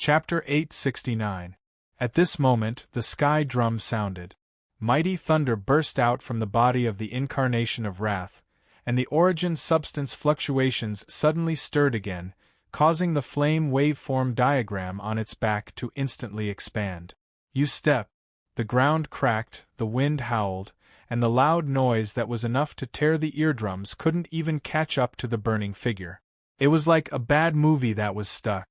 Chapter 869. At this moment the sky drum sounded. Mighty thunder burst out from the body of the incarnation of wrath, and the origin-substance fluctuations suddenly stirred again, causing the flame waveform diagram on its back to instantly expand. You step. The ground cracked, the wind howled, and the loud noise that was enough to tear the eardrums couldn't even catch up to the burning figure. It was like a bad movie that was stuck.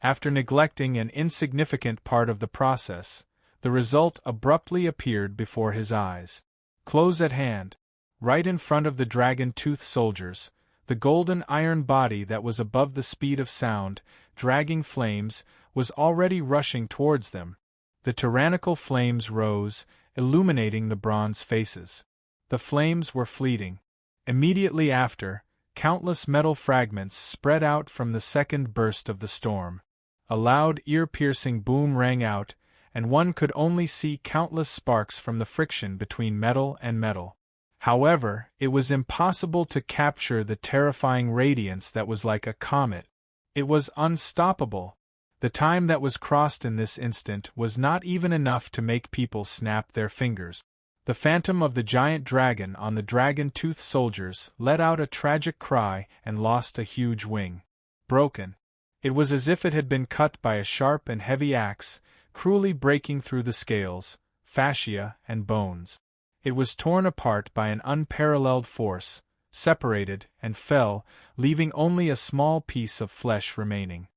After neglecting an insignificant part of the process, the result abruptly appeared before his eyes. Close at hand, right in front of the dragon-tooth soldiers, the golden iron body that was above the speed of sound, dragging flames, was already rushing towards them. The tyrannical flames rose, illuminating the bronze faces. The flames were fleeting. Immediately after, countless metal fragments spread out from the second burst of the storm. A loud, ear-piercing boom rang out, and one could only see countless sparks from the friction between metal and metal. However, it was impossible to capture the terrifying radiance that was like a comet. It was unstoppable. The time that was crossed in this instant was not even enough to make people snap their fingers. The phantom of the giant dragon on the dragon-tooth soldiers let out a tragic cry and lost a huge wing. Broken. It was as if it had been cut by a sharp and heavy axe, cruelly breaking through the scales, fascia, and bones. It was torn apart by an unparalleled force, separated, and fell, leaving only a small piece of flesh remaining.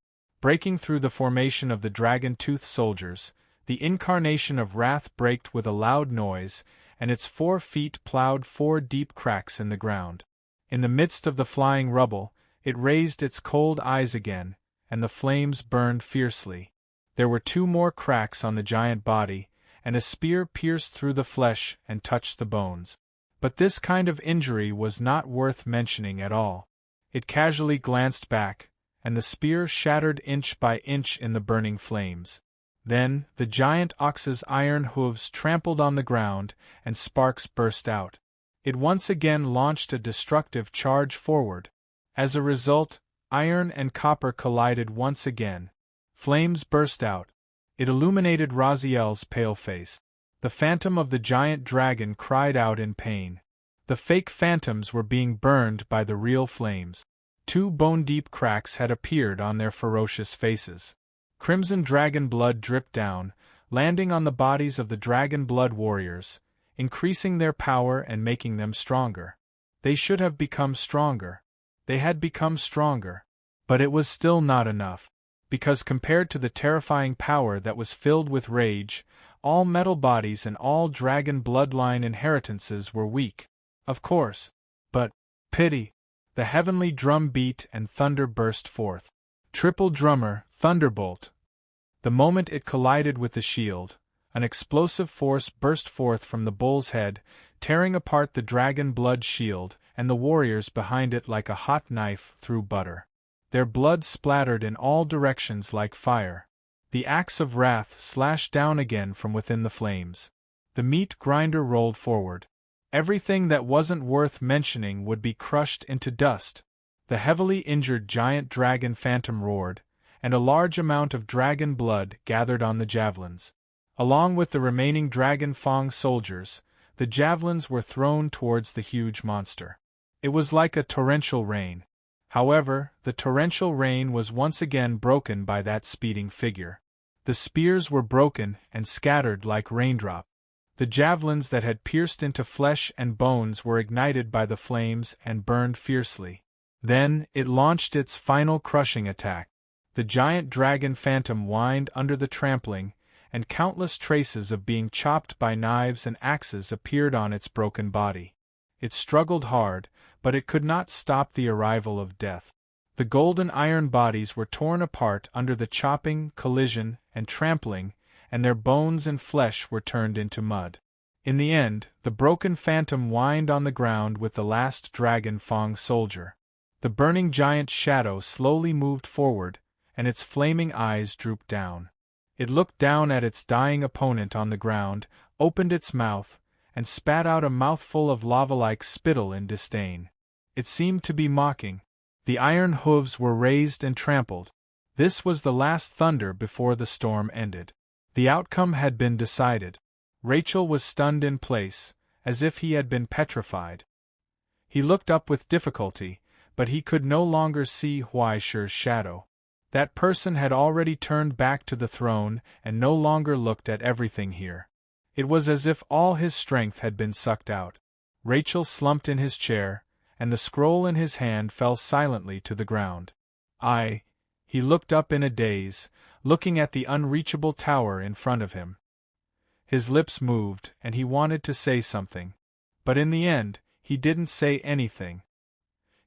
Breaking through the formation of the dragon-tooth soldiers, the incarnation of wrath braked with a loud noise, and its 4 feet plowed 4 deep cracks in the ground. In the midst of the flying rubble, it raised its cold eyes again, and the flames burned fiercely. There were 2 more cracks on the giant body, and a spear pierced through the flesh and touched the bones. But this kind of injury was not worth mentioning at all. It casually glanced back, and the spear shattered inch by inch in the burning flames. Then, the giant ox's iron hooves trampled on the ground, and sparks burst out. It once again launched a destructive charge forward. As a result, iron and copper collided once again. Flames burst out. It illuminated Raziel's pale face. The phantom of the giant dragon cried out in pain. The fake phantoms were being burned by the real flames. 2 bone-deep cracks had appeared on their ferocious faces. Crimson dragon blood dripped down, landing on the bodies of the dragon blood warriors, increasing their power and making them stronger. They should have become stronger. They had become stronger. But it was still not enough, because compared to the terrifying power that was filled with rage, all metal bodies and all dragon bloodline inheritances were weak. Of course. But, pity! The heavenly drum beat and thunder burst forth. Triple drummer, thunderbolt! The moment it collided with the shield, an explosive force burst forth from the bull's head, tearing apart the dragon blood shield and the warriors behind it like a hot knife through butter. Their blood splattered in all directions like fire. The axe of wrath slashed down again from within the flames. The meat grinder rolled forward. Everything that wasn't worth mentioning would be crushed into dust. The heavily injured giant dragon phantom roared, and a large amount of dragon blood gathered on the javelins. Along with the remaining dragon fang soldiers, the javelins were thrown towards the huge monster. It was like a torrential rain. However, the torrential rain was once again broken by that speeding figure. The spears were broken and scattered like raindrops. The javelins that had pierced into flesh and bones were ignited by the flames and burned fiercely. Then, it launched its final crushing attack. The giant dragon phantom whined under the trampling, and countless traces of being chopped by knives and axes appeared on its broken body. It struggled hard, but it could not stop the arrival of death. The golden iron bodies were torn apart under the chopping, collision, and trampling, and their bones and flesh were turned into mud. In the end, the broken phantom whined on the ground with the last dragon fang soldier. The burning giant's shadow slowly moved forward, and its flaming eyes drooped down. It looked down at its dying opponent on the ground, opened its mouth, and spat out a mouthful of lava-like spittle in disdain. It seemed to be mocking. The iron hooves were raised and trampled. This was the last thunder before the storm ended. The outcome had been decided. Rachel was stunned in place, as if he had been petrified. He looked up with difficulty, but he could no longer see Huaishi's shadow. That person had already turned back to the throne and no longer looked at everything here. It was as if all his strength had been sucked out. Rachel slumped in his chair, and the scroll in his hand fell silently to the ground. He looked up in a daze, looking at the unreachable tower in front of him. His lips moved, and he wanted to say something. But in the end, he didn't say anything.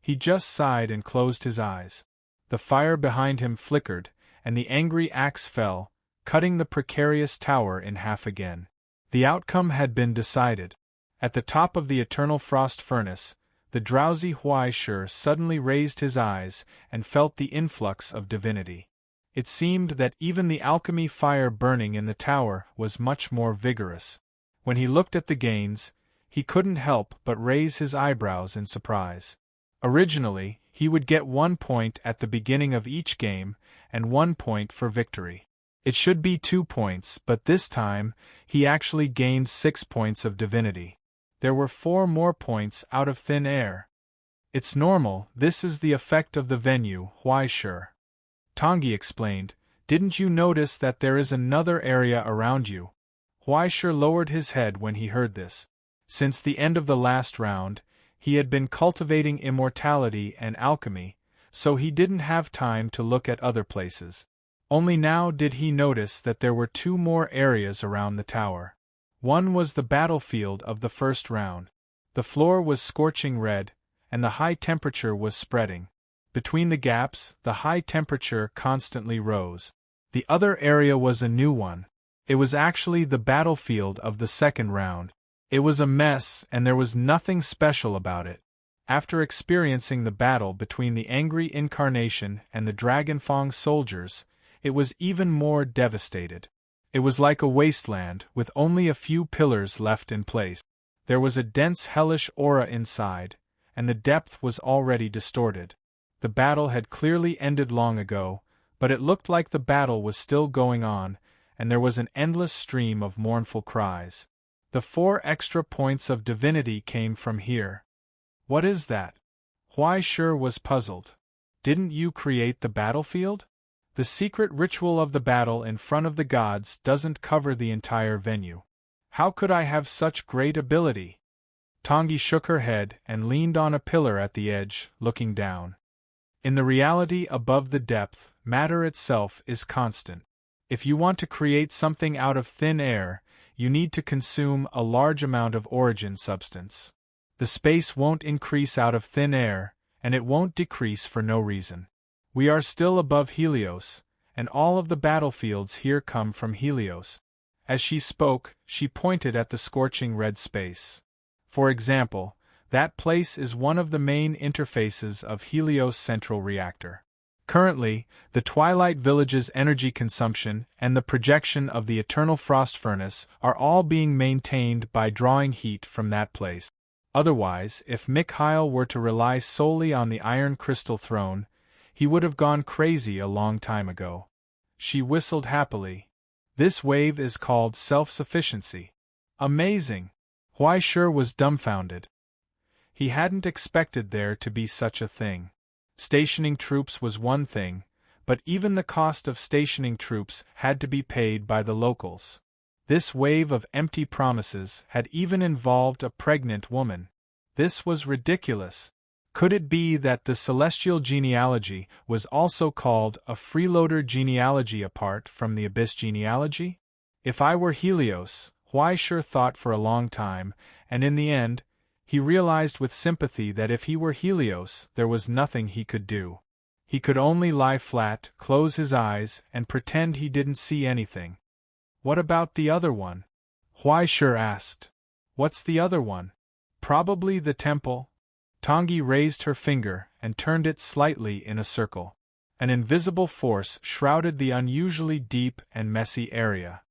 He just sighed and closed his eyes. The fire behind him flickered, and the angry axe fell, cutting the precarious tower in half again. The outcome had been decided. At the top of the eternal frost furnace, the drowsy Huaishi suddenly raised his eyes and felt the influx of divinity. It seemed that even the alchemy fire burning in the tower was much more vigorous. When he looked at the gains, he couldn't help but raise his eyebrows in surprise. Originally, he would get 1 point at the beginning of each game, and 1 point for victory. It should be 2 points, but this time, he actually gained 6 points of divinity. There were 4 more points out of thin air. It's normal, this is the effect of the venue, Huaishi. Tangi explained, didn't you notice that there is another area around you? Huaishi lowered his head when he heard this. Since the end of the last round, he had been cultivating immortality and alchemy, so he didn't have time to look at other places. Only now did he notice that there were 2 more areas around the tower. One was the battlefield of the first round. The floor was scorching red, and the high temperature was spreading. Between the gaps, the high temperature constantly rose. The other area was a new one. It was actually the battlefield of the second round. It was a mess, and there was nothing special about it. After experiencing the battle between the angry incarnation and the Dragonfang soldiers, it was even more devastated. It was like a wasteland, with only a few pillars left in place. There was a dense hellish aura inside, and the depth was already distorted. The battle had clearly ended long ago, but it looked like the battle was still going on, and there was an endless stream of mournful cries. The 4 extra points of divinity came from here. What is that? Huaishi was puzzled. Didn't you create the battlefield? The secret ritual of the battle in front of the gods doesn't cover the entire venue. How could I have such great ability? Tangi shook her head and leaned on a pillar at the edge, looking down. In the reality above the depth, matter itself is constant. If you want to create something out of thin air, you need to consume a large amount of origin substance. The space won't increase out of thin air, and it won't decrease for no reason. We are still above Helios, and all of the battlefields here come from Helios. As she spoke, she pointed at the scorching red space. For example, that place is one of the main interfaces of Helios' central reactor. Currently, the Twilight Village's energy consumption and the projection of the Eternal Frost Furnace are all being maintained by drawing heat from that place. Otherwise, if Mikhail were to rely solely on the Iron Crystal Throne, he would have gone crazy a long time ago. She whistled happily. This wave is called self-sufficiency. Amazing! Huaishi was dumbfounded. He hadn't expected there to be such a thing. Stationing troops was one thing, but even the cost of stationing troops had to be paid by the locals. This wave of empty promises had even involved a pregnant woman. This was ridiculous. Could it be that the celestial genealogy was also called a freeloader genealogy apart from the abyss genealogy? If I were Helios, Huaishi thought for a long time, and in the end, he realized with sympathy that if he were Helios, there was nothing he could do. He could only lie flat, close his eyes, and pretend he didn't see anything. What about the other one? Huaishi asked. What's the other one? Probably the temple. Tangi raised her finger and turned it slightly in a circle. An invisible force shrouded the unusually deep and messy area.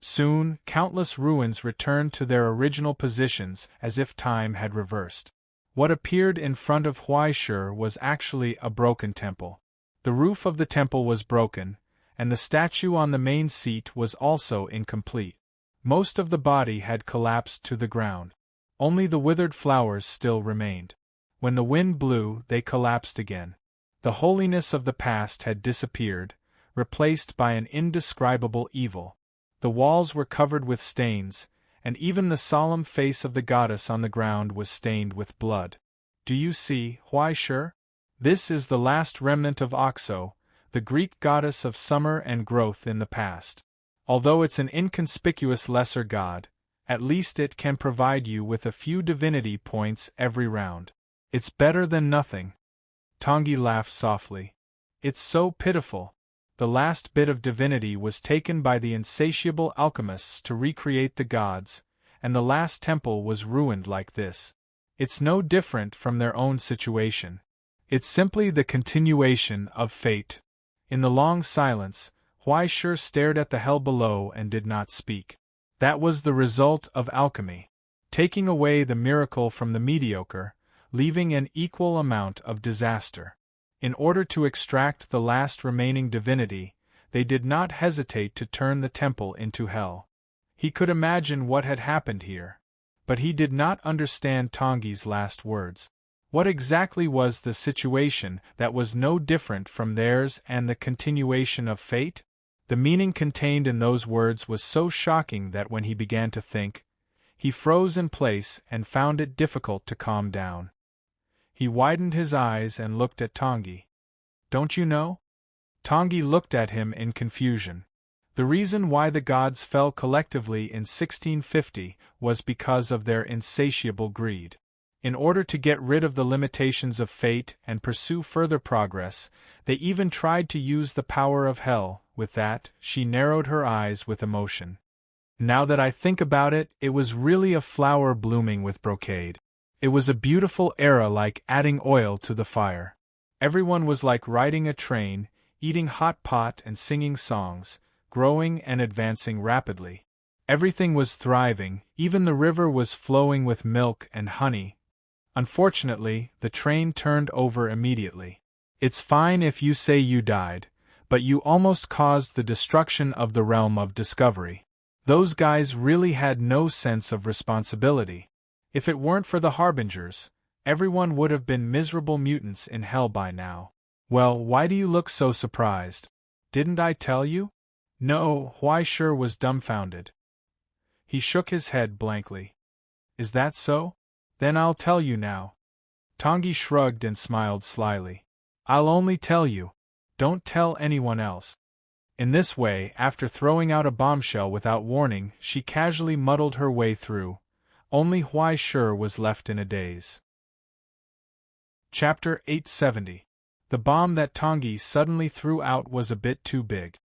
Soon, countless ruins returned to their original positions as if time had reversed. What appeared in front of Huaishi was actually a broken temple. The roof of the temple was broken, and the statue on the main seat was also incomplete. Most of the body had collapsed to the ground. Only the withered flowers still remained. When the wind blew, they collapsed again. The holiness of the past had disappeared, replaced by an indescribable evil. The walls were covered with stains, and even the solemn face of the goddess on the ground was stained with blood. Do you see, Huaishur? This is the last remnant of Oxo, the Greek goddess of summer and growth in the past. Although it's an inconspicuous lesser god, at least it can provide you with a few divinity points every round. It's better than nothing. Tongi laughed softly. It's so pitiful. The last bit of divinity was taken by the insatiable alchemists to recreate the gods, and the last temple was ruined like this. It's no different from their own situation. It's simply the continuation of fate. In the long silence, Huaishur stared at the hell below and did not speak. That was the result of alchemy. Taking away the miracle from the mediocre, leaving an equal amount of disaster. In order to extract the last remaining divinity, they did not hesitate to turn the temple into hell. He could imagine what had happened here. But he did not understand Tongi's last words. What exactly was the situation that was no different from theirs and the continuation of fate? The meaning contained in those words was so shocking that when he began to think, he froze in place and found it difficult to calm down. He widened his eyes and looked at Tongi. Don't you know? Tongi looked at him in confusion. The reason why the gods fell collectively in 1650 was because of their insatiable greed. In order to get rid of the limitations of fate and pursue further progress, they even tried to use the power of hell. With that, she narrowed her eyes with emotion. Now that I think about it, it was really a flower blooming with brocade. It was a beautiful era, like adding oil to the fire. Everyone was like riding a train, eating hot pot and singing songs, growing and advancing rapidly. Everything was thriving, even the river was flowing with milk and honey. Unfortunately, the train turned over immediately. It's fine if you say you died, but you almost caused the destruction of the realm of discovery. Those guys really had no sense of responsibility. If it weren't for the harbingers, everyone would have been miserable mutants in hell by now. Well, why do you look so surprised? Didn't I tell you? No, Huaishur was dumbfounded. He shook his head blankly. Is that so? Then I'll tell you now. Tongi shrugged and smiled slyly. I'll only tell you. Don't tell anyone else. In this way, after throwing out a bombshell without warning, she casually muddled her way through. Only Huaishur was left in a daze. Chapter 870. The bomb that Tongi suddenly threw out was a bit too big.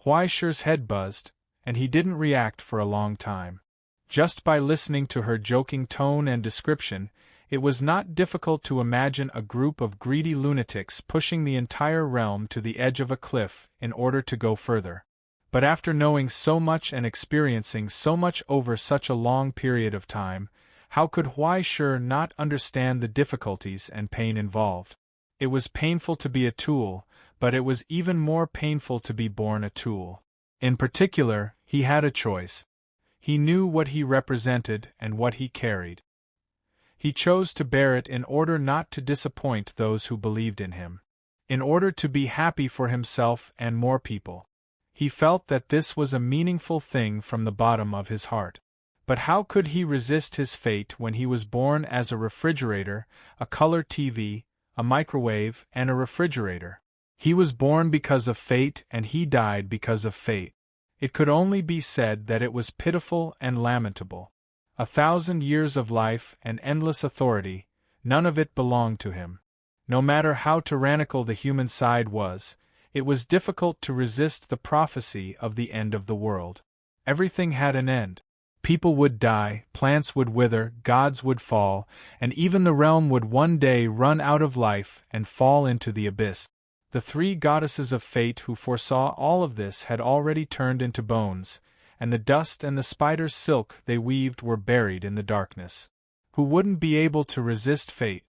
Huaishur's head buzzed, and he didn't react for a long time. Just by listening to her joking tone and description, it was not difficult to imagine a group of greedy lunatics pushing the entire realm to the edge of a cliff in order to go further. But after knowing so much and experiencing so much over such a long period of time, how could Huaishur not understand the difficulties and pain involved? It was painful to be a tool, but it was even more painful to be born a tool. In particular, he had a choice. He knew what he represented and what he carried. He chose to bear it in order not to disappoint those who believed in him. In order to be happy for himself and more people. He felt that this was a meaningful thing from the bottom of his heart. But how could he resist his fate when he was born as a refrigerator, a color TV, a microwave, and a refrigerator? He was born because of fate and he died because of fate. It could only be said that it was pitiful and lamentable. 1,000 years of life and endless authority, none of it belonged to him. No matter how tyrannical the human side was, it was difficult to resist the prophecy of the end of the world. Everything had an end. People would die, plants would wither, gods would fall, and even the realm would one day run out of life and fall into the abyss. The three goddesses of fate who foresaw all of this had already turned into bones, and the dust and the spider's silk they weaved were buried in the darkness. Who wouldn't be able to resist fate?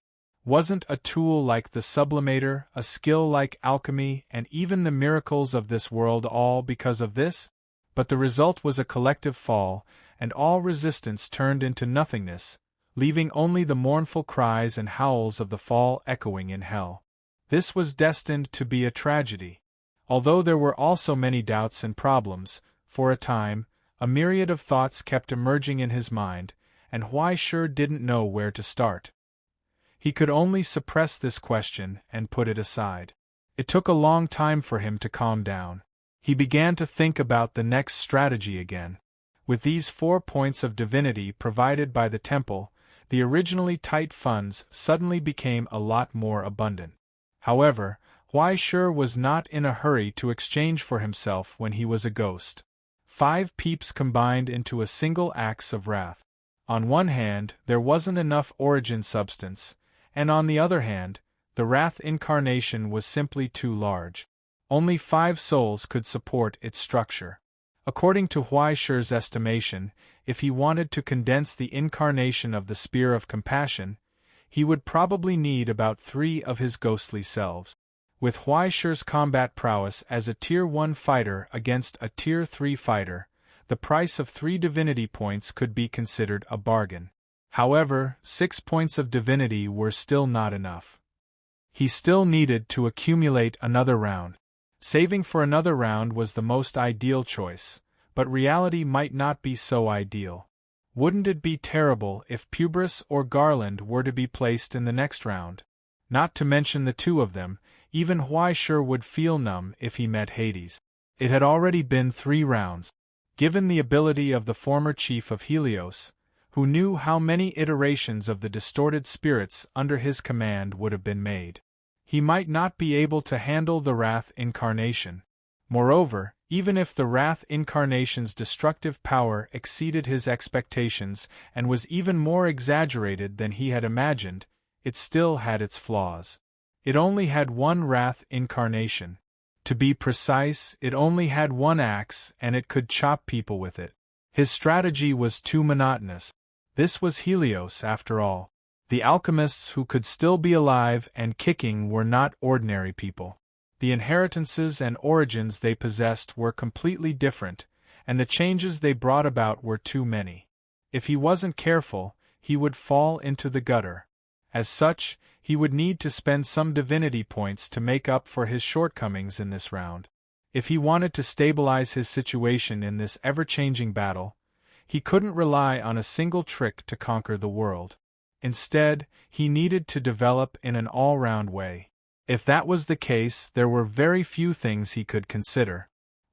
Wasn't a tool like the sublimator, a skill like alchemy, and even the miracles of this world all because of this? But the result was a collective fall, and all resistance turned into nothingness, leaving only the mournful cries and howls of the fall echoing in hell. This was destined to be a tragedy. Although there were also many doubts and problems, for a time, a myriad of thoughts kept emerging in his mind, and Huai sure didn't know where to start. He could only suppress this question and put it aside. It took a long time for him to calm down. He began to think about the next strategy again. With these 4 points of divinity provided by the temple, the originally tight funds suddenly became a lot more abundant. However, Huai sure was not in a hurry to exchange for himself when he was a ghost. 5 peeps combined into a single axe of wrath. On one hand, there wasn't enough origin substance, and on the other hand, the wrath incarnation was simply too large. Only 5 souls could support its structure. According to Huai Shi's estimation, if he wanted to condense the incarnation of the Spear of Compassion, he would probably need about 3 of his ghostly selves. With Huai Shi's combat prowess as a Tier 1 fighter against a Tier 3 fighter, the price of 3 divinity points could be considered a bargain. However, 6 points of divinity were still not enough. He still needed to accumulate another round. Saving for another round was the most ideal choice, but reality might not be so ideal. Wouldn't it be terrible if Pubris or Garland were to be placed in the next round? Not to mention the 2 of them, even Huai Shi would feel numb if he met Hades. It had already been 3 rounds. Given the ability of the former chief of Helios, who knew how many iterations of the distorted spirits under his command would have been made, he might not be able to handle the Wrath Incarnation. Moreover, even if the Wrath Incarnation's destructive power exceeded his expectations and was even more exaggerated than he had imagined, it still had its flaws. It only had 1 Wrath Incarnation. To be precise, it only had 1 axe and it could chop people with it. His strategy was too monotonous. This was Helios, after all. The alchemists who could still be alive and kicking were not ordinary people. The inheritances and origins they possessed were completely different, and the changes they brought about were too many. If he wasn't careful, he would fall into the gutter. As such, he would need to spend some divinity points to make up for his shortcomings in this round. If he wanted to stabilize his situation in this ever-changing battle, he couldn't rely on a single trick to conquer the world. Instead, he needed to develop in an all-round way. If that was the case, there were very few things he could consider.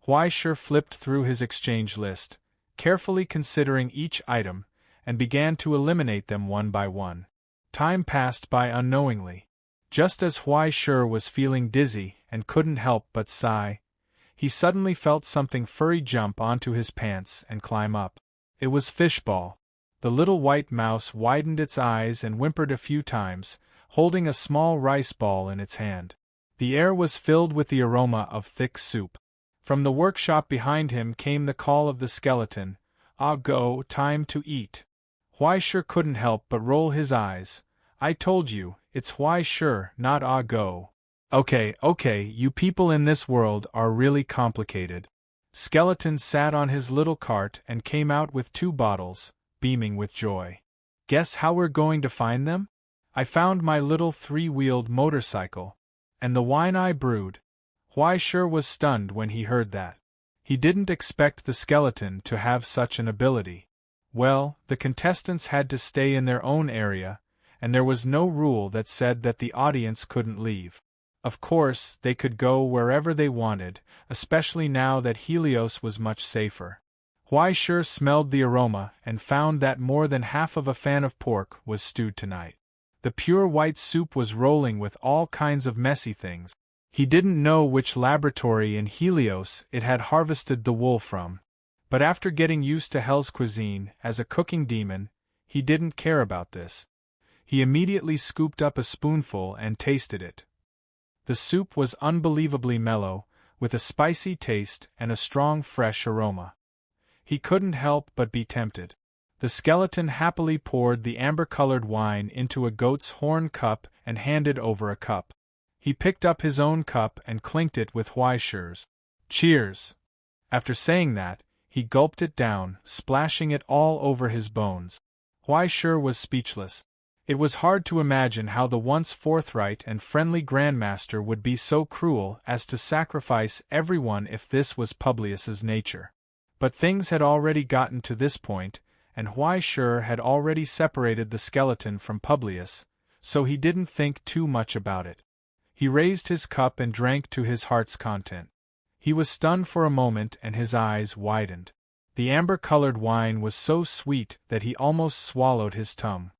Huai Shi flipped through his exchange list, carefully considering each item, and began to eliminate them one by one. Time passed by unknowingly. Just as Huai Shi was feeling dizzy and couldn't help but sigh, he suddenly felt something furry jump onto his pants and climb up. It was Fishball. The little white mouse widened its eyes and whimpered a few times, holding a small rice ball in its hand. The air was filled with the aroma of thick soup. From the workshop behind him came the call of the skeleton, "Ah go, time to eat." Huai Shi couldn't help but roll his eyes. "I told you, it's Huai Shi, not Ah go." Okay, you people in this world are really complicated. Skeleton sat on his little cart and came out with 2 bottles, beaming with joy. "Guess how we're going to find them? I found my little 3-wheeled motorcycle. And the wine I brewed." Huai Shi was stunned when he heard that. He didn't expect the skeleton to have such an ability. Well, the contestants had to stay in their own area, and there was no rule that said that the audience couldn't leave. Of course, they could go wherever they wanted, especially now that Helios was much safer. Huai Shi smelled the aroma and found that more than half of a fan of pork was stewed tonight. The pure white soup was rolling with all kinds of messy things. He didn't know which laboratory in Helios it had harvested the wool from. But after getting used to Hell's cuisine as a cooking demon, he didn't care about this. He immediately scooped up a spoonful and tasted it. The soup was unbelievably mellow, with a spicy taste and a strong fresh aroma. He couldn't help but be tempted. The skeleton happily poured the amber-colored wine into a goat's horn cup and handed over a cup. He picked up his own cup and clinked it with Huaishi's. "Cheers!" After saying that, he gulped it down, splashing it all over his bones. Huaishi was speechless. It was hard to imagine how the once forthright and friendly Grandmaster would be so cruel as to sacrifice everyone if this was Publius's nature. But things had already gotten to this point, and Huaishi had already separated the skeleton from Publius, so he didn't think too much about it. He raised his cup and drank to his heart's content. He was stunned for a moment and his eyes widened. The amber-colored wine was so sweet that he almost swallowed his tongue.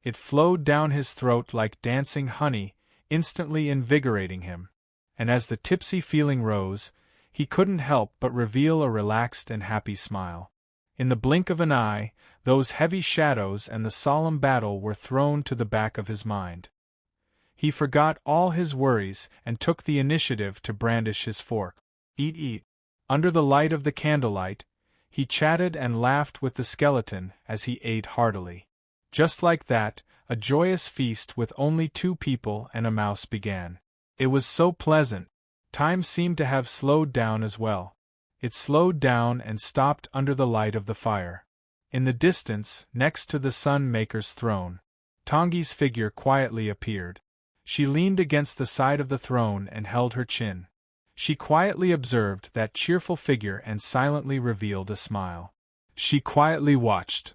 It flowed down his throat like dancing honey, instantly invigorating him. And as the tipsy feeling rose, he couldn't help but reveal a relaxed and happy smile. In the blink of an eye, those heavy shadows and the solemn battle were thrown to the back of his mind. He forgot all his worries and took the initiative to brandish his fork. Eat. Under the light of the candlelight, he chatted and laughed with the skeleton as he ate heartily. Just like that, a joyous feast with only 2 people and a mouse began. It was so pleasant. Time seemed to have slowed down as well. It slowed down and stopped under the light of the fire. In the distance, next to the Sun Maker's throne, Tongi's figure quietly appeared. She leaned against the side of the throne and held her chin. She quietly observed that cheerful figure and silently revealed a smile. She quietly watched.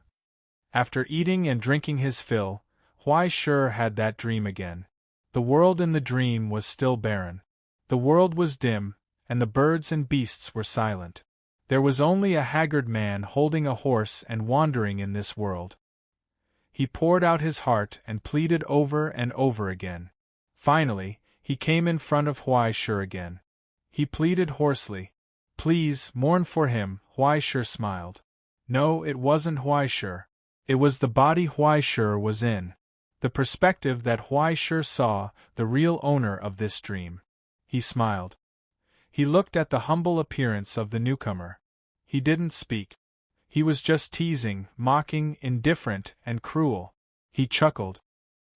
After eating and drinking his fill, Huaishi had that dream again. The world in the dream was still barren. The world was dim, and the birds and beasts were silent. There was only a haggard man holding a horse and wandering in this world. He poured out his heart and pleaded over and over again. Finally, he came in front of Huaishi again. He pleaded hoarsely. "Please, mourn for him." Huaishi smiled. No, it wasn't Huaishi. It was the body Huaishi was in. The perspective that Huaishi saw, the real owner of this dream. He smiled. He looked at the humble appearance of the newcomer. He didn't speak. He was just teasing, mocking, indifferent, and cruel. He chuckled.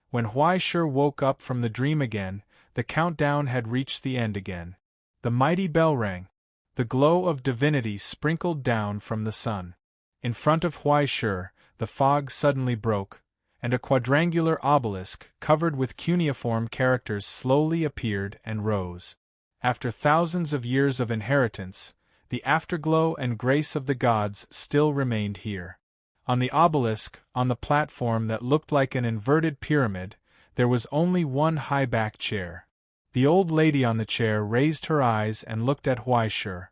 When Huaishi woke up from the dream again, the countdown had reached the end again. The mighty bell rang. The glow of divinity sprinkled down from the sun. In front of Huaishi, the fog suddenly broke, and a quadrangular obelisk covered with cuneiform characters slowly appeared and rose. After thousands of years of inheritance, the afterglow and grace of the gods still remained here. On the obelisk, on the platform that looked like an inverted pyramid, there was only one high-backed chair. The old lady on the chair raised her eyes and looked at Huaishi.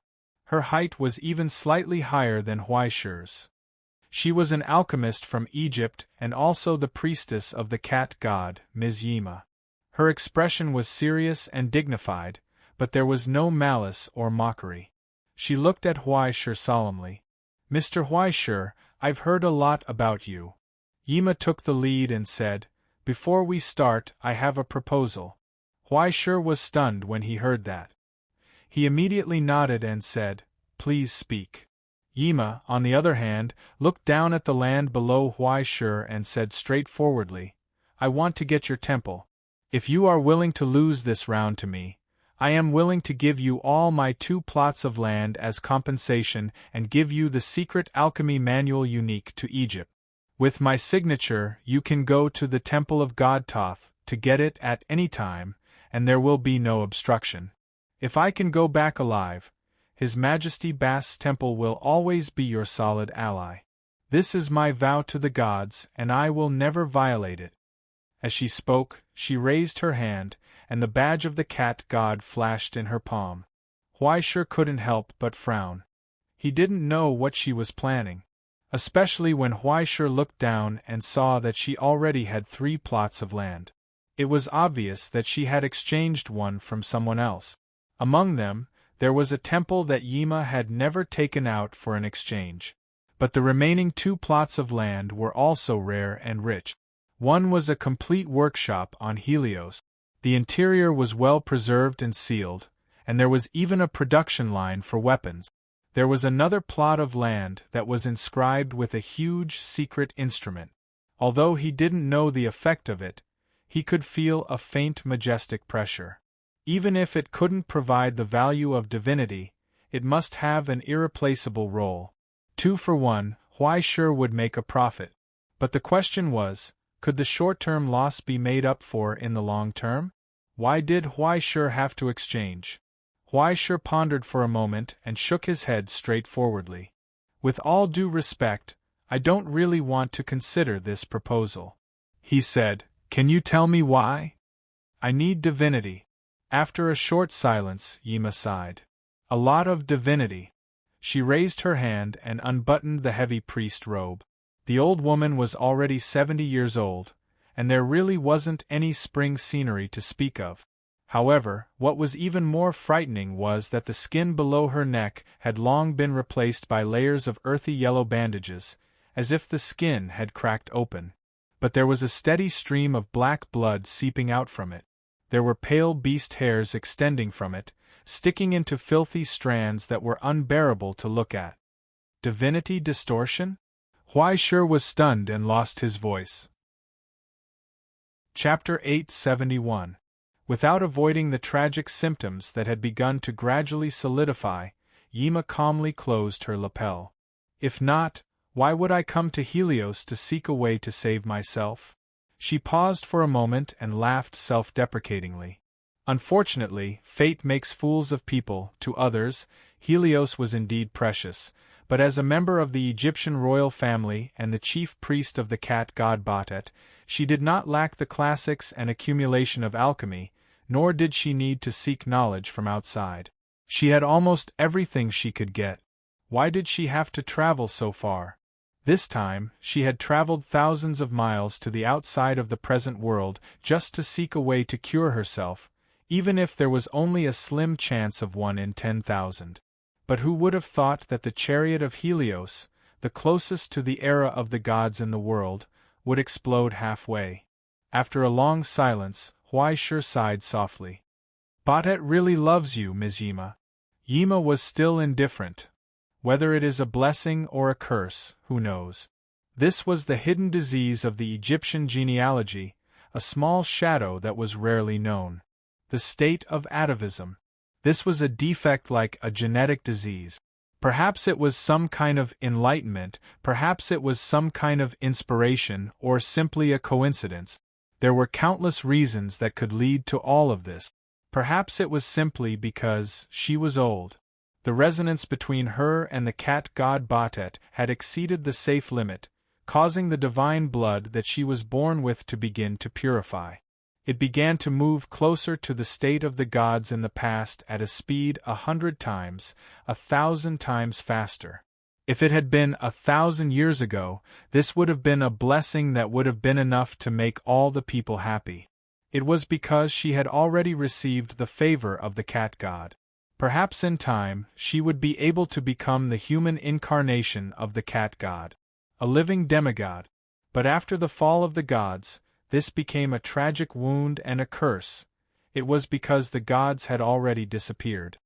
Her height was even slightly higher than Huaishi's. She was an alchemist from Egypt and also the priestess of the cat god, Ms. Yima. Her expression was serious and dignified, but there was no malice or mockery. She looked at Huaishi solemnly. "Mr. Huaishi, I've heard a lot about you." Yima took the lead and said, "Before we start, I have a proposal." Huaishi was stunned when he heard that. He immediately nodded and said, "Please speak." Yima, on the other hand, looked down at the land below Huaishi and said straightforwardly, "I want to get your temple. If you are willing to lose this round to me, I am willing to give you all my 2 plots of land as compensation and give you the secret alchemy manual unique to Egypt. With my signature, you can go to the temple of God Thoth to get it at any time, and there will be no obstruction. If I can go back alive, His Majesty Bast's temple will always be your solid ally. This is my vow to the gods, and I will never violate it." As she spoke, she raised her hand, and the badge of the cat god flashed in her palm. Huaishi couldn't help but frown. He didn't know what she was planning, especially when Huaishi looked down and saw that she already had 3 plots of land. It was obvious that she had exchanged one from someone else. Among them, there was a temple that Yima had never taken out for an exchange. But the remaining 2 plots of land were also rare and rich. One was a complete workshop on Helios. The interior was well preserved and sealed, and there was even a production line for weapons. There was another plot of land that was inscribed with a huge secret instrument. Although he didn't know the effect of it, he could feel a faint majestic pressure. Even if it couldn't provide the value of divinity, it must have an irreplaceable role. 2 for 1, Huai sure would make a profit. But the question was, could the short-term loss be made up for in the long term? Why did Huai sure have to exchange? Huai sure pondered for a moment and shook his head straightforwardly. With all due respect, I don't really want to consider this proposal. He said, Can you tell me why? I need divinity. After a short silence, Yima sighed. A lot of divinity. She raised her hand and unbuttoned the heavy priest robe. The old woman was already 70 years old, and there really wasn't any spring scenery to speak of. However, what was even more frightening was that the skin below her neck had long been replaced by layers of earthy yellow bandages, as if the skin had cracked open. But there was a steady stream of black blood seeping out from it. There were pale beast hairs extending from it, sticking into filthy strands that were unbearable to look at. Divinity distortion? Huai sure was stunned and lost his voice. Chapter 871. Without avoiding the tragic symptoms that had begun to gradually solidify, Yima calmly closed her lapel. If not, why would I come to Helios to seek a way to save myself? She paused for a moment and laughed self-deprecatingly. Unfortunately, fate makes fools of people. To others, Helios was indeed precious, but as a member of the Egyptian royal family and the chief priest of the cat god Batet, she did not lack the classics and accumulation of alchemy, nor did she need to seek knowledge from outside. She had almost everything she could get. Why did she have to travel so far? This time, she had traveled thousands of miles to the outside of the present world just to seek a way to cure herself, even if there was only a slim chance of 1 in 10,000. But who would have thought that the chariot of Helios, the closest to the era of the gods in the world, would explode halfway? After a long silence, Huai sure sighed softly. Batet really loves you, Ms. Yima. Yima was still indifferent. Whether it is a blessing or a curse, who knows? This was the hidden disease of the Egyptian genealogy, a small shadow that was rarely known. The state of atavism. This was a defect like a genetic disease. Perhaps it was some kind of enlightenment, perhaps it was some kind of inspiration, or simply a coincidence. There were countless reasons that could lead to all of this. Perhaps it was simply because she was old. The resonance between her and the cat god Batet had exceeded the safe limit, causing the divine blood that she was born with to begin to purify. It began to move closer to the state of the gods in the past at a speed 100 times, 1,000 times faster. If it had been 1,000 years ago, this would have been a blessing that would have been enough to make all the people happy. It was because she had already received the favor of the cat god. Perhaps in time, she would be able to become the human incarnation of the cat god, a living demigod. But after the fall of the gods, this became a tragic wound and a curse. It was because the gods had already disappeared.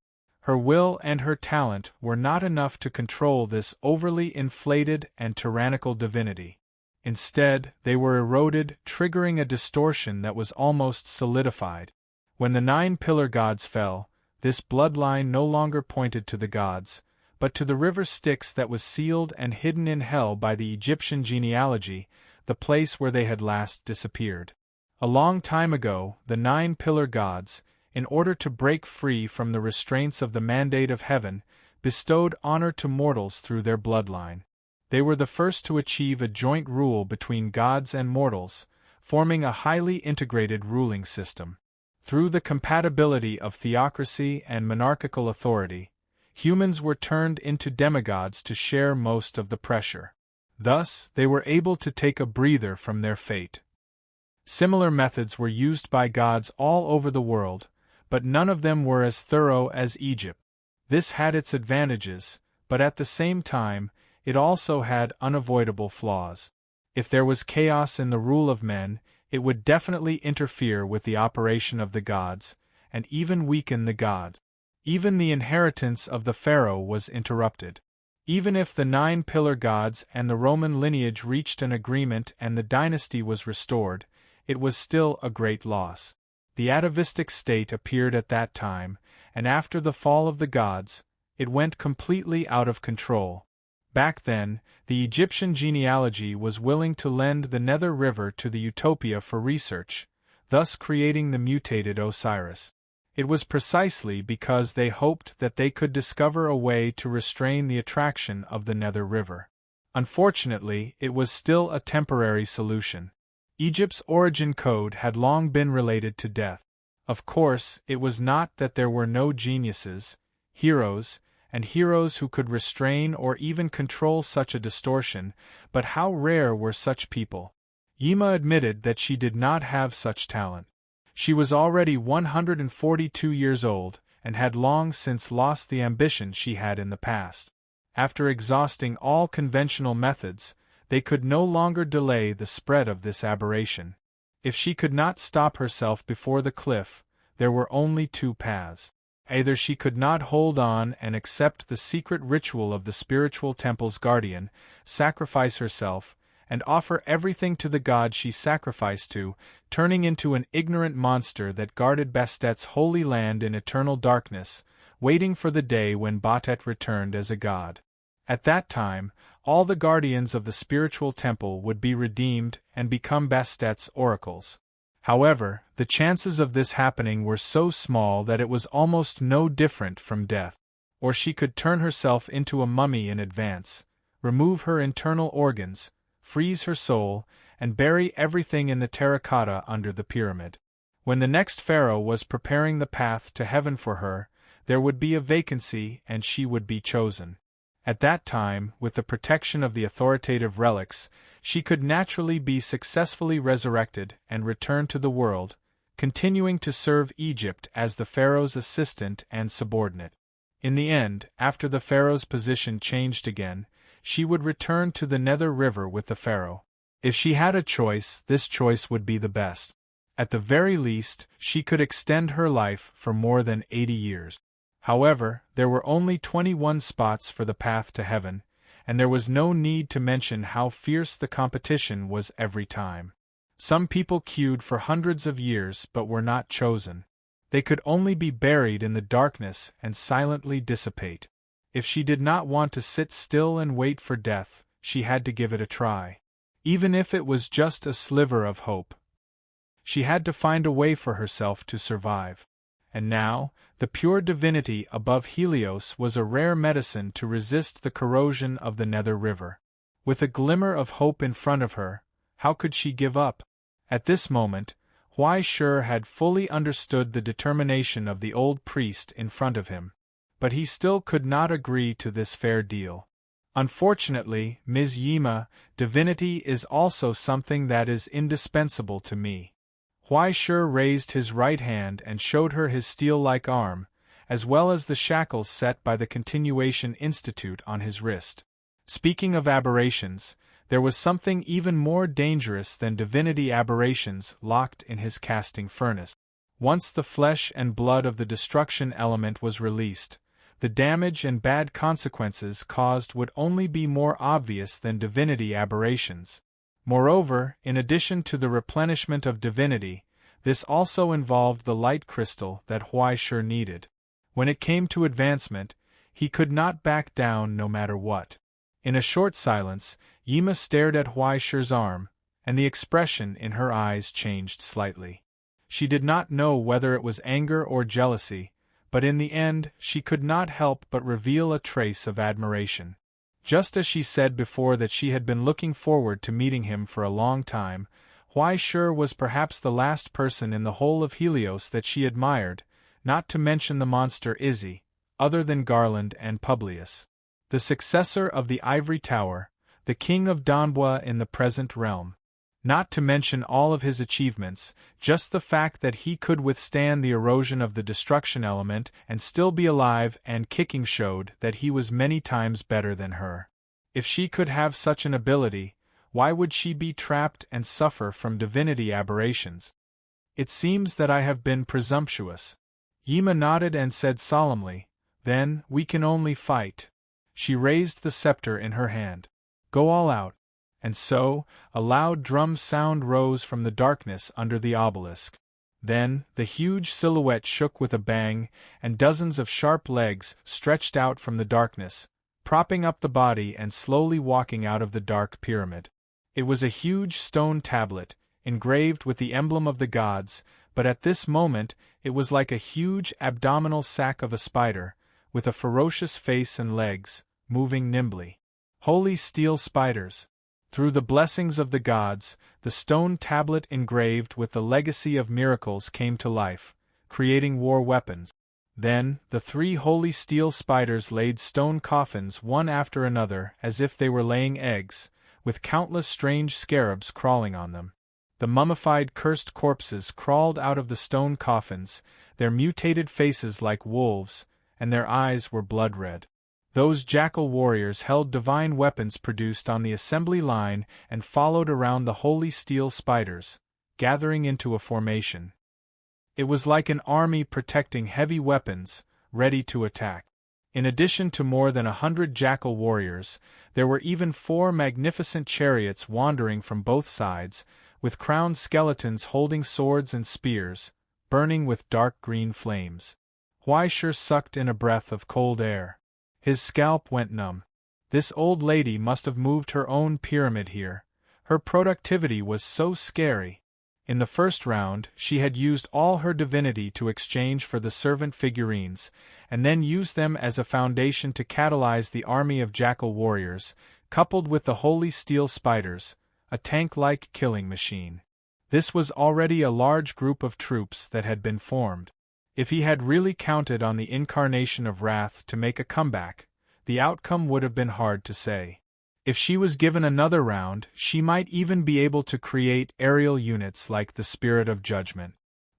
Her will and her talent were not enough to control this overly inflated and tyrannical divinity. Instead, they were eroded, triggering a distortion that was almost solidified. When the 9 pillar gods fell, this bloodline no longer pointed to the gods, but to the river Styx that was sealed and hidden in hell by the Egyptian genealogy, the place where they had last disappeared. A long time ago, the 9 pillar gods, in order to break free from the restraints of the mandate of heaven, bestowed honor to mortals through their bloodline. They were the first to achieve a joint rule between gods and mortals, forming a highly integrated ruling system. Through the compatibility of theocracy and monarchical authority, humans were turned into demigods to share most of the pressure. Thus, they were able to take a breather from their fate. Similar methods were used by gods all over the world, but none of them were as thorough as Egypt. This had its advantages, but at the same time, it also had unavoidable flaws. If there was chaos in the rule of men, it would definitely interfere with the operation of the gods, and even weaken the god. Even the inheritance of the pharaoh was interrupted. Even if the 9 pillar gods and the Roman lineage reached an agreement and the dynasty was restored, it was still a great loss. The atavistic state appeared at that time, and after the fall of the gods, it went completely out of control. Back then, the Egyptian genealogy was willing to lend the Nether River to the Utopia for research, thus creating the mutated Osiris. It was precisely because they hoped that they could discover a way to restrain the attraction of the Nether River. Unfortunately, it was still a temporary solution. Egypt's origin code had long been related to death. Of course, it was not that there were no geniuses, heroes who could restrain or even control such a distortion, but how rare were such people? Yima admitted that she did not have such talent. She was already 142 years old, and had long since lost the ambition she had in the past. After exhausting all conventional methods, they could no longer delay the spread of this aberration. If she could not stop herself before the cliff, there were only 2 paths. Either she could not hold on and accept the secret ritual of the spiritual temple's guardian, sacrifice herself, and offer everything to the god she sacrificed to, turning into an ignorant monster that guarded Bastet's holy land in eternal darkness, waiting for the day when Bastet returned as a god. At that time, all the guardians of the spiritual temple would be redeemed and become Bastet's oracles. However, the chances of this happening were so small that it was almost no different from death. Or she could turn herself into a mummy in advance, remove her internal organs, freeze her soul, and bury everything in the terracotta under the pyramid. When the next pharaoh was preparing the path to heaven for her, there would be a vacancy and she would be chosen. At that time, with the protection of the authoritative relics, she could naturally be successfully resurrected and return to the world, continuing to serve Egypt as the pharaoh's assistant and subordinate. In the end, after the pharaoh's position changed again, she would return to the Nether River with the pharaoh. If she had a choice, this choice would be the best. At the very least, she could extend her life for more than 80 years. However, there were only 21 spots for the path to heaven, and there was no need to mention how fierce the competition was every time. Some people queued for hundreds of years but were not chosen. They could only be buried in the darkness and silently dissipate. If she did not want to sit still and wait for death, she had to give it a try. Even if it was just a sliver of hope. She had to find a way for herself to survive. And now, the pure divinity above Helios was a rare medicine to resist the corrosion of the Nether River. With a glimmer of hope in front of her, how could she give up? At this moment, Huai Shur had fully understood the determination of the old priest in front of him. But he still could not agree to this fair deal. Unfortunately, Ms. Yima, divinity is also something that is indispensable to me. Huai Shur raised his right hand and showed her his steel-like arm, as well as the shackles set by the Continuation Institute on his wrist. Speaking of aberrations, there was something even more dangerous than divinity aberrations locked in his casting furnace. Once the flesh and blood of the destruction element was released, the damage and bad consequences caused would only be more obvious than divinity aberrations. Moreover, in addition to the replenishment of divinity, this also involved the light crystal that Huai Shur needed. When it came to advancement, he could not back down no matter what. In a short silence, Yima stared at Huai Shur's arm, and the expression in her eyes changed slightly. She did not know whether it was anger or jealousy, but in the end she could not help but reveal a trace of admiration. Just as she said before that she had been looking forward to meeting him for a long time, Huai Shur was perhaps the last person in the whole of Helios that she admired, not to mention the monster Izzy, other than Garland and Publius. The successor of the Ivory Tower, the king of Donbua in the present realm. Not to mention all of his achievements, just the fact that he could withstand the erosion of the destruction element and still be alive and kicking showed that he was many times better than her. If she could have such an ability, why would she be trapped and suffer from divinity aberrations? It seems that I have been presumptuous. Yima nodded and said solemnly, "Then, we can only fight." She raised the scepter in her hand. "Go all out." And so, a loud drum sound rose from the darkness under the obelisk. Then, the huge silhouette shook with a bang, and dozens of sharp legs stretched out from the darkness, propping up the body and slowly walking out of the dark pyramid. It was a huge stone tablet, engraved with the emblem of the gods, but at this moment it was like a huge abdominal sac of a spider, with a ferocious face and legs, moving nimbly. Holy steel spiders! Through the blessings of the gods, the stone tablet engraved with the legacy of miracles came to life, creating war weapons. Then, the 3 holy steel spiders laid stone coffins one after another as if they were laying eggs, with countless strange scarabs crawling on them. The mummified cursed corpses crawled out of the stone coffins, their mutated faces like wolves, and their eyes were blood red. Those jackal warriors held divine weapons produced on the assembly line and followed around the holy steel spiders, gathering into a formation. It was like an army protecting heavy weapons, ready to attack. In addition to more than 100 jackal warriors, there were even 4 magnificent chariots wandering from both sides, with crowned skeletons holding swords and spears, burning with dark green flames. Huaishur sucked in a breath of cold air. His scalp went numb. This old lady must have moved her own pyramid here. Her productivity was so scary. In the first round, she had used all her divinity to exchange for the servant figurines, and then used them as a foundation to catalyze the army of jackal warriors, coupled with the holy steel spiders, a tank-like killing machine. This was already a large group of troops that had been formed. If he had really counted on the incarnation of wrath to make a comeback, the outcome would have been hard to say. If she was given another round, she might even be able to create aerial units like the Spirit of Judgment.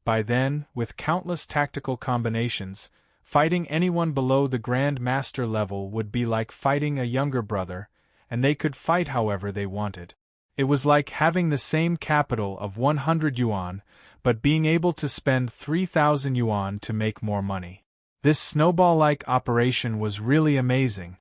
By then, with countless tactical combinations, fighting anyone below the Grand Master level would be like fighting a younger brother, and they could fight however they wanted. It was like having the same capital of 100 yuan, but being able to spend 3,000 yuan to make more money. This snowball-like operation was really amazing.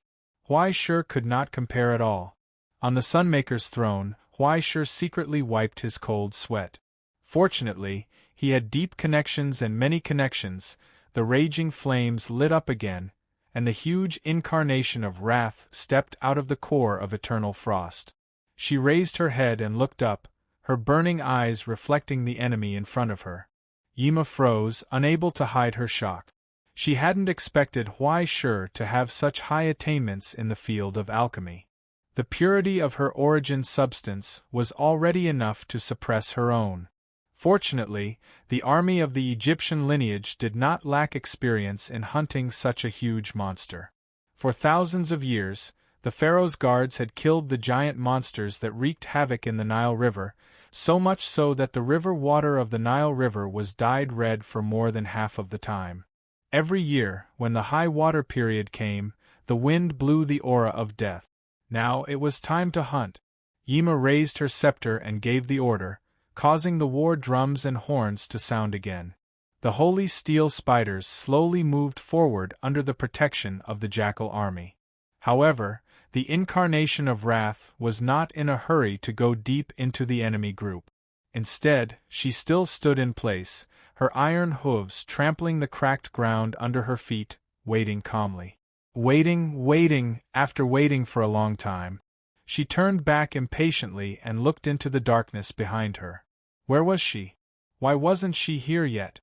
Huaishur could not compare at all. On the Sunmaker's throne, Huaishur secretly wiped his cold sweat. Fortunately, he had deep connections and many connections. The raging flames lit up again, and the huge incarnation of wrath stepped out of the core of eternal frost. She raised her head and looked up, her burning eyes reflecting the enemy in front of her. Yima froze, unable to hide her shock. She hadn't expected Huaishur to have such high attainments in the field of alchemy. The purity of her origin substance was already enough to suppress her own. Fortunately, the army of the Egyptian lineage did not lack experience in hunting such a huge monster. For thousands of years, the pharaoh's guards had killed the giant monsters that wreaked havoc in the Nile River, so much so that the river water of the Nile River was dyed red for more than half of the time. Every year, when the high water period came, the wind blew the aura of death. Now it was time to hunt. Yima raised her scepter and gave the order, causing the war drums and horns to sound again. The holy steel spiders slowly moved forward under the protection of the jackal army. However, the incarnation of wrath was not in a hurry to go deep into the enemy group. Instead, she still stood in place, her iron hooves trampling the cracked ground under her feet, waiting calmly. Waiting, after waiting for a long time. She turned back impatiently and looked into the darkness behind her. Where was she? Why wasn't she here yet?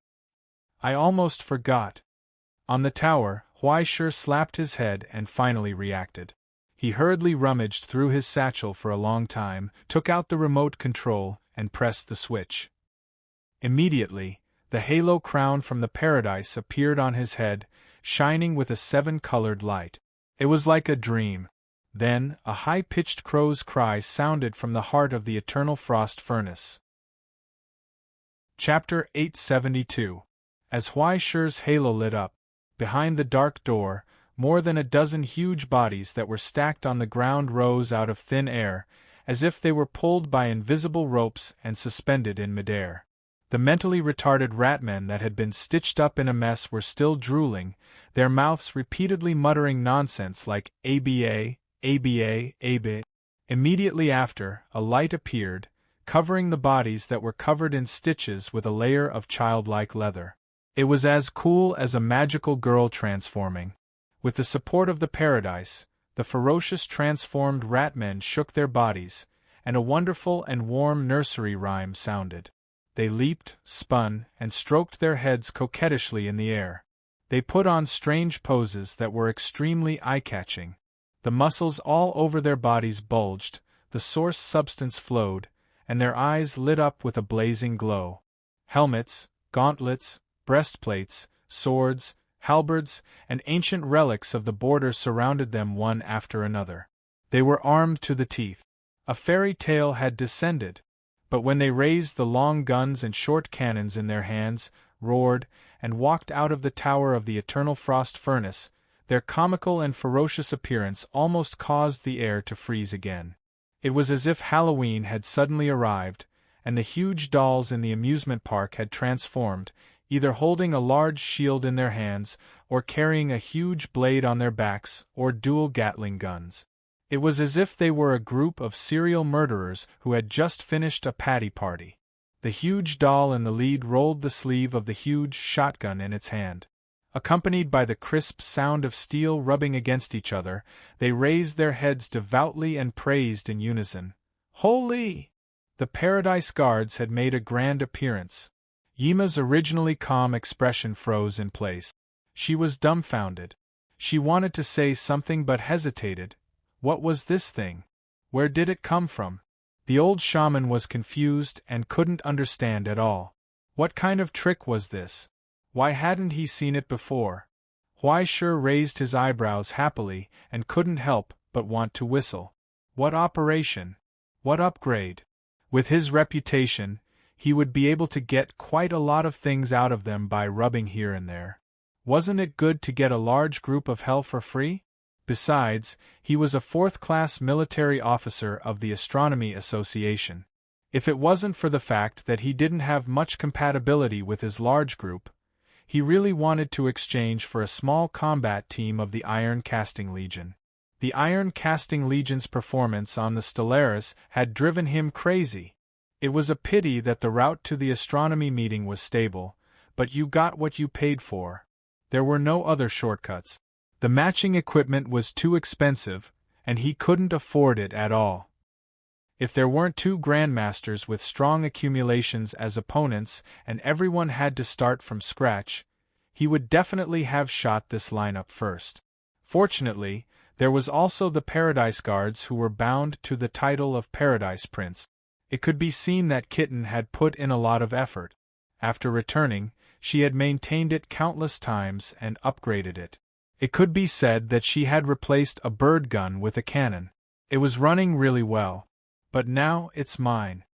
I almost forgot. On the tower, Huaishur slapped his head and finally reacted. He hurriedly rummaged through his satchel for a long time, took out the remote control, and pressed the switch. Immediately, the halo crown from the paradise appeared on his head, shining with a 7-colored light. It was like a dream. Then, a high-pitched crow's cry sounded from the heart of the eternal frost furnace. Chapter 872. As Huaishur's halo lit up, behind the dark door, more than a dozen huge bodies that were stacked on the ground rose out of thin air, as if they were pulled by invisible ropes and suspended in midair. The mentally retarded ratmen that had been stitched up in a mess were still drooling, their mouths repeatedly muttering nonsense like ABA, ABA, ABA. Immediately after, a light appeared, covering the bodies that were covered in stitches with a layer of childlike leather. It was as cool as a magical girl transforming. With the support of the paradise, the ferocious transformed ratmen shook their bodies, and a wonderful and warm nursery rhyme sounded. They leaped, spun, and stroked their heads coquettishly in the air. They put on strange poses that were extremely eye-catching. The muscles all over their bodies bulged, the source substance flowed, and their eyes lit up with a blazing glow. Helmets, gauntlets, breastplates, swords, halberds, and ancient relics of the border surrounded them one after another. They were armed to the teeth. A fairy tale had descended. But when they raised the long guns and short cannons in their hands, roared, and walked out of the tower of the eternal frost furnace, their comical and ferocious appearance almost caused the air to freeze again. It was as if Halloween had suddenly arrived, and the huge dolls in the amusement park had transformed, either holding a large shield in their hands, or carrying a huge blade on their backs, or dual Gatling guns. It was as if they were a group of serial murderers who had just finished a patty party. The huge doll in the lead rolled the sleeve of the huge shotgun in its hand. Accompanied by the crisp sound of steel rubbing against each other, they raised their heads devoutly and praised in unison. Holy! The Paradise Guards had made a grand appearance. Yima's originally calm expression froze in place. She was dumbfounded. She wanted to say something but hesitated. What was this thing? Where did it come from? The old shaman was confused and couldn't understand at all. What kind of trick was this? Why hadn't he seen it before? Huai Shi raised his eyebrows happily and couldn't help but want to whistle. What operation? What upgrade? With his reputation, he would be able to get quite a lot of things out of them by rubbing here and there. Wasn't it good to get a large group of hell for free? Besides, he was a fourth-class military officer of the Astronomy Association. If it wasn't for the fact that he didn't have much compatibility with his large group, he really wanted to exchange for a small combat team of the Iron Casting Legion. The Iron Casting Legion's performance on the Stellaris had driven him crazy. It was a pity that the route to the astronomy meeting was stable, but you got what you paid for. There were no other shortcuts. The matching equipment was too expensive, and he couldn't afford it at all. If there weren't two grandmasters with strong accumulations as opponents and everyone had to start from scratch, he would definitely have shot this lineup first. Fortunately, there was also the Paradise Guards who were bound to the title of Paradise Prince. It could be seen that Kitten had put in a lot of effort. After returning, she had maintained it countless times and upgraded it. It could be said that she had replaced a bird gun with a cannon. It was running really well. But now it's mine.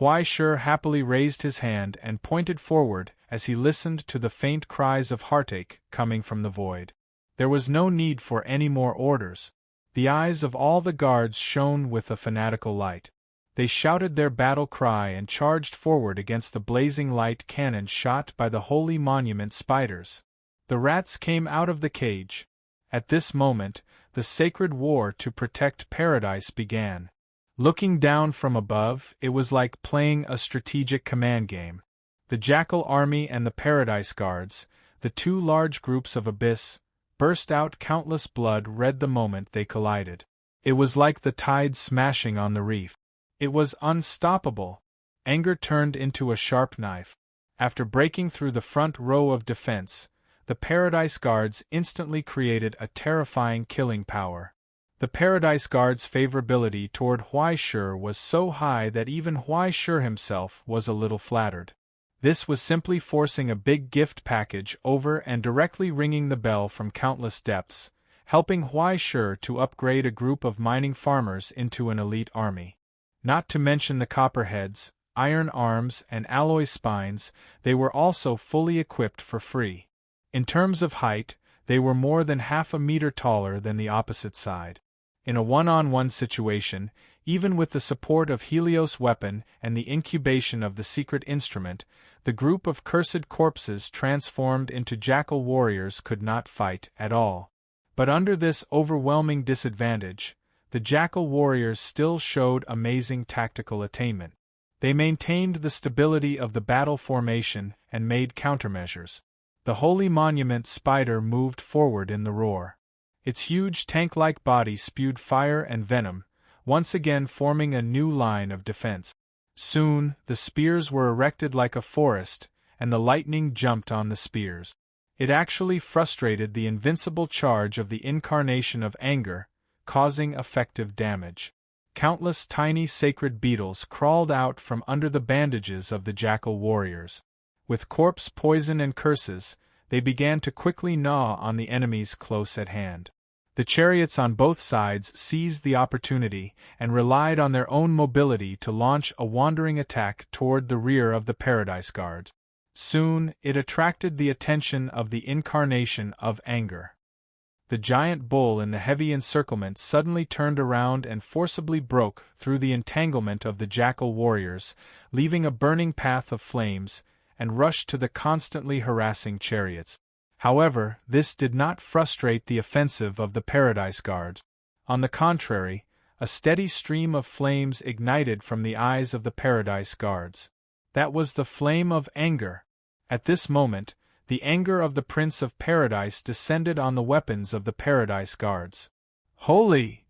Huai Shi happily raised his hand and pointed forward as he listened to the faint cries of heartache coming from the void. There was no need for any more orders. The eyes of all the guards shone with a fanatical light. They shouted their battle cry and charged forward against the blazing light cannon shot by the Holy Monument spiders. The rats came out of the cage. At this moment, the sacred war to protect paradise began. Looking down from above, it was like playing a strategic command game. The Jackal Army and the Paradise Guards, the two large groups of Abyss, burst out countless blood red the moment they collided. It was like the tide smashing on the reef. It was unstoppable. Anger turned into a sharp knife. After breaking through the front row of defense, the Paradise Guards instantly created a terrifying killing power. The Paradise Guards' favorability toward Huai Shi was so high that even Huai Shi himself was a little flattered. This was simply forcing a big gift package over and directly ringing the bell from countless depths, helping Huai Shi to upgrade a group of mining farmers into an elite army. Not to mention the copperheads, iron arms, and alloy spines, they were also fully equipped for free. In terms of height, they were more than half a meter taller than the opposite side. In a one-on-one situation, even with the support of Helios' weapon and the incubation of the secret instrument, the group of cursed corpses transformed into jackal warriors could not fight at all. But under this overwhelming disadvantage, the jackal warriors still showed amazing tactical attainment. They maintained the stability of the battle formation and made countermeasures. The Holy Monument spider moved forward in the roar. Its huge tank-like body spewed fire and venom, once again forming a new line of defense. Soon, the spears were erected like a forest, and the lightning jumped on the spears. It actually frustrated the invincible charge of the incarnation of anger, causing effective damage. Countless tiny sacred beetles crawled out from under the bandages of the jackal warriors. With corpse poison and curses, they began to quickly gnaw on the enemies close at hand. The chariots on both sides seized the opportunity and relied on their own mobility to launch a wandering attack toward the rear of the Paradise Guard. Soon, it attracted the attention of the incarnation of anger. The giant bull in the heavy encirclement suddenly turned around and forcibly broke through the entanglement of the jackal warriors, leaving a burning path of flames, and rushed to the constantly harassing chariots. However, this did not frustrate the offensive of the Paradise Guard. On the contrary, a steady stream of flames ignited from the eyes of the Paradise Guards. That was the flame of anger. At this moment, the anger of the Prince of Paradise descended on the weapons of the Paradise Guards. Holy!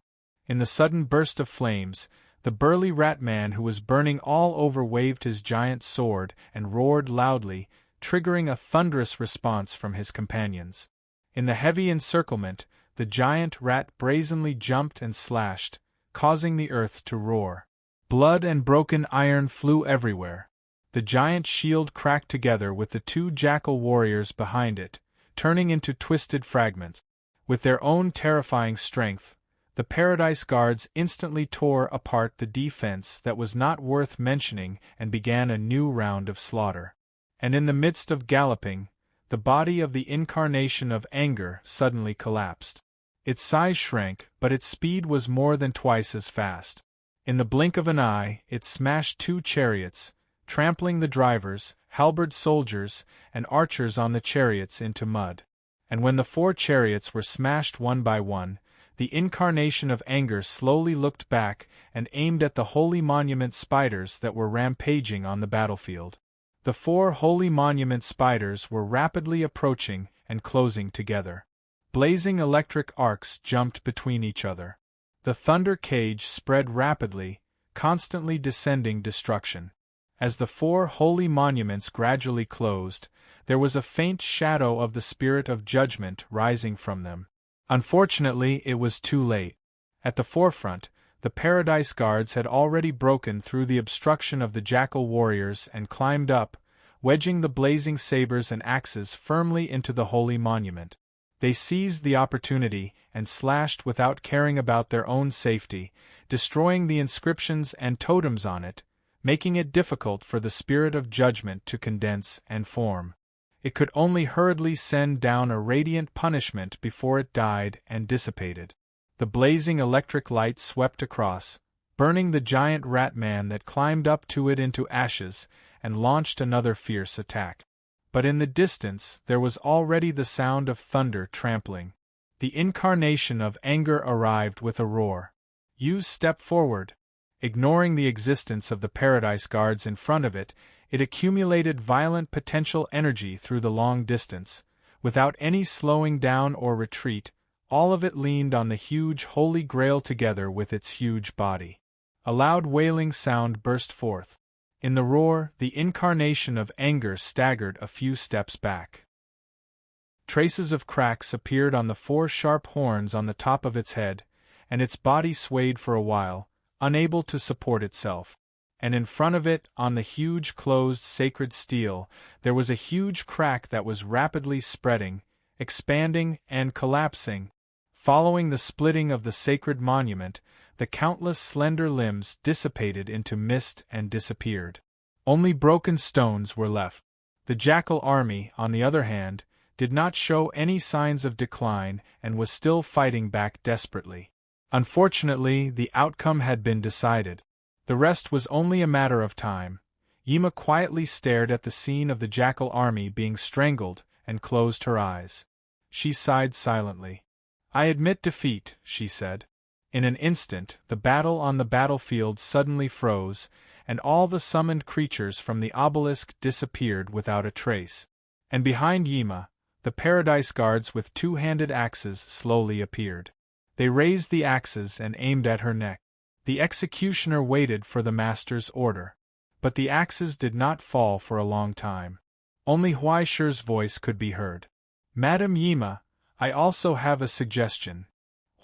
In the sudden burst of flames, the burly rat man who was burning all over waved his giant sword and roared loudly, triggering a thunderous response from his companions. In the heavy encirclement, the giant rat brazenly jumped and slashed, causing the earth to roar. Blood and broken iron flew everywhere. The giant shield cracked together with the two jackal warriors behind it, turning into twisted fragments. With their own terrifying strength, the Paradise Guards instantly tore apart the defense that was not worth mentioning and began a new round of slaughter. And in the midst of galloping, the body of the incarnation of anger suddenly collapsed. Its size shrank, but its speed was more than twice as fast. In the blink of an eye, it smashed two chariots, trampling the drivers, halberd soldiers, and archers on the chariots into mud. And when the 4 chariots were smashed one by one, the incarnation of anger slowly looked back and aimed at the Holy Monument spiders that were rampaging on the battlefield. The 4 Holy Monument spiders were rapidly approaching and closing together. Blazing electric arcs jumped between each other. The thunder cage spread rapidly, constantly descending destruction. As the 4 holy monuments gradually closed, there was a faint shadow of the spirit of judgment rising from them. Unfortunately, it was too late. At the forefront, the Paradise Guards had already broken through the obstruction of the jackal warriors and climbed up, wedging the blazing sabers and axes firmly into the holy monument. They seized the opportunity and slashed without caring about their own safety, destroying the inscriptions and totems on it, making it difficult for the spirit of judgment to condense and form. It could only hurriedly send down a radiant punishment before it died and dissipated. The blazing electric light swept across, burning the giant rat man that climbed up to it into ashes, and launched another fierce attack. But in the distance there was already the sound of thunder trampling. The incarnation of anger arrived with a roar. Use step forward. Ignoring the existence of the Paradise Guards in front of it, it accumulated violent potential energy through the long distance. Without any slowing down or retreat, all of it leaned on the huge Holy Grail together with its huge body. A loud wailing sound burst forth. In the roar, the incarnation of anger staggered a few steps back. Traces of cracks appeared on the 4 sharp horns on the top of its head, and its body swayed for a while, unable to support itself. And in front of it, on the huge closed sacred steel, there was a huge crack that was rapidly spreading, expanding, and collapsing. Following the splitting of the sacred monument, the countless slender limbs dissipated into mist and disappeared. Only broken stones were left. The jackal army, on the other hand, did not show any signs of decline and was still fighting back desperately. Unfortunately, the outcome had been decided. The rest was only a matter of time. Yima quietly stared at the scene of the jackal army being strangled and closed her eyes. She sighed silently. "I admit defeat," she said. In an instant, the battle on the battlefield suddenly froze, and all the summoned creatures from the obelisk disappeared without a trace. And behind Yima, the Paradise Guards with two-handed axes slowly appeared. They raised the axes and aimed at her neck. The executioner waited for the master's order. But the axes did not fall for a long time. Only Huaishi's voice could be heard. "Madam Yima, I also have a suggestion."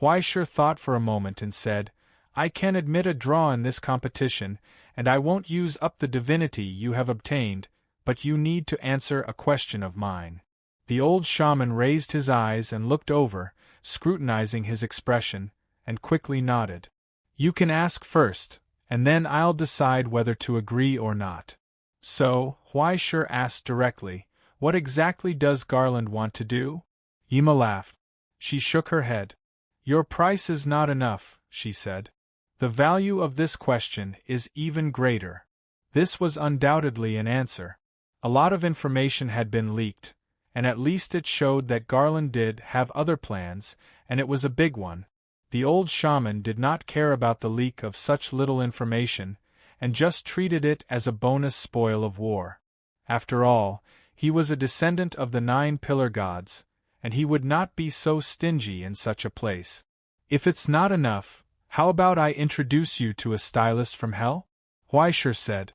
Huaishi thought for a moment and said, "I can admit a draw in this competition, and I won't use up the divinity you have obtained, but you need to answer a question of mine." The old shaman raised his eyes and looked over, scrutinizing his expression, and quickly nodded. "You can ask first, and then I'll decide whether to agree or not." "So," Huaishi asked directly, "what exactly does Garland want to do?" Yima laughed. She shook her head. "Your price is not enough," she said. "The value of this question is even greater." This was undoubtedly an answer. A lot of information had been leaked, and at least it showed that Garland did have other plans, and it was a big one. The old shaman did not care about the leak of such little information, and just treated it as a bonus spoil of war. After all, he was a descendant of the 9 pillar gods, and he would not be so stingy in such a place. "If it's not enough, how about I introduce you to a stylist from hell?" Huaishi said.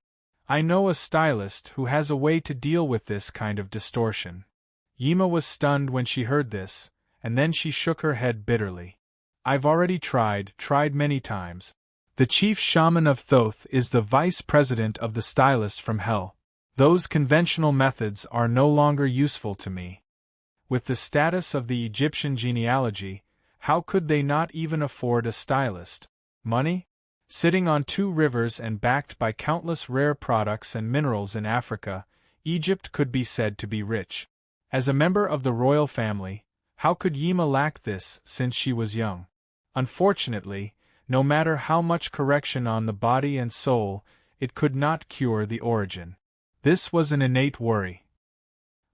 "I know a stylist who has a way to deal with this kind of distortion." Yima was stunned when she heard this, and then she shook her head bitterly. "I've already tried many times. The chief shaman of Thoth is the vice president of the stylist from hell. Those conventional methods are no longer useful to me. With the status of the Egyptian genealogy, how could they not even afford a stylist? Money? Sitting on 2 rivers and backed by countless rare products and minerals in Africa, Egypt could be said to be rich. As a member of the royal family, how could Yima lack this since she was young? Unfortunately, no matter how much correction on the body and soul, it could not cure the origin. This was an innate worry.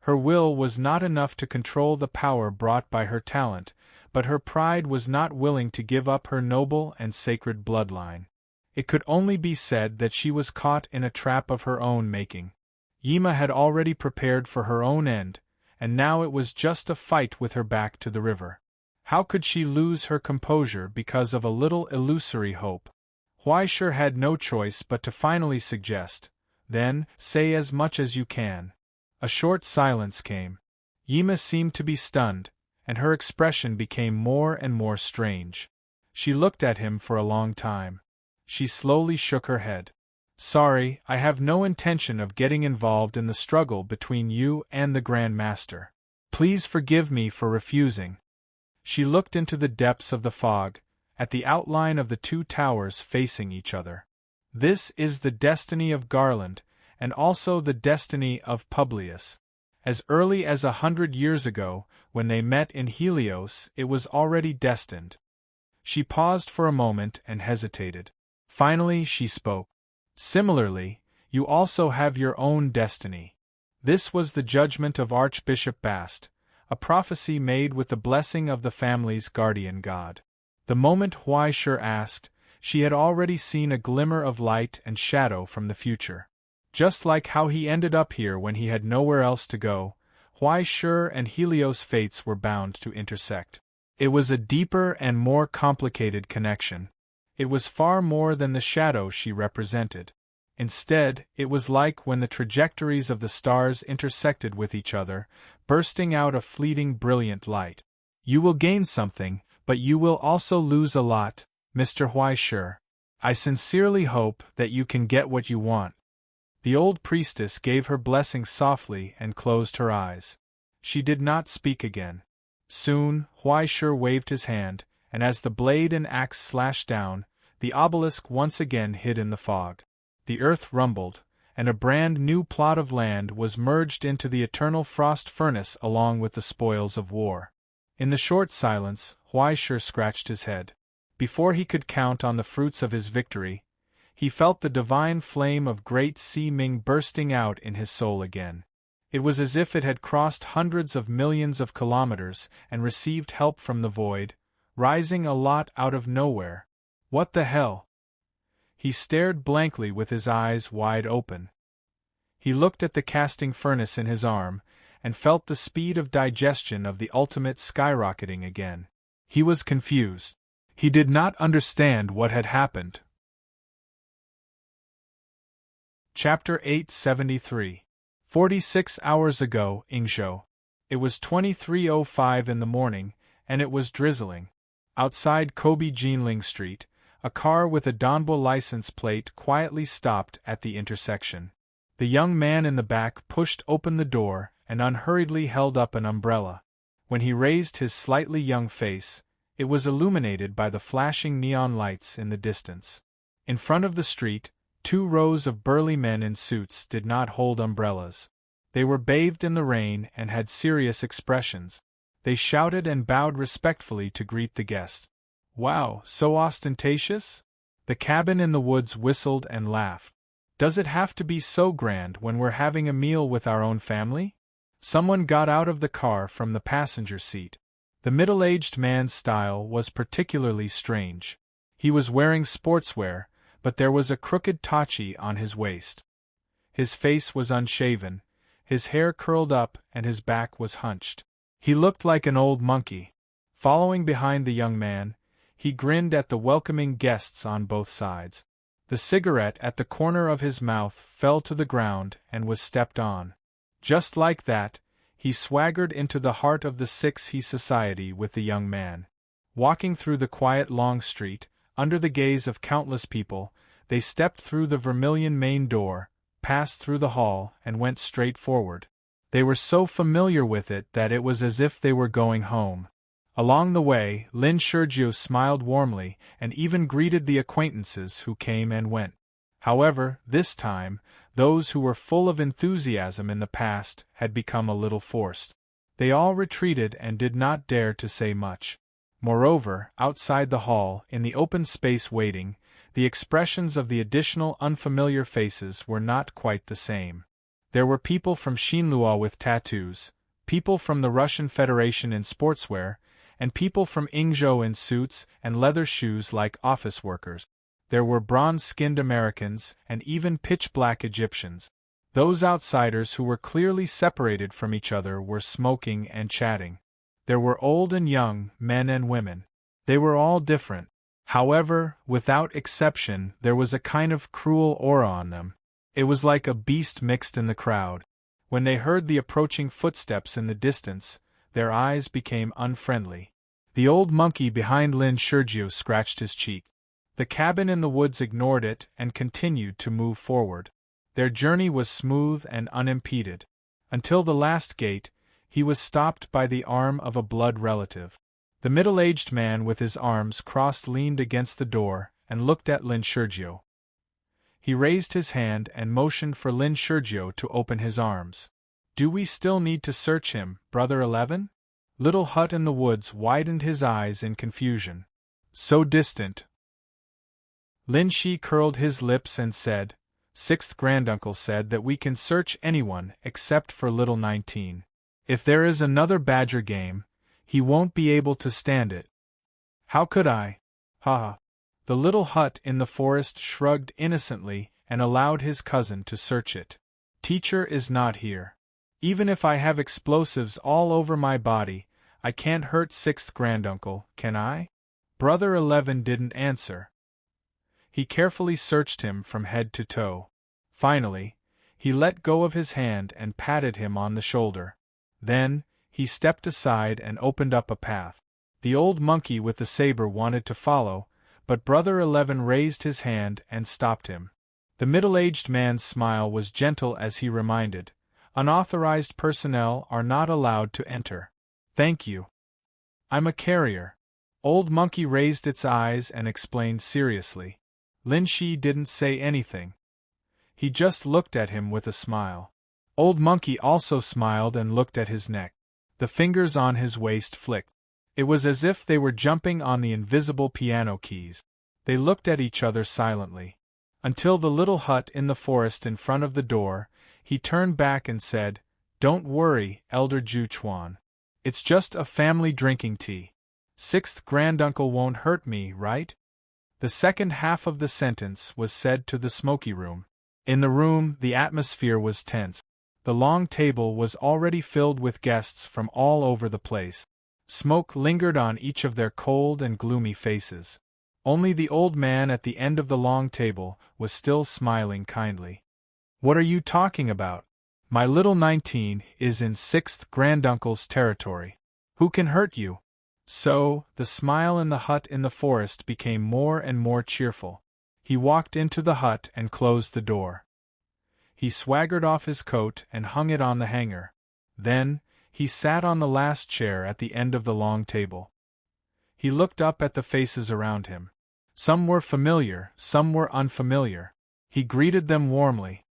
Her will was not enough to control the power brought by her talent, but her pride was not willing to give up her noble and sacred bloodline. It could only be said that she was caught in a trap of her own making. Yima had already prepared for her own end, and now it was just a fight with her back to the river. How could she lose her composure because of a little illusory hope? Huaishi had no choice but to finally suggest, "Then, say as much as you can." A short silence came. Yima seemed to be stunned, and her expression became more and more strange. She looked at him for a long time. She slowly shook her head. "Sorry, I have no intention of getting involved in the struggle between you and the Grand Master. Please forgive me for refusing." She looked into the depths of the fog, at the outline of the 2 towers facing each other. "This is the destiny of Garland, and also the destiny of Publius. As early as 100 years ago, when they met in Helios, it was already destined." She paused for a moment and hesitated. Finally she spoke. "Similarly, you also have your own destiny. This was the judgment of Archbishop Bast, a prophecy made with the blessing of the family's guardian god." The moment Huaishi asked, she had already seen a glimmer of light and shadow from the future. Just like how he ended up here when he had nowhere else to go, Huaishi and Helios' fates were bound to intersect. It was a deeper and more complicated connection. It was far more than the shadow she represented. Instead, it was like when the trajectories of the stars intersected with each other, bursting out a fleeting brilliant light. "You will gain something, but you will also lose a lot, Mr. Huaishi. I sincerely hope that you can get what you want." The old priestess gave her blessing softly and closed her eyes. She did not speak again. Soon, Huaishi waved his hand, and as the blade and axe slashed down, the obelisk once again hid in the fog. The earth rumbled, and a brand new plot of land was merged into the eternal frost furnace along with the spoils of war. In the short silence, Huaishi scratched his head. Before he could count on the fruits of his victory, he felt the divine flame of Great Sea Ming bursting out in his soul again. It was as if it had crossed hundreds of millions of kilometers and received help from the void, rising a lot out of nowhere. What the hell? He stared blankly with his eyes wide open. He looked at the casting furnace in his arm, and felt the speed of digestion of the ultimate skyrocketing again. He was confused. He did not understand what had happened. Chapter 873. 46 hours ago, Ingzhou. It was 23:05 in the morning, and it was drizzling. Outside Kobe Jinling Street, a car with a Donbo license plate quietly stopped at the intersection. The young man in the back pushed open the door and unhurriedly held up an umbrella. When he raised his slightly young face, it was illuminated by the flashing neon lights in the distance. In front of the street, 2 rows of burly men in suits did not hold umbrellas. They were bathed in the rain and had serious expressions. They shouted and bowed respectfully to greet the guest. "Wow, so ostentatious?" The cabin in the woods whistled and laughed. "Does it have to be so grand when we're having a meal with our own family?" Someone got out of the car from the passenger seat. The middle-aged man's style was particularly strange. He was wearing sportswear, but there was a crooked tachi on his waist. His face was unshaven, his hair curled up and his back was hunched. He looked like an old monkey. Following behind the young man, he grinned at the welcoming guests on both sides. The cigarette at the corner of his mouth fell to the ground and was stepped on. Just like that, he swaggered into the heart of the 6E society with the young man. Walking through the quiet long street, under the gaze of countless people, they stepped through the vermilion main door, passed through the hall, and went straight forward. They were so familiar with it that it was as if they were going home. Along the way, Lin Shurjiu smiled warmly and even greeted the acquaintances who came and went. However, this time, those who were full of enthusiasm in the past had become a little forced. They all retreated and did not dare to say much. Moreover, outside the hall, in the open space waiting, the expressions of the additional unfamiliar faces were not quite the same. There were people from Xinluo with tattoos, people from the Russian Federation in sportswear, and people from Ingzhou in suits and leather shoes like office workers. There were bronze-skinned Americans and even pitch-black Egyptians. Those outsiders who were clearly separated from each other were smoking and chatting. There were old and young, men and women. They were all different. However, without exception, there was a kind of cruel aura on them. It was like a beast mixed in the crowd. When they heard the approaching footsteps in the distance, their eyes became unfriendly. The old monkey behind Lin Shurjiu scratched his cheek. The cabin in the woods ignored it and continued to move forward. Their journey was smooth and unimpeded. Until the last gate, he was stopped by the arm of a blood relative. The middle-aged man with his arms crossed leaned against the door and looked at Lin Shurjiu. He raised his hand and motioned for Lin Shurjiu to open his arms. "Do we still need to search him, Brother 11? Little Hut in the woods widened his eyes in confusion. "So distant." Lin Shi curled his lips and said, "Sixth granduncle said that we can search anyone except for little 19. If there is another badger game, he won't be able to stand it." "How could I? Ha!" The little hut in the forest shrugged innocently and allowed his cousin to search it. "Teacher is not here. Even if I have explosives all over my body, I can't hurt sixth granduncle, can I?" Brother 11 didn't answer. He carefully searched him from head to toe. Finally, he let go of his hand and patted him on the shoulder. Then, he stepped aside and opened up a path. The old monkey with the saber wanted to follow, but Brother 11 raised his hand and stopped him. The middle-aged man's smile was gentle as he reminded, "Unauthorized personnel are not allowed to enter." "Thank you. I'm a carrier." Old monkey raised its eyes and explained seriously. Lin Shi didn't say anything. He just looked at him with a smile. Old monkey also smiled and looked at his neck. The fingers on his waist flicked. It was as if they were jumping on the invisible piano keys. They looked at each other silently. Until the little hut in the forest in front of the door, he turned back and said, "Don't worry, Elder Ju Chuan. It's just a family drinking tea. Sixth granduncle won't hurt me, right?" The second half of the sentence was said to the smoky room. In the room, the atmosphere was tense. The long table was already filled with guests from all over the place. Smoke lingered on each of their cold and gloomy faces. Only the old man at the end of the long table was still smiling kindly. "What are you talking about? My little 19 is in sixth granduncle's territory. Who can hurt you?" So, the smile in the hut in the forest became more and more cheerful. He walked into the hut and closed the door. He swaggered off his coat and hung it on the hanger. Then, he sat on the last chair at the end of the long table. He looked up at the faces around him. Some were familiar, some were unfamiliar. He greeted them warmly.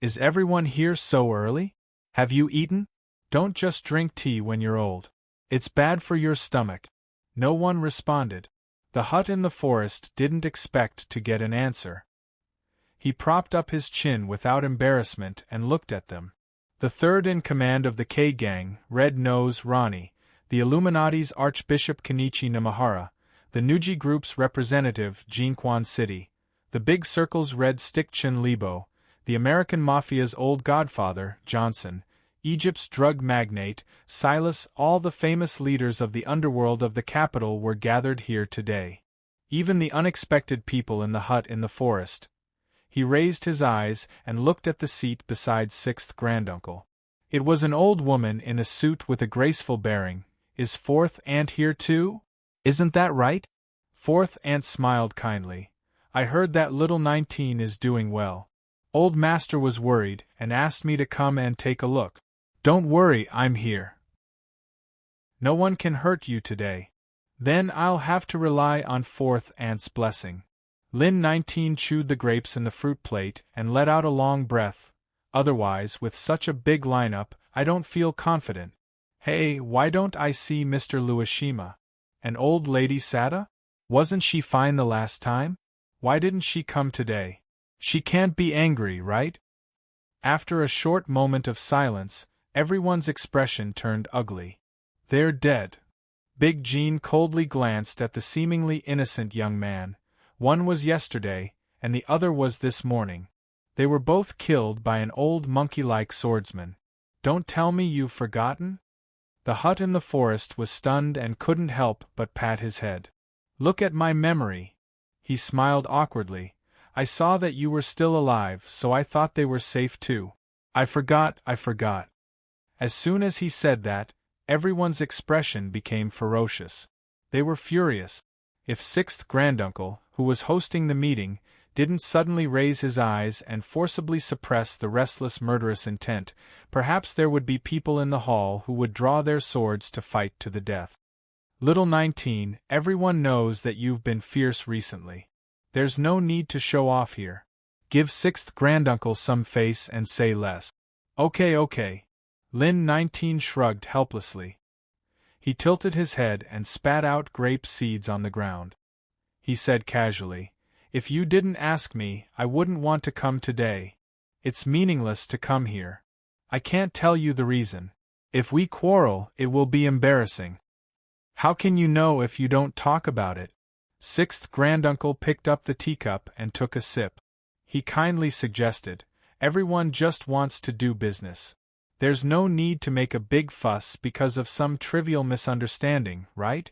"Is everyone here so early? Have you eaten? Don't just drink tea when you're old. It's bad for your stomach." No one responded. The hut in the forest didn't expect to get an answer. He propped up his chin without embarrassment and looked at them. The third in command of the K-Gang, Red Nose Ronnie, the Illuminati's Archbishop Kenichi Namahara, the Nuji Group's representative Jinquan City, the Big Circle's Red Stick Chin Lebo, the American Mafia's old godfather, Johnson, Egypt's drug magnate, Silas, all the famous leaders of the underworld of the capital were gathered here today. Even the unexpected people in the hut in the forest. He raised his eyes and looked at the seat beside sixth granduncle. It was an old woman in a suit with a graceful bearing. "Is fourth aunt here too? Isn't that right?" Fourth aunt smiled kindly. "I heard that little 19 is doing well. Old master was worried and asked me to come and take a look." "Don't worry, I'm here. No one can hurt you today." "Then I'll have to rely on fourth aunt's blessing." Lin 19 chewed the grapes in the fruit plate and let out a long breath. "Otherwise, with such a big lineup, I don't feel confident. Hey, why don't I see Mr. Luishima? And old lady Sada? Wasn't she fine the last time? Why didn't she come today? She can't be angry, right?" After a short moment of silence, everyone's expression turned ugly. "They're dead." Big Jean coldly glanced at the seemingly innocent young man. One was yesterday, and the other was this morning. They were both killed by an old monkey-like swordsman. "Don't tell me you've forgotten?" The hut in the forest was stunned and couldn't help but pat his head. "Look at my memory." He smiled awkwardly. "I saw that you were still alive, so I thought they were safe too. I forgot. As soon as he said that, everyone's expression became ferocious. They were furious. If sixth granduncle, who was hosting the meeting, didn't suddenly raise his eyes and forcibly suppress the restless murderous intent, perhaps there would be people in the hall who would draw their swords to fight to the death. "Little 19, everyone knows that you've been fierce recently. There's no need to show off here. Give sixth granduncle some face and say less." Okay. Lin 19 shrugged helplessly. He tilted his head and spat out grape seeds on the ground. He said casually, "If you didn't ask me, I wouldn't want to come today. It's meaningless to come here. I can't tell you the reason. If we quarrel, it will be embarrassing." "How can you know if you don't talk about it?" Sixth granduncle picked up the teacup and took a sip. He kindly suggested, "Everyone just wants to do business. There's no need to make a big fuss because of some trivial misunderstanding, right?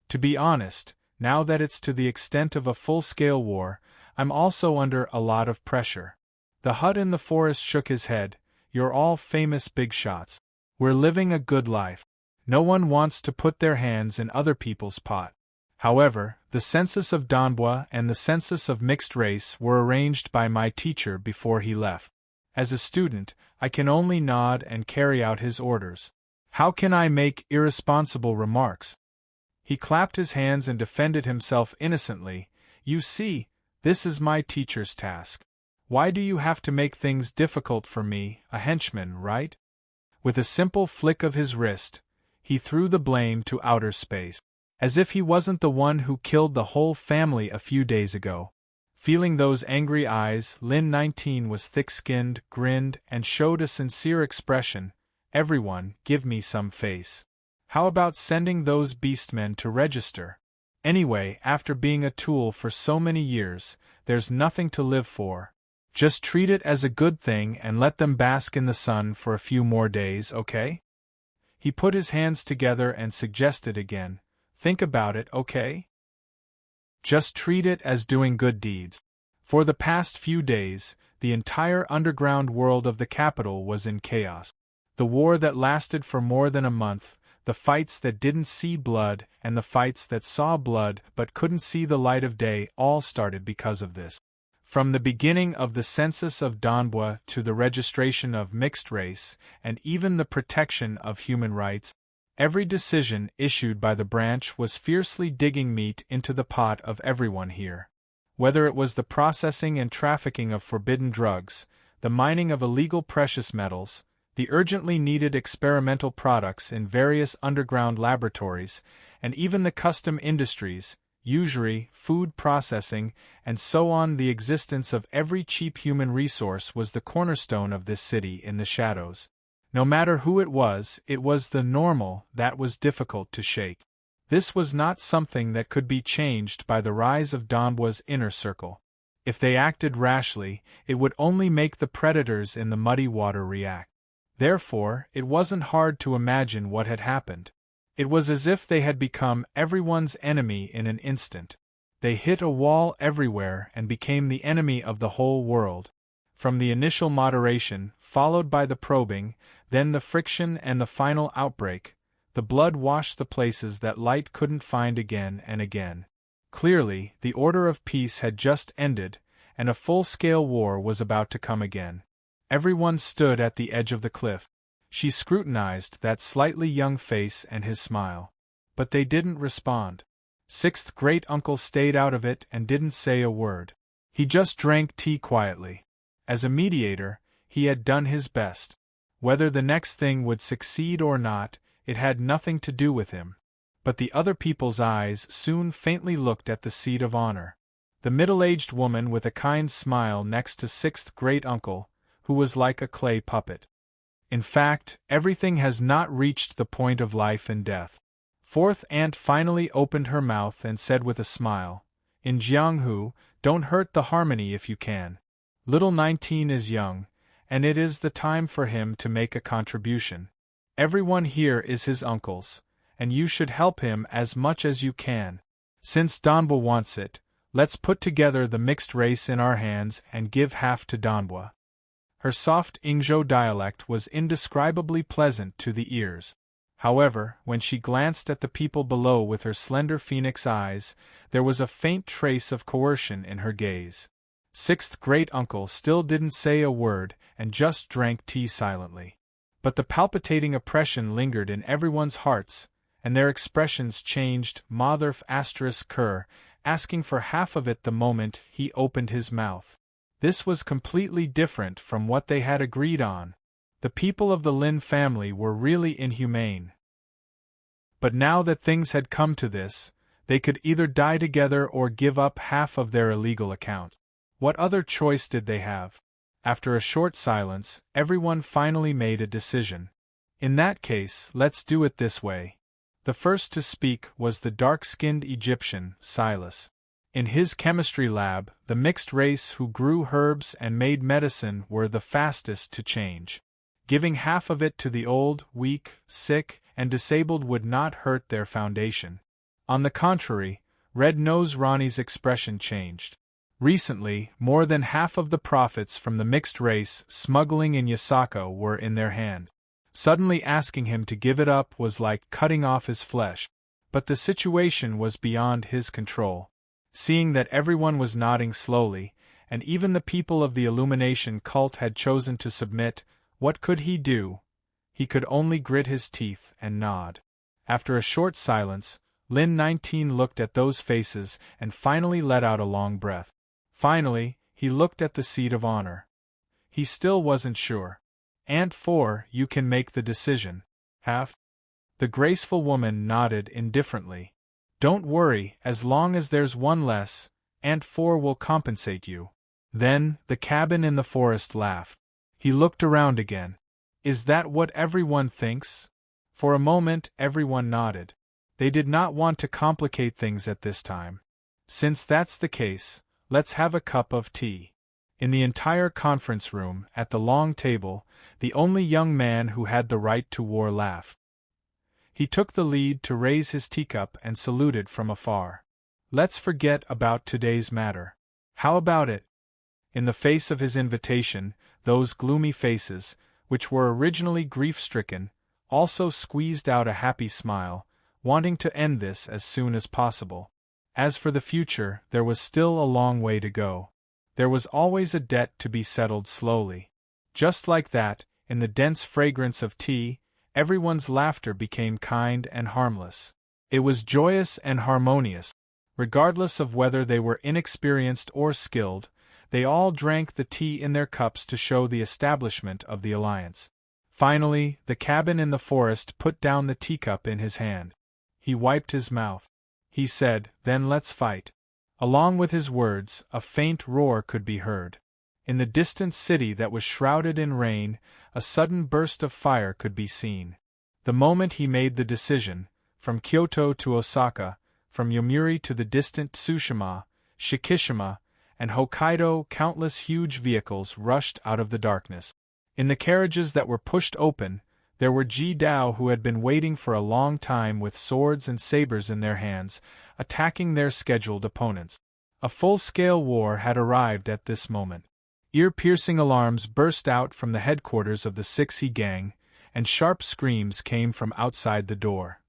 To be honest, now that it's to the extent of a full-scale war, I'm also under a lot of pressure." The hut in the forest shook his head. "You're all famous big shots. We're living a good life. No one wants to put their hands in other people's pot." However, the census of Donbua and the census of mixed race were arranged by my teacher before he left. As a student, I can only nod and carry out his orders. How can I make irresponsible remarks? He clapped his hands and defended himself innocently. "You see, this is my teacher's task. Why do you have to make things difficult for me, a henchman, right?" With a simple flick of his wrist, he threw the blame to outer space. As if he wasn't the one who killed the whole family a few days ago. Feeling those angry eyes, Lin 19 was thick-skinned, grinned, and showed a sincere expression. Everyone, give me some face. How about sending those beastmen to register? Anyway, after being a tool for so many years, there's nothing to live for. Just treat it as a good thing and let them bask in the sun for a few more days, okay? He put his hands together and suggested again, think about it, okay? Just treat it as doing good deeds. For the past few days, the entire underground world of the capital was in chaos. The war that lasted for more than a month, the fights that didn't see blood, and the fights that saw blood but couldn't see the light of day all started because of this. From the beginning of the census of Donbua to the registration of mixed race, and even the protection of human rights, every decision issued by the branch was fiercely digging meat into the pot of everyone here. Whether it was the processing and trafficking of forbidden drugs, the mining of illegal precious metals, the urgently needed experimental products in various underground laboratories, and even the custom industries, usury, food processing, and so on, the existence of every cheap human resource was the cornerstone of this city in the shadows. No matter who it was the normal that was difficult to shake. This was not something that could be changed by the rise of Donbua's inner circle. If they acted rashly, it would only make the predators in the muddy water react. Therefore, it wasn't hard to imagine what had happened. It was as if they had become everyone's enemy in an instant. They hit a wall everywhere and became the enemy of the whole world. From the initial moderation, followed by the probing, then the friction and the final outbreak, the blood washed the places that light couldn't find again and again. Clearly, the order of peace had just ended, and a full-scale war was about to come again. Everyone stood at the edge of the cliff. She scrutinized that slightly young face and his smile. But they didn't respond. Sixth great-uncle stayed out of it and didn't say a word. He just drank tea quietly. As a mediator, he had done his best. Whether the next thing would succeed or not, it had nothing to do with him. But the other people's eyes soon faintly looked at the seat of honor. The middle-aged woman with a kind smile next to sixth great-uncle, who was like a clay puppet. In fact, everything has not reached the point of life and death. Fourth aunt finally opened her mouth and said with a smile, "In Jianghu, don't hurt the harmony if you can. Little 19 is young, and it is the time for him to make a contribution. Everyone here is his uncle's, and you should help him as much as you can. Since Donbua wants it, let's put together the mixed race in our hands and give half to Donbua." Her soft Ingzhou dialect was indescribably pleasant to the ears. However, when she glanced at the people below with her slender phoenix eyes, there was a faint trace of coercion in her gaze. Sixth great-uncle still didn't say a word and just drank tea silently. But the palpitating oppression lingered in everyone's hearts, and their expressions changed. Motherf *Ker, asking for half of it the moment he opened his mouth. This was completely different from what they had agreed on. The people of the Lin family were really inhumane. But now that things had come to this, they could either die together or give up half of their illegal account. What other choice did they have? After a short silence, everyone finally made a decision. In that case, let's do it this way. The first to speak was the dark-skinned Egyptian, Silas. In his chemistry lab, the mixed race who grew herbs and made medicine were the fastest to change. Giving half of it to the old, weak, sick, and disabled would not hurt their foundation. On the contrary, Red Nose Ronnie's expression changed. Recently, more than half of the profits from the mixed race smuggling in Yasaka were in their hand. Suddenly asking him to give it up was like cutting off his flesh. But the situation was beyond his control. Seeing that everyone was nodding slowly, and even the people of the Illumination cult had chosen to submit, what could he do? He could only grit his teeth and nod. After a short silence, Lin 19 looked at those faces and finally let out a long breath. Finally, he looked at the seat of honor. He still wasn't sure. Aunt 4, you can make the decision. Half? The graceful woman nodded indifferently. Don't worry, as long as there's one less, Aunt Four will compensate you. Then, the cabin in the forest laughed. He looked around again. Is that what everyone thinks? For a moment, everyone nodded. They did not want to complicate things at this time. Since that's the case, let's have a cup of tea. In the entire conference room, at the long table, the only young man who had the right to war laughed. He took the lead to raise his teacup and saluted from afar. Let's forget about today's matter. How about it? In the face of his invitation, those gloomy faces, which were originally grief-stricken, also squeezed out a happy smile, wanting to end this as soon as possible. As for the future, there was still a long way to go. There was always a debt to be settled slowly. Just like that, in the dense fragrance of tea, everyone's laughter became kind and harmless. It was joyous and harmonious. Regardless of whether they were inexperienced or skilled, they all drank the tea in their cups to show the establishment of the alliance. Finally, the cabin in the forest put down the teacup in his hand. He wiped his mouth. He said, "Then let's fight." Along with his words, a faint roar could be heard. In the distant city that was shrouded in rain, a sudden burst of fire could be seen. The moment he made the decision, from Kyoto to Osaka, from Yomiuri to the distant Tsushima, Shikishima, and Hokkaido, countless huge vehicles rushed out of the darkness. In the carriages that were pushed open, there were Ji-Dao who had been waiting for a long time with swords and sabers in their hands, attacking their scheduled opponents. A full-scale war had arrived at this moment. Ear-piercing alarms burst out from the headquarters of the 6E gang, and sharp screams came from outside the door.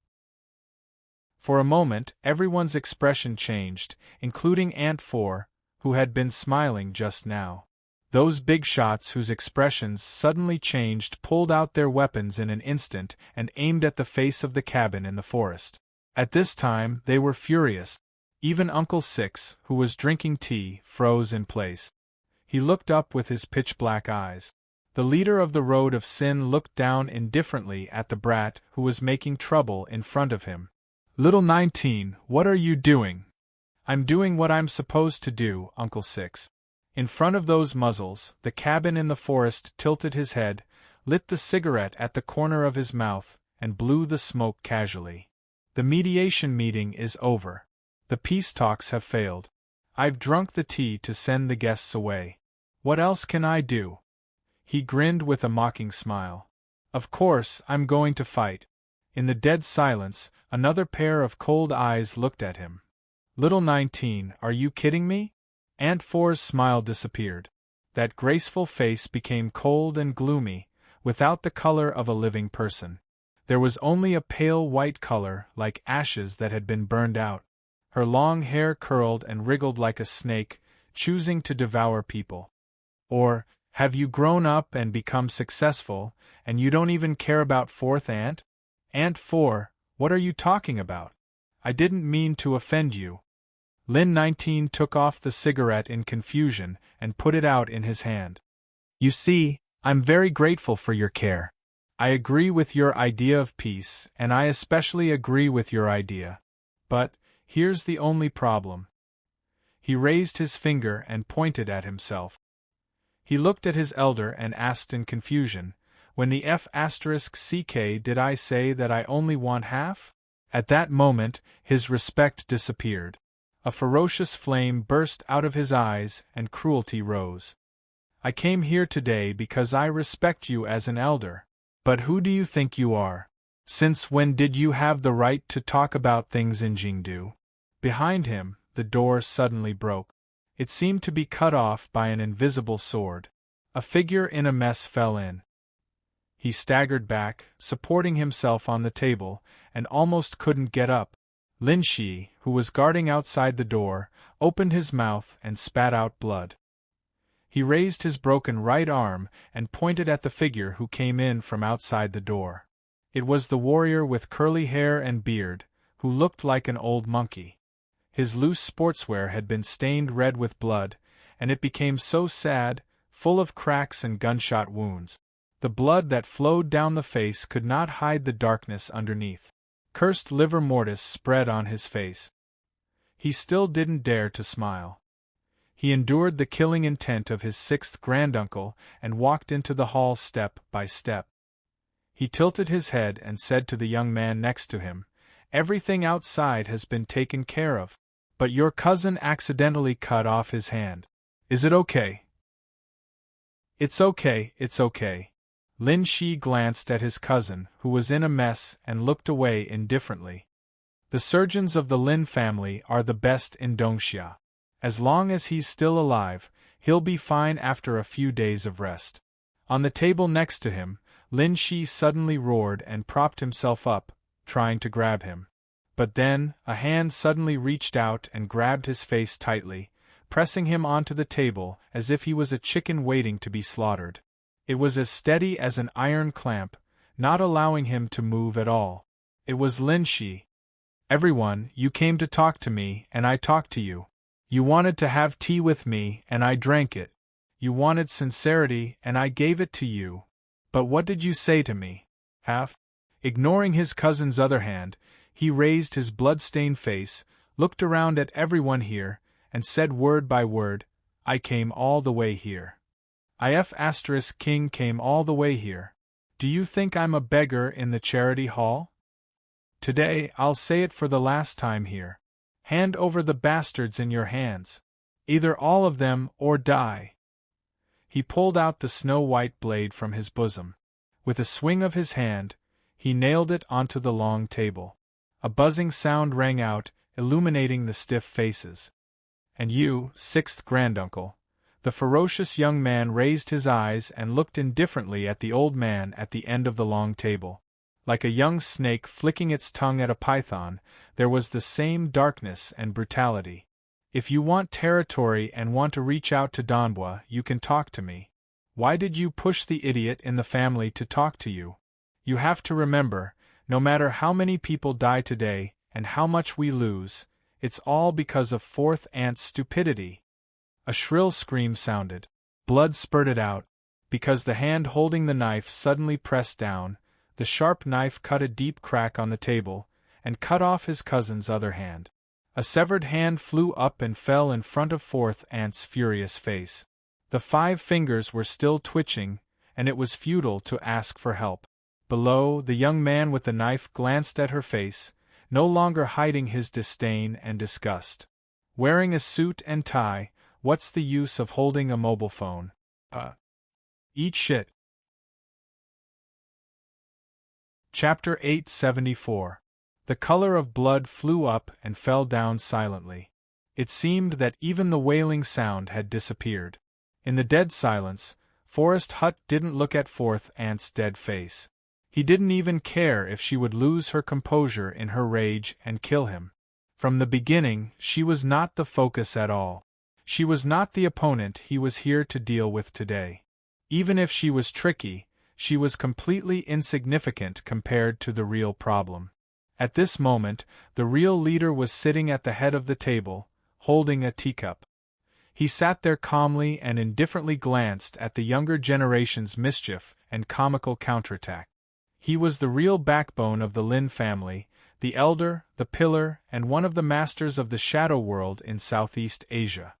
For a moment, everyone's expression changed, including Aunt Four, who had been smiling just now. Those big shots whose expressions suddenly changed pulled out their weapons in an instant and aimed at the face of the cabin in the forest. At this time, they were furious. Even Uncle Six, who was drinking tea, froze in place. He looked up with his pitch-black eyes. The leader of the Road of Sin looked down indifferently at the brat who was making trouble in front of him. "Little 19, what are you doing?" "I'm doing what I'm supposed to do, Uncle Six." In front of those muzzles, the cabin in the forest tilted his head, lit the cigarette at the corner of his mouth, and blew the smoke casually. "The mediation meeting is over. The peace talks have failed. I've drunk the tea to send the guests away. What else can I do?" He grinned with a mocking smile. "Of course, I'm going to fight." In the dead silence, another pair of cold eyes looked at him. "Little 19, are you kidding me?" Aunt Four's smile disappeared. That graceful face became cold and gloomy, without the color of a living person. There was only a pale white color, like ashes that had been burned out. Her long hair curled and wriggled like a snake, choosing to devour people. Or, have you grown up and become successful, and you don't even care about Fourth Aunt? Aunt Four, what are you talking about? I didn't mean to offend you. Lin 19 took off the cigarette in confusion and put it out in his hand. "You see, I'm very grateful for your care. I agree with your idea of peace, and I especially agree with your idea. But, here's the only problem." He raised his finger and pointed at himself. He looked at his elder and asked in confusion, "When the F***CK did I say that I only want half?" At that moment, his respect disappeared. A ferocious flame burst out of his eyes and cruelty rose. "I came here today because I respect you as an elder. But who do you think you are? Since when did you have the right to talk about things in Jingdu?" Behind him, the door suddenly broke. It seemed to be cut off by an invisible sword. A figure in a mess fell in. He staggered back, supporting himself on the table, and almost couldn't get up. Lin Shi, who was guarding outside the door, opened his mouth and spat out blood. He raised his broken right arm and pointed at the figure who came in from outside the door. It was the warrior with curly hair and beard, who looked like an old monkey. His loose sportswear had been stained red with blood, and it became so sad, full of cracks and gunshot wounds. The blood that flowed down the face could not hide the darkness underneath. Cursed livor mortis spread on his face. He still didn't dare to smile. He endured the killing intent of his sixth granduncle and walked into the hall step by step. He tilted his head and said to the young man next to him, "Everything outside has been taken care of. But your cousin accidentally cut off his hand. Is it okay?" "It's okay, it's okay." Lin Shi glanced at his cousin, who was in a mess, and looked away indifferently. The surgeons of the Lin family are the best in Dongxia. As long as he's still alive, he'll be fine after a few days of rest. On the table next to him, Lin Shi suddenly roared and propped himself up, trying to grab him. But then, a hand suddenly reached out and grabbed his face tightly, pressing him onto the table as if he was a chicken waiting to be slaughtered. It was as steady as an iron clamp, not allowing him to move at all. It was Lin Shi. "Everyone, you came to talk to me, and I talked to you. You wanted to have tea with me, and I drank it. You wanted sincerity, and I gave it to you. But what did you say to me? Half?" Ignoring his cousin's other hand, he raised his blood-stained face, looked around at everyone here, and said word by word, "I came all the way here. King came all the way here. Do you think I'm a beggar in the charity hall? Today, I'll say it for the last time here. Hand over the bastards in your hands. Either all of them or die." He pulled out the snow-white blade from his bosom. With a swing of his hand, he nailed it onto the long table. A buzzing sound rang out, illuminating the stiff faces. "And you, sixth granduncle." The ferocious young man raised his eyes and looked indifferently at the old man at the end of the long table. Like a young snake flicking its tongue at a python, there was the same darkness and brutality. "If you want territory and want to reach out to Donbua, you can talk to me. Why did you push the idiot in the family to talk to you? You have to remember, no matter how many people die today, and how much we lose, it's all because of fourth aunt's stupidity." A shrill scream sounded. Blood spurted out. Because the hand holding the knife suddenly pressed down, the sharp knife cut a deep crack on the table, and cut off his cousin's other hand. A severed hand flew up and fell in front of fourth aunt's furious face. The 5 fingers were still twitching, and it was futile to ask for help. Below, the young man with the knife glanced at her face, no longer hiding his disdain and disgust. "Wearing a suit and tie, what's the use of holding a mobile phone? Eat shit." Chapter 874. The color of blood flew up and fell down silently. It seemed that even the wailing sound had disappeared. In the dead silence, Forrest Hutt didn't look at fourth aunt's dead face. He didn't even care if she would lose her composure in her rage and kill him. From the beginning, she was not the focus at all. She was not the opponent he was here to deal with today. Even if she was tricky, she was completely insignificant compared to the real problem. At this moment, the real leader was sitting at the head of the table, holding a teacup. He sat there calmly and indifferently glanced at the younger generation's mischief and comical counterattack. He was the real backbone of the Lin family, the elder, the pillar, and one of the masters of the shadow world in Southeast Asia.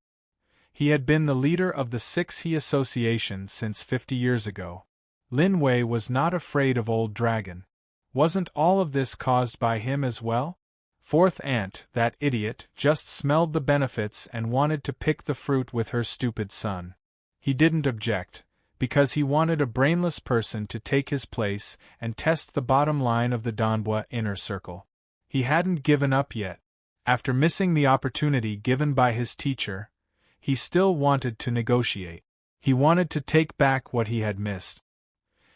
He had been the leader of the 6 He Association since 50 years ago. Lin Wei was not afraid of Old Dragon. Wasn't all of this caused by him as well? Fourth aunt, that idiot, just smelled the benefits and wanted to pick the fruit with her stupid son. He didn't object, because he wanted a brainless person to take his place and test the bottom line of the Donbua inner circle. He hadn't given up yet. After missing the opportunity given by his teacher, he still wanted to negotiate. He wanted to take back what he had missed.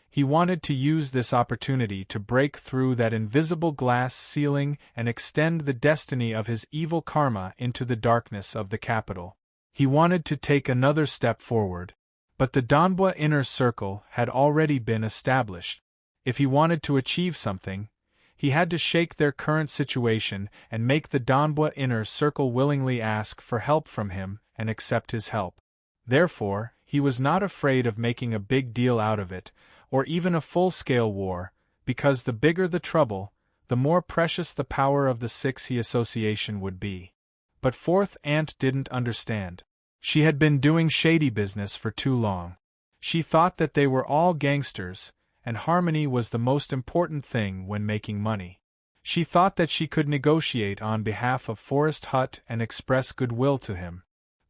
He wanted to use this opportunity to break through that invisible glass ceiling and extend the destiny of his evil karma into the darkness of the capital. He wanted to take another step forward. But the Donbua inner circle had already been established. If he wanted to achieve something, he had to shake their current situation and make the Donbua inner circle willingly ask for help from him and accept his help. Therefore, he was not afraid of making a big deal out of it, or even a full-scale war, because the bigger the trouble, the more precious the power of the six he association would be. But Fourth Aunt didn't understand. She had been doing shady business for too long. She thought that they were all gangsters, and harmony was the most important thing when making money. She thought that she could negotiate on behalf of Forest Hut and express goodwill to him.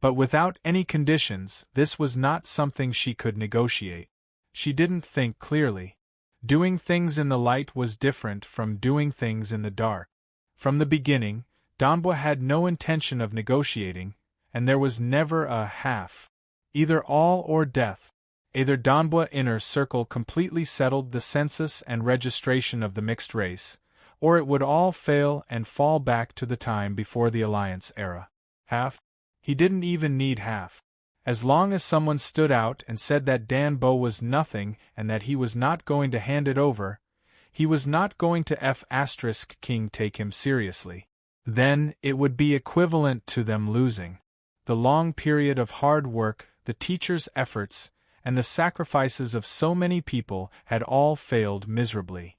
But without any conditions, this was not something she could negotiate. She didn't think clearly. Doing things in the light was different from doing things in the dark. From the beginning, Donbua had no intention of negotiating, and there was never a half. Either all or death. Either Donbua inner circle completely settled the census and registration of the mixed race, or it would all fail and fall back to the time before the Alliance era. Half? He didn't even need half. As long as someone stood out and said that Danbo was nothing and that he was not going to hand it over, he was not going to F*King take him seriously. Then, it would be equivalent to them losing. The long period of hard work, the teacher's efforts, and the sacrifices of so many people had all failed miserably.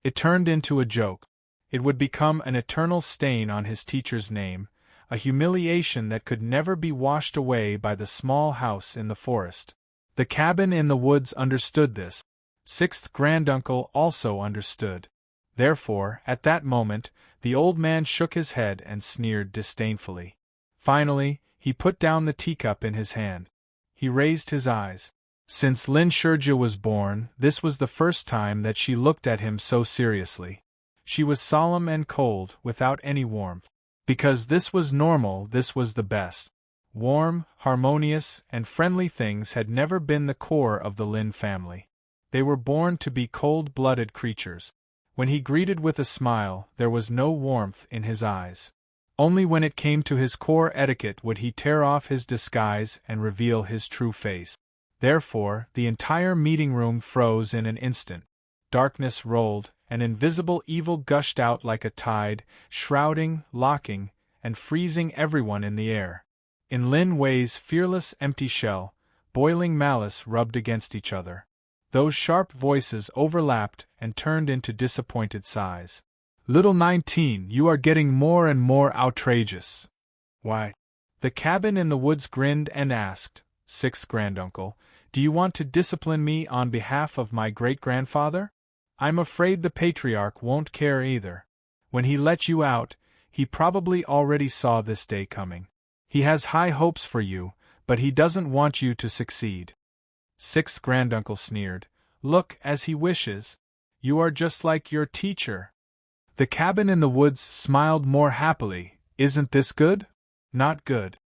It turned into a joke. It would become an eternal stain on his teacher's name, a humiliation that could never be washed away by the small house in the forest. The cabin in the woods understood this. Sixth granduncle also understood. Therefore, at that moment, the old man shook his head and sneered disdainfully. Finally, he put down the teacup in his hand. He raised his eyes. Since Lin Shurja was born, this was the first time that she looked at him so seriously. She was solemn and cold, without any warmth. Because this was normal, this was the best. Warm, harmonious, and friendly things had never been the core of the Lin family. They were born to be cold-blooded creatures. When he greeted with a smile, there was no warmth in his eyes. Only when it came to his core etiquette would he tear off his disguise and reveal his true face. Therefore, the entire meeting room froze in an instant. Darkness rolled, an invisible evil gushed out like a tide, shrouding, locking, and freezing everyone in the air. In Lin Wei's fearless empty shell, boiling malice rubbed against each other. Those sharp voices overlapped and turned into disappointed sighs. "Little 19, you are getting more and more outrageous." "Why?" The cabin in the woods grinned and asked, "Sixth granduncle, do you want to discipline me on behalf of my great-grandfather? I'm afraid the patriarch won't care either. When he let you out, he probably already saw this day coming. He has high hopes for you, but he doesn't want you to succeed." Sixth granduncle sneered, "Look, as he wishes. You are just like your teacher." The cabin in the woods smiled more happily. "Isn't this good?" "Not good."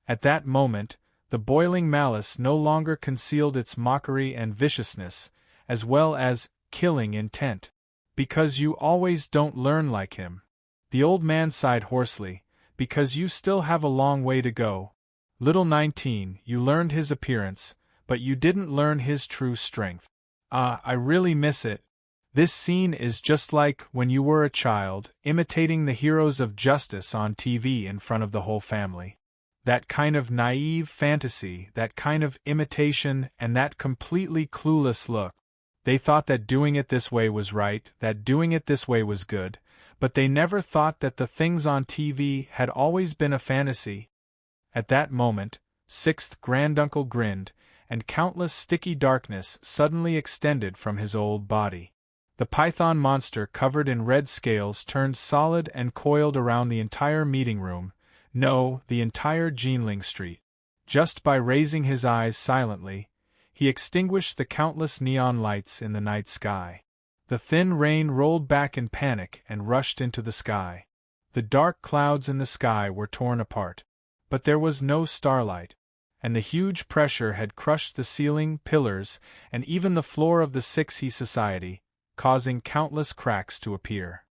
At that moment, the boiling malice no longer concealed its mockery and viciousness, as well as killing intent. "Because you always don't learn like him." The old man sighed hoarsely, "Because you still have a long way to go. Little 19, you learned his appearance, but you didn't learn his true strength. Ah, I really miss it. This scene is just like when you were a child, imitating the heroes of justice on TV in front of the whole family. That kind of naive fantasy, that kind of imitation, and that completely clueless look. They thought that doing it this way was right, that doing it this way was good, but they never thought that the things on TV had always been a fantasy." At that moment, Sixth granduncle grinned, and countless sticky darkness suddenly extended from his old body. The python monster covered in red scales turned solid and coiled around the entire meeting room, no, the entire Jinling Street. Just by raising his eyes silently, he extinguished the countless neon lights in the night sky. The thin rain rolled back in panic and rushed into the sky. The dark clouds in the sky were torn apart. But there was no starlight, and the huge pressure had crushed the ceiling, pillars, and even the floor of the 6E Society, causing countless cracks to appear.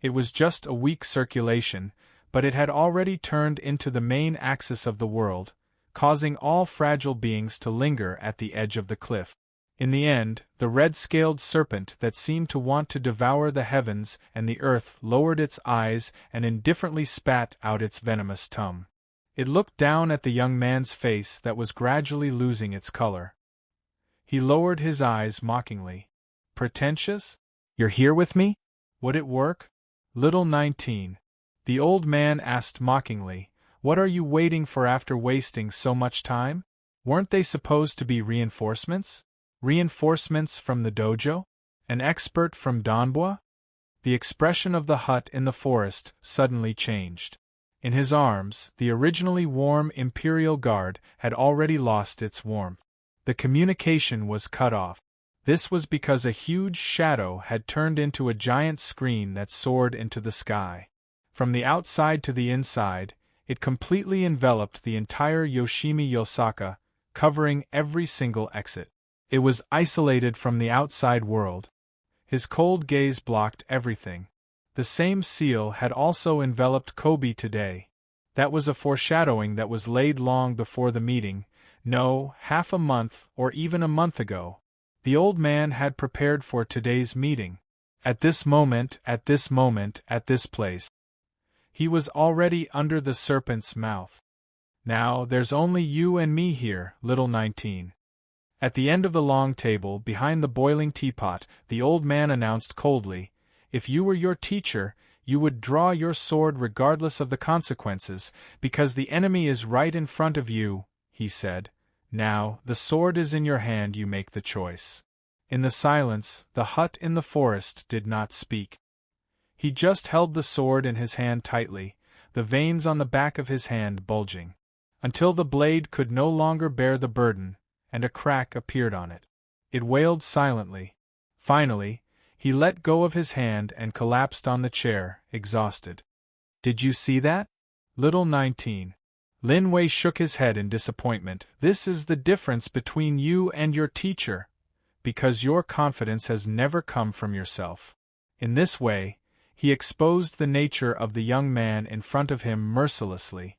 It was just a weak circulation, but it had already turned into the main axis of the world, causing all fragile beings to linger at the edge of the cliff. In the end, the red-scaled serpent that seemed to want to devour the heavens and the earth lowered its eyes and indifferently spat out its venomous tongue. It looked down at the young man's face that was gradually losing its color. He lowered his eyes mockingly. Pretentious? You're here with me? Would it work? Little 19. The old man asked mockingly, what are you waiting for after wasting so much time? Weren't they supposed to be reinforcements? Reinforcements from the dojo? An expert from Donbua? The expression of the hut in the forest suddenly changed. In his arms, the originally warm Imperial Guard had already lost its warmth. The communication was cut off. This was because a huge shadow had turned into a giant screen that soared into the sky. From the outside to the inside, it completely enveloped the entire Yoshimi Yosaka, covering every single exit. It was isolated from the outside world. His cold gaze blocked everything. The same seal had also enveloped Kobe today. That was a foreshadowing that was laid long before the meeting, no, half a month or even a month ago. The old man had prepared for today's meeting. At this moment, at this place. He was already under the serpent's mouth. Now, there's only you and me here, little 19. At the end of the long table, behind the boiling teapot, the old man announced coldly, if you were your teacher, you would draw your sword regardless of the consequences, because the enemy is right in front of you, he said. Now, the sword is in your hand, you make the choice. In the silence, the hut in the forest did not speak. He just held the sword in his hand tightly, the veins on the back of his hand bulging, until the blade could no longer bear the burden, and a crack appeared on it. It wailed silently. Finally, he let go of his hand and collapsed on the chair, exhausted. Did you see that? Little 19. Lin Wei shook his head in disappointment. This is the difference between you and your teacher, because your confidence has never come from yourself. In this way, he exposed the nature of the young man in front of him mercilessly.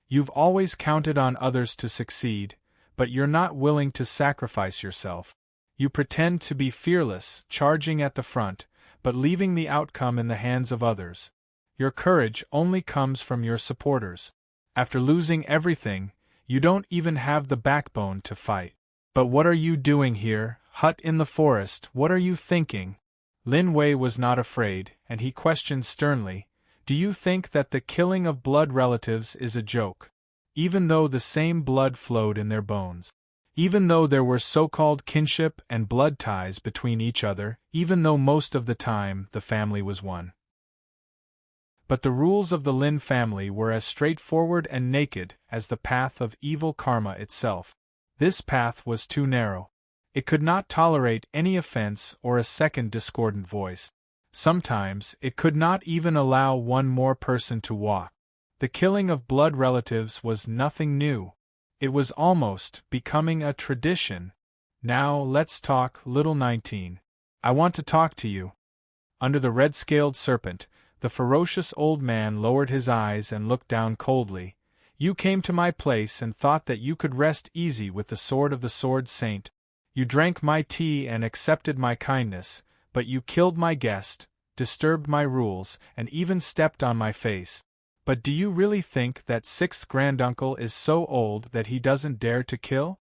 You've always counted on others to succeed, but you're not willing to sacrifice yourself. You pretend to be fearless, charging at the front, but leaving the outcome in the hands of others. Your courage only comes from your supporters. After losing everything, you don't even have the backbone to fight. But what are you doing here, hut in the forest? What are you thinking? Lin Wei was not afraid, and he questioned sternly, do you think that the killing of blood relatives is a joke? Even though the same blood flowed in their bones. Even though there were so-called kinship and blood ties between each other, even though most of the time the family was one. But the rules of the Lin family were as straightforward and naked as the path of evil karma itself. This path was too narrow. It could not tolerate any offense or a second discordant voice. Sometimes it could not even allow one more person to walk. The killing of blood relatives was nothing new. It was almost becoming a tradition. Now let's talk, little 19. I want to talk to you. Under the red-scaled serpent, the ferocious old man lowered his eyes and looked down coldly. You came to my place and thought that you could rest easy with the sword of the Sword Saint. You drank my tea and accepted my kindness, but you killed my guest, disturbed my rules, and even stepped on my face. But do you really think that sixth granduncle is so old that he doesn't dare to kill?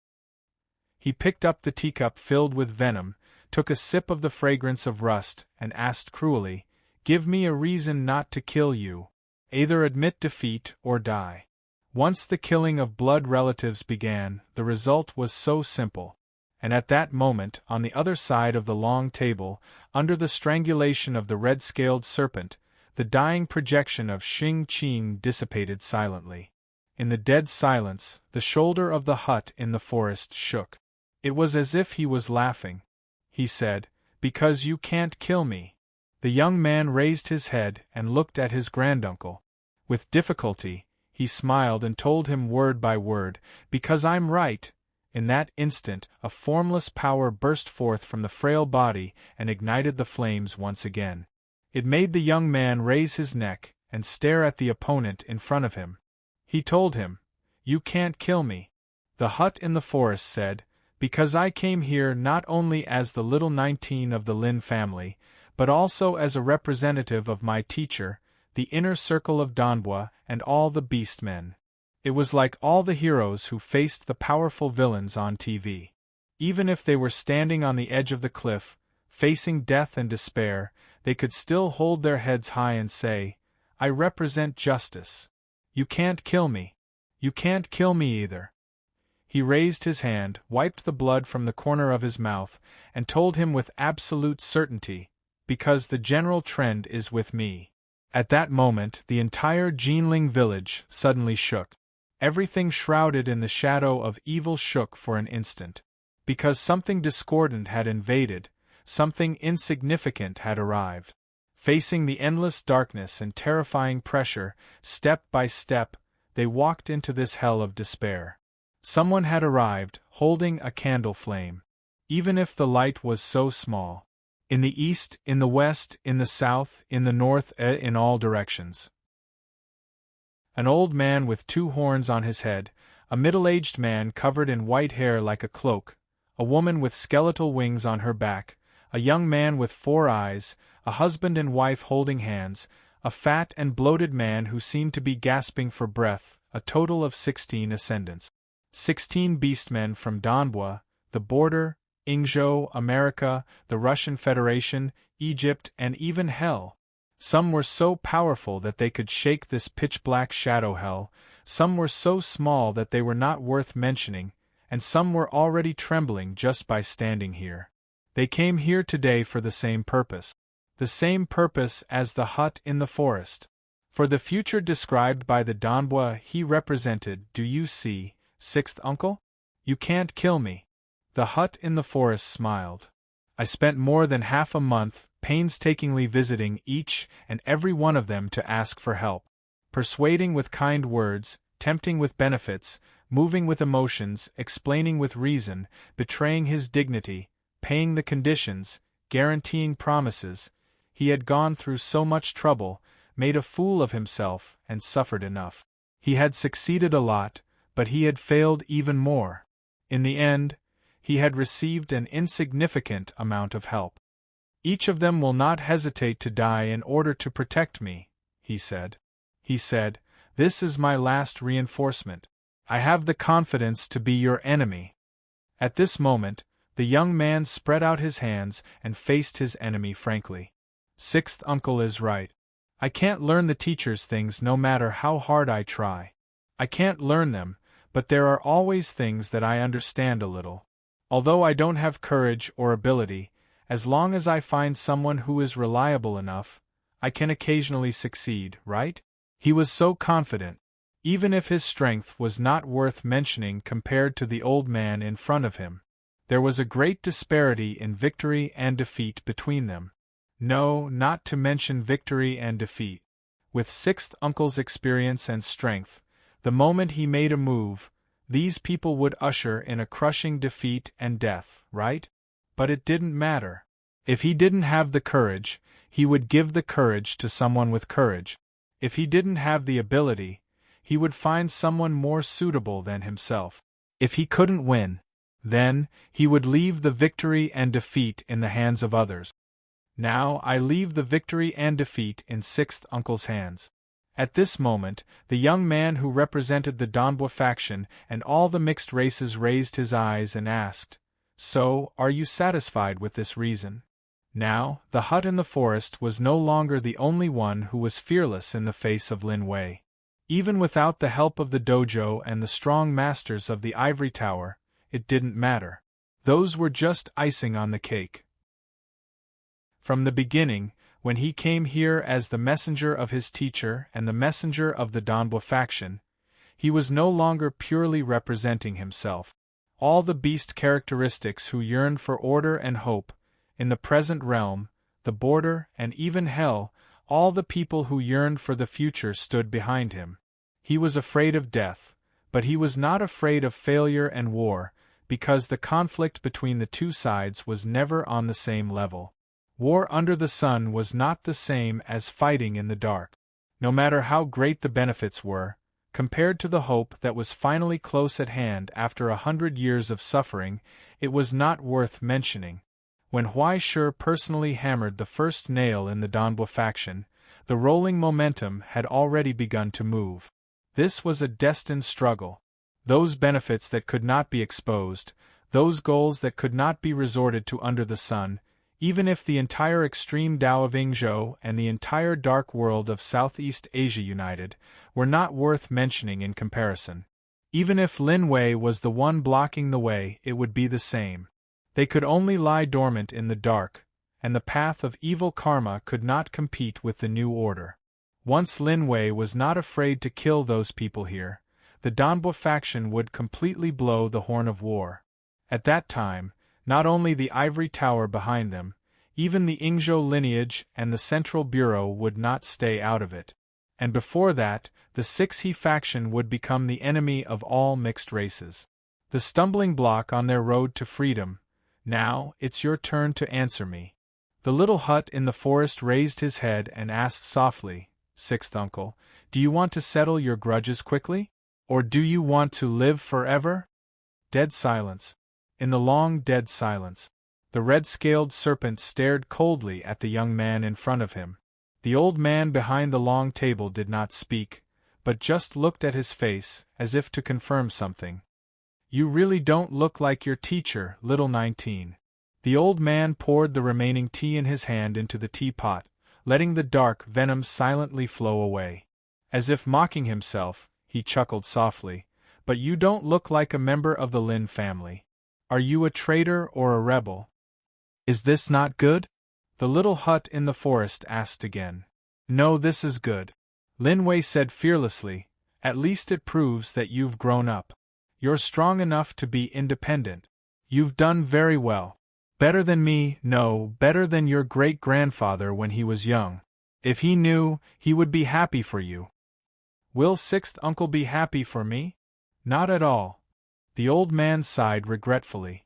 He picked up the teacup filled with venom, took a sip of the fragrance of rust, and asked cruelly, give me a reason not to kill you. Either admit defeat or die. Once the killing of blood relatives began, the result was so simple. And at that moment, on the other side of the long table, under the strangulation of the red-scaled serpent, the dying projection of Xing Qing dissipated silently. In the dead silence, the shoulder of the hut in the forest shook. It was as if he was laughing. He said, because you can't kill me. The young man raised his head and looked at his granduncle. With difficulty, he smiled and told him word by word, because I'm right. In that instant, a formless power burst forth from the frail body and ignited the flames once again. It made the young man raise his neck and stare at the opponent in front of him. He told him, you can't kill me. The hut in the forest said, because I came here not only as the little 19 of the Lin family, but also as a representative of my teacher, the inner circle of Donbua and all the beast men. It was like all the heroes who faced the powerful villains on TV. Even if they were standing on the edge of the cliff, facing death and despair, they could still hold their heads high and say, "I represent justice. You can't kill me. You can't kill me either." He raised his hand, wiped the blood from the corner of his mouth, and told him with absolute certainty, "Because the general trend is with me." At that moment, the entire Jinling village suddenly shook. Everything shrouded in the shadow of evil shook for an instant. Because something discordant had invaded, something insignificant had arrived. Facing the endless darkness and terrifying pressure, step by step, they walked into this hell of despair. Someone had arrived, holding a candle flame. Even if the light was so small. In the east, in the west, in the south, in the north, in all directions. An old man with 2 horns on his head, a middle-aged man covered in white hair like a cloak, a woman with skeletal wings on her back, a young man with 4 eyes, a husband and wife holding hands, a fat and bloated man who seemed to be gasping for breath, a total of 16 ascendants. 16 beastmen from Donbua, the border, Ingzhou, America, the Russian Federation, Egypt, and even hell. Some were so powerful that they could shake this pitch-black shadow hell, some were so small that they were not worth mentioning, and some were already trembling just by standing here. They came here today for the same purpose as the hut in the forest. For the future described by the Donbua he represented. Do you see, 6th uncle? You can't kill me. The hut in the forest smiled. I spent more than half a month painstakingly visiting each and every one of them to ask for help. Persuading with kind words, tempting with benefits, moving with emotions, explaining with reason, betraying his dignity, paying the conditions, guaranteeing promises. He had gone through so much trouble, made a fool of himself, and suffered enough. He had succeeded a lot, but he had failed even more. In the end, he had received an insignificant amount of help. Each of them will not hesitate to die in order to protect me, he said. He said, "This is my last reinforcement. I have the confidence to be your enemy." At this moment, the young man spread out his hands and faced his enemy frankly. 6th uncle is right. I can't learn the teacher's things no matter how hard I try. I can't learn them, but there are always things that I understand a little. Although I don't have courage or ability, as long as I find someone who is reliable enough, I can occasionally succeed, right? He was so confident. Even if his strength was not worth mentioning compared to the old man in front of him, there was a great disparity in victory and defeat between them. No, not to mention victory and defeat. With 6th uncle's experience and strength, the moment he made a move, these people would usher in a crushing defeat and death, right? But it didn't matter. If he didn't have the courage, he would give the courage to someone with courage. If he didn't have the ability, he would find someone more suitable than himself. If he couldn't win, then he would leave the victory and defeat in the hands of others. Now I leave the victory and defeat in 6th uncle's hands. At this moment, the young man who represented the Donbua faction and all the mixed races raised his eyes and asked, "So, are you satisfied with this reason?" Now, the hut in the forest was no longer the only one who was fearless in the face of Lin Wei. Even without the help of the dojo and the strong masters of the ivory tower, it didn't matter. Those were just icing on the cake. From the beginning, when he came here as the messenger of his teacher and the messenger of the Donbua faction, he was no longer purely representing himself. All the beast characteristics who yearned for order and hope, in the present realm, the border, and even hell, all the people who yearned for the future stood behind him. He was afraid of death, but he was not afraid of failure and war, because the conflict between the two sides was never on the same level. War under the sun was not the same as fighting in the dark. No matter how great the benefits were, compared to the hope that was finally close at hand after 100 years of suffering, it was not worth mentioning. When Huai Shi personally hammered the first nail in the Donbua faction, the rolling momentum had already begun to move. This was a destined struggle. Those benefits that could not be exposed, those goals that could not be resorted to under the sun, even if the entire extreme Tao of Yingzhou and the entire dark world of Southeast Asia united, were not worth mentioning in comparison. Even if Lin Wei was the one blocking the way, it would be the same. They could only lie dormant in the dark, and the path of evil karma could not compete with the new order. Once Lin Wei was not afraid to kill those people here, the Danbo faction would completely blow the horn of war. At that time, not only the ivory tower behind them, even the Yingzhou lineage and the Central Bureau would not stay out of it. And before that, the 6He faction would become the enemy of all mixed races. The stumbling block on their road to freedom. Now, it's your turn to answer me. The little hut in the forest raised his head and asked softly, Sixth Uncle, do you want to settle your grudges quickly? Or do you want to live forever? Dead silence. In the long dead silence, the red-scaled serpent stared coldly at the young man in front of him. The old man behind the long table did not speak, but just looked at his face, as if to confirm something. You really don't look like your teacher, little 19. The old man poured the remaining tea in his hand into the teapot, letting the dark venom silently flow away. As if mocking himself, he chuckled softly, but you don't look like a member of the Lin family. Are you a traitor or a rebel? Is this not good? The little hut in the forest asked again. No, this is good. Lin Wei said fearlessly, at least it proves that you've grown up. You're strong enough to be independent. You've done very well. Better than me, no, better than your great-grandfather when he was young. If he knew, he would be happy for you. Will Sixth Uncle be happy for me? Not at all. The old man sighed regretfully.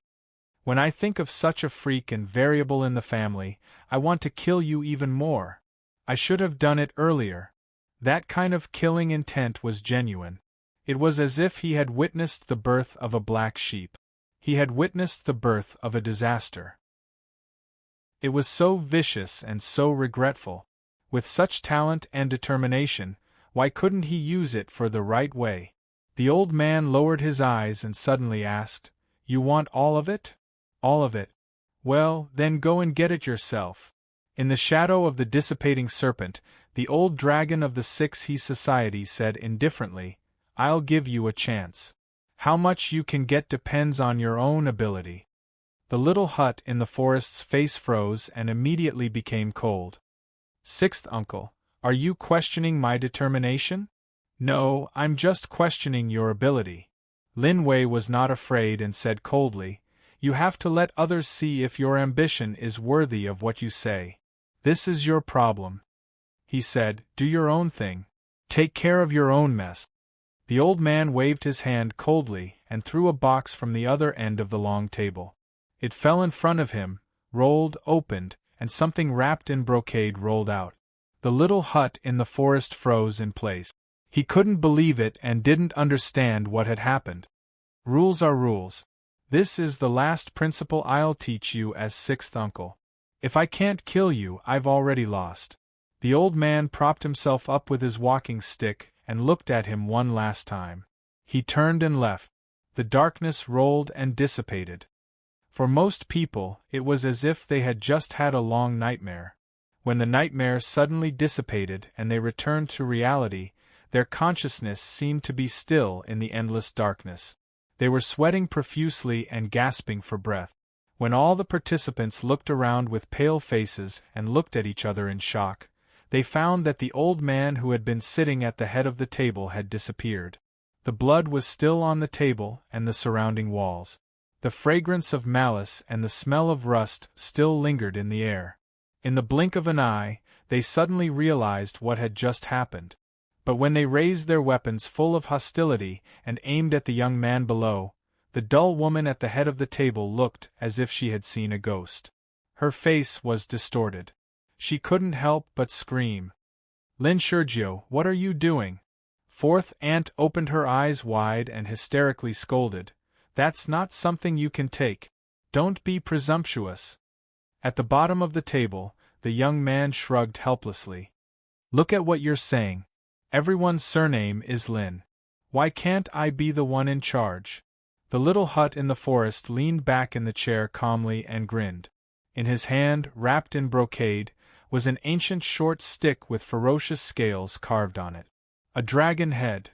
When I think of such a freak and variable in the family, I want to kill you even more. I should have done it earlier. That kind of killing intent was genuine. It was as if he had witnessed the birth of a black sheep. He had witnessed the birth of a disaster. It was so vicious and so regretful. With such talent and determination, why couldn't he use it for the right way? The old man lowered his eyes and suddenly asked, You want all of it? All of it. Well, then go and get it yourself. In the shadow of the dissipating serpent, the old dragon of the 6He Society said indifferently, I'll give you a chance. How much you can get depends on your own ability. The little hut in the forest's face froze and immediately became cold. Sixth Uncle, are you questioning my determination? No, I'm just questioning your ability. Lin Wei was not afraid and said coldly, You have to let others see if your ambition is worthy of what you say. This is your problem. He said, Do your own thing. Take care of your own mess. The old man waved his hand coldly and threw a box from the other end of the long table. It fell in front of him, rolled, opened, and something wrapped in brocade rolled out. The little hut in the forest froze in place. He couldn't believe it and didn't understand what had happened. Rules are rules. This is the last principle I'll teach you as Sixth Uncle. If I can't kill you, I've already lost. The old man propped himself up with his walking stick and looked at him one last time. He turned and left. The darkness rolled and dissipated. For most people, it was as if they had just had a long nightmare. When the nightmare suddenly dissipated and they returned to reality, their consciousness seemed to be still in the endless darkness. They were sweating profusely and gasping for breath. When all the participants looked around with pale faces and looked at each other in shock, they found that the old man who had been sitting at the head of the table had disappeared. The blood was still on the table and the surrounding walls. The fragrance of malice and the smell of rust still lingered in the air. In the blink of an eye, they suddenly realized what had just happened. But when they raised their weapons full of hostility and aimed at the young man below, the dull woman at the head of the table looked as if she had seen a ghost. Her face was distorted. She couldn't help but scream. Lin Shurjiu, what are you doing? Fourth aunt opened her eyes wide and hysterically scolded. That's not something you can take. Don't be presumptuous. At the bottom of the table, the young man shrugged helplessly. Look at what you're saying. Everyone's surname is Lin. Why can't I be the one in charge? The little hut in the forest leaned back in the chair calmly and grinned. In his hand, wrapped in brocade, was an ancient short stick with ferocious scales carved on it. A dragon head.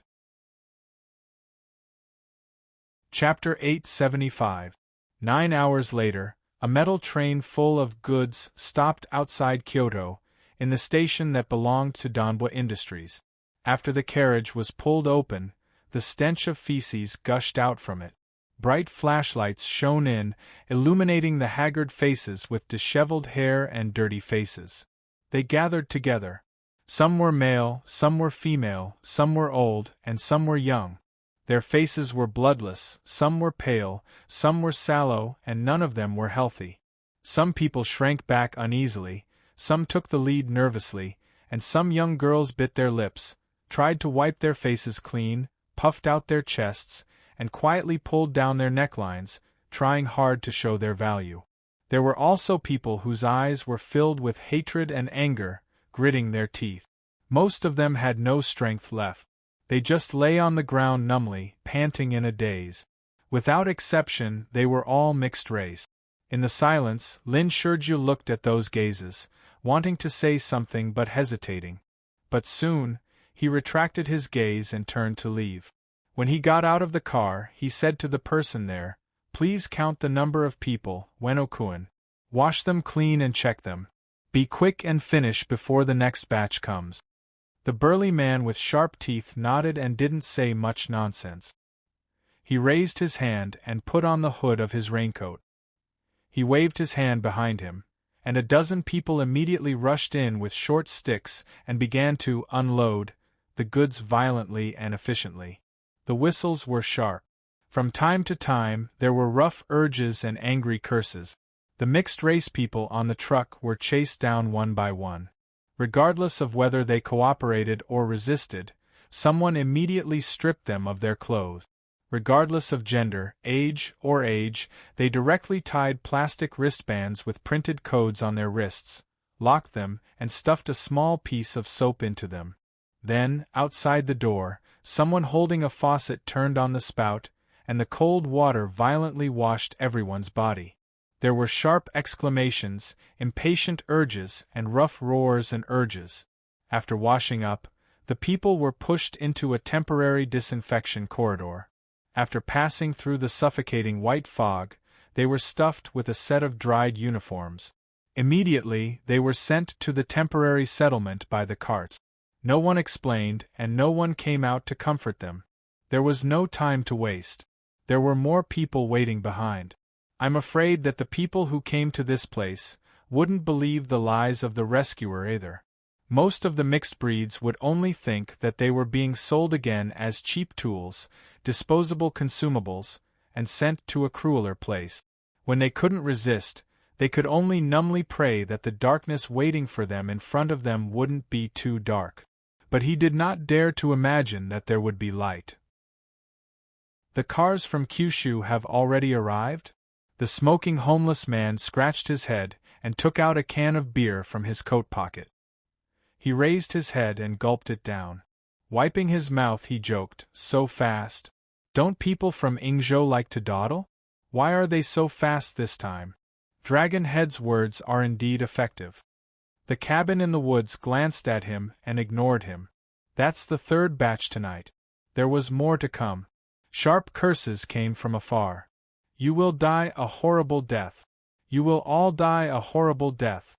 Chapter 875. 9 hours later, a metal train full of goods stopped outside Kyoto, in the station that belonged to Donbua Industries. After the carriage was pulled open, the stench of feces gushed out from it. Bright flashlights shone in, illuminating the haggard faces with disheveled hair and dirty faces. They gathered together. Some were male, some were female, some were old, and some were young. Their faces were bloodless, some were pale, some were sallow, and none of them were healthy. Some people shrank back uneasily, some took the lead nervously, and some young girls bit their lips, tried to wipe their faces clean, puffed out their chests, and quietly pulled down their necklines, trying hard to show their value. There were also people whose eyes were filled with hatred and anger, gritting their teeth. Most of them had no strength left. They just lay on the ground numbly, panting in a daze. Without exception, they were all mixed race. In the silence, Lin Shurju looked at those gazes, wanting to say something but hesitating. But soon, he retracted his gaze and turned to leave. When he got out of the car, he said to the person there, "Please count the number of people, Wenokuen. Wash them clean and check them. Be quick and finish before the next batch comes." The burly man with sharp teeth nodded and didn't say much nonsense. He raised his hand and put on the hood of his raincoat. He waved his hand behind him, and a dozen people immediately rushed in with short sticks and began to unload the goods violently and efficiently. The whistles were sharp. From time to time, there were rough urges and angry curses. The mixed-race people on the truck were chased down one by one. Regardless of whether they cooperated or resisted, someone immediately stripped them of their clothes. Regardless of gender, age, they directly tied plastic wristbands with printed codes on their wrists, locked them, and stuffed a small piece of soap into them. Then, outside the door, someone holding a faucet turned on the spout, and the cold water violently washed everyone's body. There were sharp exclamations, impatient urges, and rough roars and urges. After washing up, the people were pushed into a temporary disinfection corridor. After passing through the suffocating white fog, they were stuffed with a set of dried uniforms. Immediately, they were sent to the temporary settlement by the carts. No one explained, and no one came out to comfort them. There was no time to waste. There were more people waiting behind. I'm afraid that the people who came to this place wouldn't believe the lies of the rescuer either. Most of the mixed breeds would only think that they were being sold again as cheap tools, disposable consumables, and sent to a crueler place. When they couldn't resist, they could only numbly pray that the darkness waiting for them in front of them wouldn't be too dark. But he did not dare to imagine that there would be light. The cars from Kyushu have already arrived? The smoking homeless man scratched his head and took out a can of beer from his coat pocket. He raised his head and gulped it down. Wiping his mouth, he joked, "So fast. Don't people from Ingzhou like to dawdle? Why are they so fast this time?" Dragonhead's words are indeed effective. The cabin in the woods glanced at him and ignored him. That's the third batch tonight. There was more to come. Sharp curses came from afar. You will die a horrible death. You will all die a horrible death.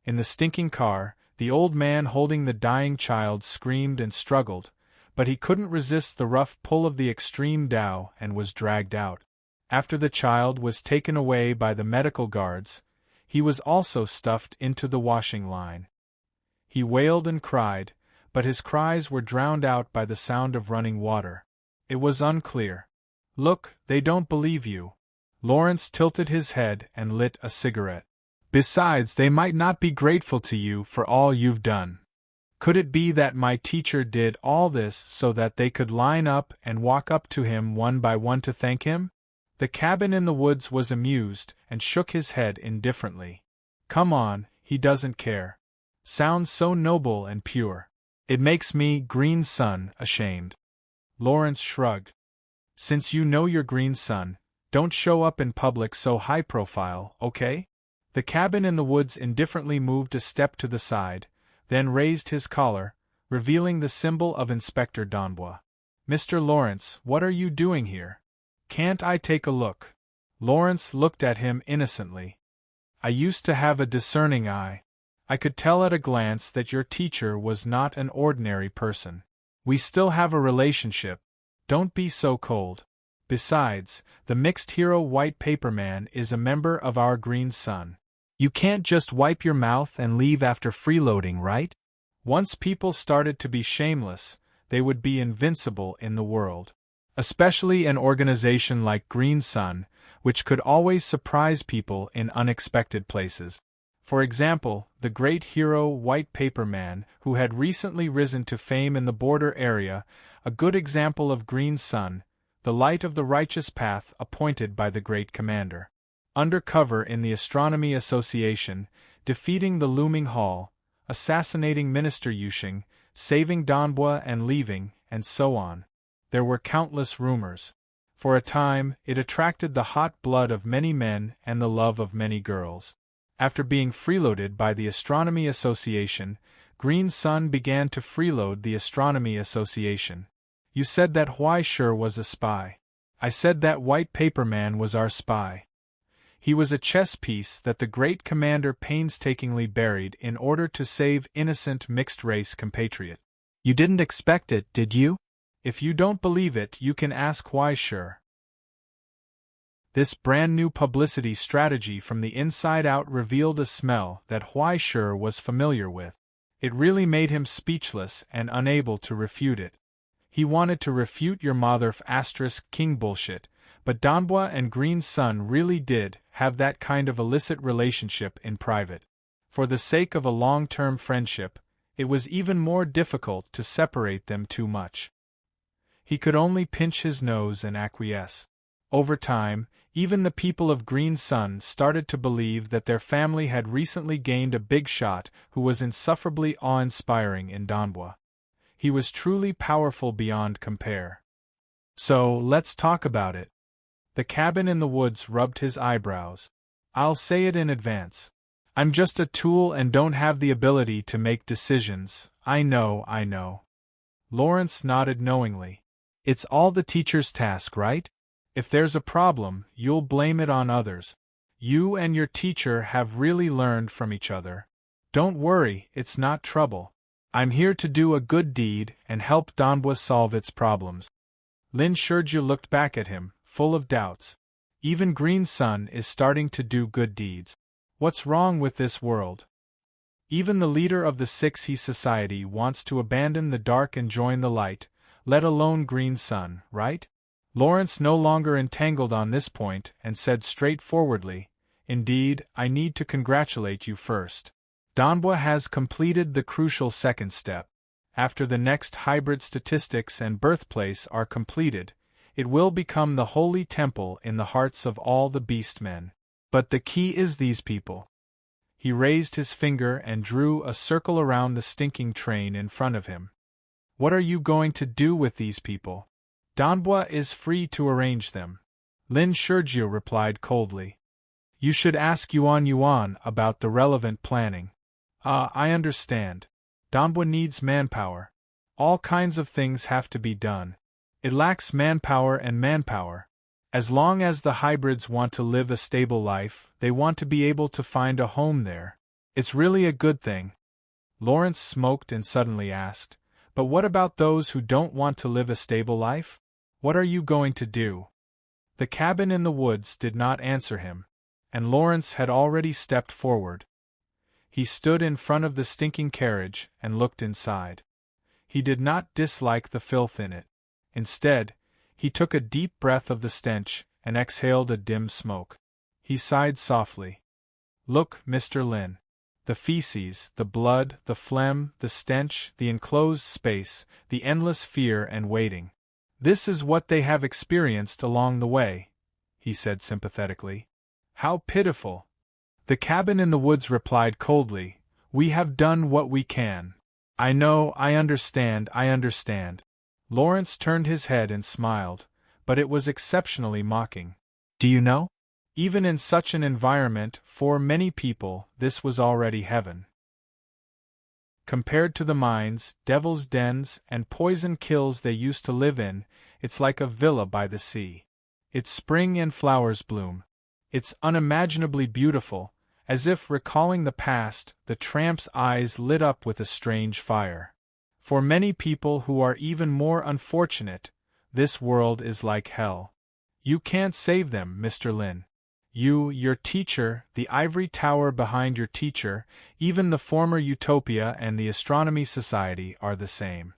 In the stinking car, the old man holding the dying child screamed and struggled, but he couldn't resist the rough pull of the extreme Tao and was dragged out. After the child was taken away by the medical guards, he was also stuffed into the washing line. He wailed and cried, but his cries were drowned out by the sound of running water. It was unclear. "Look, they don't believe you." Lawrence tilted his head and lit a cigarette. "Besides, they might not be grateful to you for all you've done. Could it be that my teacher did all this so that they could line up and walk up to him one by one to thank him?" The cabin in the woods was amused and shook his head indifferently. "Come on, he doesn't care. Sounds so noble and pure. It makes me, green sun, ashamed. Lawrence shrugged. Since you know you're green sun, don't show up in public so high profile, okay? The cabin in the woods indifferently moved a step to the side, then raised his collar, revealing the symbol of Inspector Donbois. Mr. Lawrence, what are you doing here? Can't I take a look? Lawrence looked at him innocently. I used to have a discerning eye. I could tell at a glance that your teacher was not an ordinary person. We still have a relationship. Don't be so cold. Besides, the mixed hero White Paper Man is a member of our Green Sun. You can't just wipe your mouth and leave after freeloading, right? Once people started to be shameless, they would be invincible in the world. Especially an organization like Green Sun, which could always surprise people in unexpected places. For example, the great hero White Paper Man, who had recently risen to fame in the border area, a good example of Green Sun, the light of the righteous path appointed by the great commander. Undercover in the Astronomy Association, defeating the looming Hall, assassinating Minister Yushing, saving Donbois and leaving, and so on. There were countless rumors. For a time, it attracted the hot blood of many men and the love of many girls. After being freeloaded by the Astronomy Association, Green Sun began to freeload the Astronomy Association. You said that Huai Shi was a spy. I said that White Paper Man was our spy. He was a chess piece that the great commander painstakingly buried in order to save innocent mixed-race compatriot. You didn't expect it, did you? If you don't believe it, you can ask Huai Shi. This brand-new publicity strategy from the inside out revealed a smell that Huai Shi was familiar with. It really made him speechless and unable to refute it. He wanted to refute your mother *king bullshit, but Donbois and Green Sun really did have that kind of illicit relationship in private. For the sake of a long-term friendship, it was even more difficult to separate them too much. He could only pinch his nose and acquiesce. Over time, even the people of Green Sun started to believe that their family had recently gained a big shot who was insufferably awe-inspiring in Donbois. He was truly powerful beyond compare. So, let's talk about it. The cabin in the woods rubbed his eyebrows. I'll say it in advance. I'm just a tool and don't have the ability to make decisions. I know. Lawrence nodded knowingly. It's all the teacher's task, right? If there's a problem, you'll blame it on others. You and your teacher have really learned from each other. Don't worry, it's not trouble. I'm here to do a good deed and help Donbois solve its problems. Lin Shurju looked back at him, full of doubts. Even Green Sun is starting to do good deeds. What's wrong with this world? Even the leader of the 6E Society wants to abandon the dark and join the light, let alone Green Sun, right? Lawrence no longer entangled on this point and said straightforwardly, Indeed, I need to congratulate you first. Donbois has completed the crucial second step. After the next hybrid statistics and birthplace are completed, it will become the holy temple in the hearts of all the beast-men. But the key is these people. He raised his finger and drew a circle around the stinking train in front of him. What are you going to do with these people? Donbois is free to arrange them. Lin Shurju replied coldly. You should ask Yuan about the relevant planning. I understand. Donbois needs manpower. All kinds of things have to be done. It lacks manpower and manpower. As long as the hybrids want to live a stable life, they want to be able to find a home there. It's really a good thing. Lawrence smoked and suddenly asked, But what about those who don't want to live a stable life? What are you going to do? The cabin in the woods did not answer him, and Lawrence had already stepped forward. He stood in front of the stinking carriage and looked inside. He did not dislike the filth in it. Instead, he took a deep breath of the stench and exhaled a dim smoke. He sighed softly. Look, Mr. Lin. The feces, the blood, the phlegm, the stench, the enclosed space, the endless fear and waiting. This is what they have experienced along the way, he said sympathetically. How pitiful. The cabin in the woods replied coldly, We have done what we can. I know, I understand. Lawrence turned his head and smiled, but it was exceptionally mocking. Do you know? Even in such an environment, for many people, this was already heaven. Compared to the mines, devil's dens, and poison kills they used to live in, it's like a villa by the sea. It's spring and flowers bloom. It's unimaginably beautiful. As if recalling the past, the tramp's eyes lit up with a strange fire. For many people who are even more unfortunate, this world is like hell. You can't save them, Mr. Lin. You, your teacher, the ivory tower behind your teacher, even the former Utopia and the Astronomy Society are the same.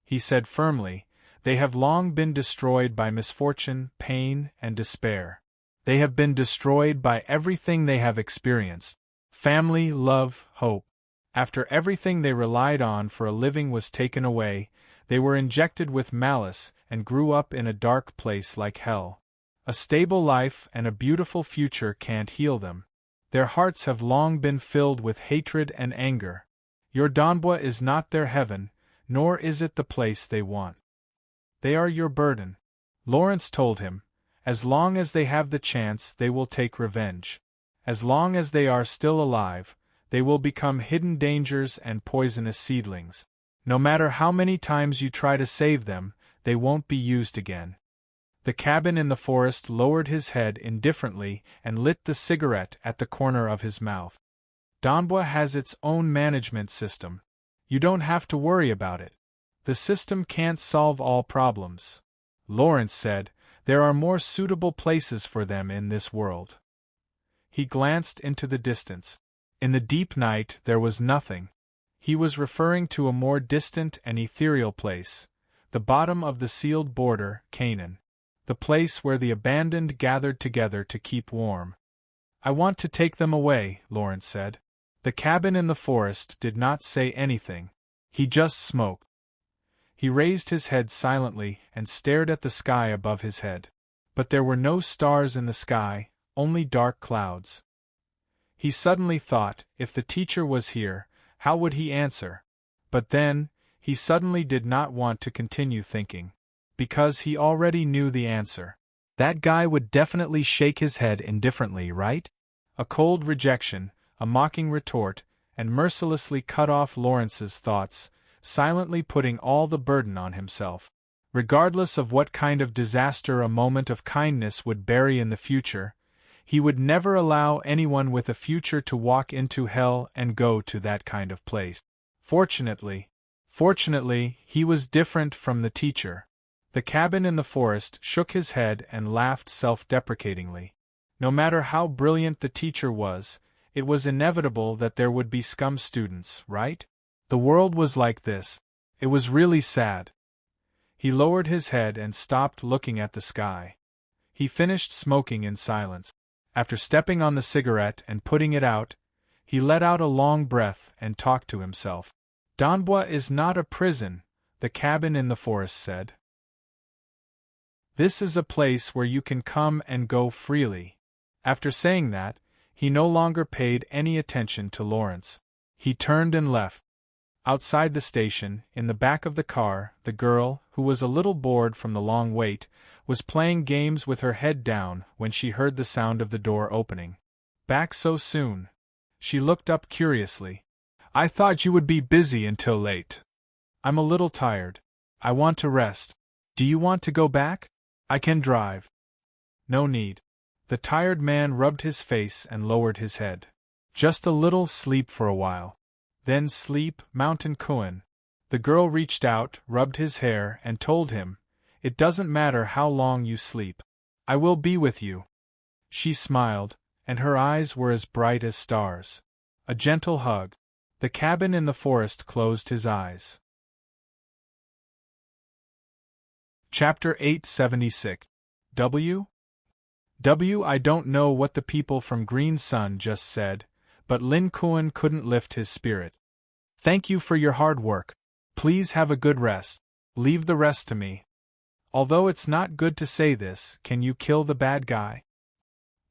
He said firmly, they have long been destroyed by misfortune, pain, and despair. They have been destroyed by everything they have experienced. Family, love, hope. After everything they relied on for a living was taken away, they were injected with malice and grew up in a dark place like hell. A stable life and a beautiful future can't heal them. Their hearts have long been filled with hatred and anger. Your Donbua is not their heaven, nor is it the place they want. They are your burden. Lawrence told him. As long as they have the chance, they will take revenge. As long as they are still alive, they will become hidden dangers and poisonous seedlings. No matter how many times you try to save them, they won't be used again. The cabin in the forest lowered his head indifferently and lit the cigarette at the corner of his mouth. Donbua has its own management system. You don't have to worry about it. The system can't solve all problems. Lawrence said, there are more suitable places for them in this world. He glanced into the distance. In the deep night there was nothing. He was referring to a more distant and ethereal place, the bottom of the sealed border, Canaan. The place where the abandoned gathered together to keep warm. I want to take them away, Lawrence said. The cabin in the forest did not say anything. He just smoked. He raised his head silently and stared at the sky above his head. But there were no stars in the sky, only dark clouds. He suddenly thought, if the teacher was here, how would he answer? But then, he suddenly did not want to continue thinking. Because he already knew the answer. That guy would definitely shake his head indifferently, right? A cold rejection, a mocking retort, and mercilessly cut off Lawrence's thoughts, silently putting all the burden on himself. Regardless of what kind of disaster a moment of kindness would bury in the future, he would never allow anyone with a future to walk into hell and go to that kind of place. Fortunately, he was different from the teacher. The cabin in the forest shook his head and laughed self-deprecatingly. No matter how brilliant the teacher was, it was inevitable that there would be scum students, right? The world was like this. It was really sad. He lowered his head and stopped looking at the sky. He finished smoking in silence. After stepping on the cigarette and putting it out, he let out a long breath and talked to himself. Donbua is not a prison, the cabin in the forest said. This is a place where you can come and go freely. After saying that, he no longer paid any attention to Lawrence. He turned and left. Outside the station, in the back of the car, the girl, who was a little bored from the long wait, was playing games with her head down when she heard the sound of the door opening. Back so soon? She looked up curiously. I thought you would be busy until late. I'm a little tired. I want to rest. Do you want to go back? I can drive. No need. The tired man rubbed his face and lowered his head. Just a little sleep for a while. Then sleep, Mountain Kuan. The girl reached out, rubbed his hair, and told him, it doesn't matter how long you sleep. I will be with you. She smiled, and her eyes were as bright as stars. A gentle hug. The cabin in the forest closed his eyes. Chapter 876. W. I don't know what the people from Green Sun just said, but Lin Kuan couldn't lift his spirit. Thank you for your hard work. Please have a good rest. Leave the rest to me. Although it's not good to say this, can you kill the bad guy?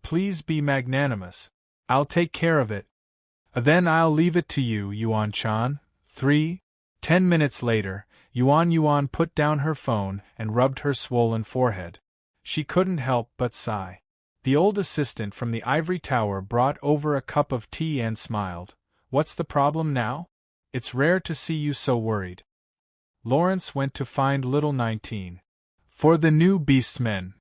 Please be magnanimous. I'll take care of it. Then I'll leave it to you, Yuan-chan. 10 minutes later, Yuan Yuan put down her phone and rubbed her swollen forehead. She couldn't help but sigh. The old assistant from the ivory tower brought over a cup of tea and smiled. "What's the problem now? It's rare to see you so worried." Lawrence went to find little 19. "For the new beastmen."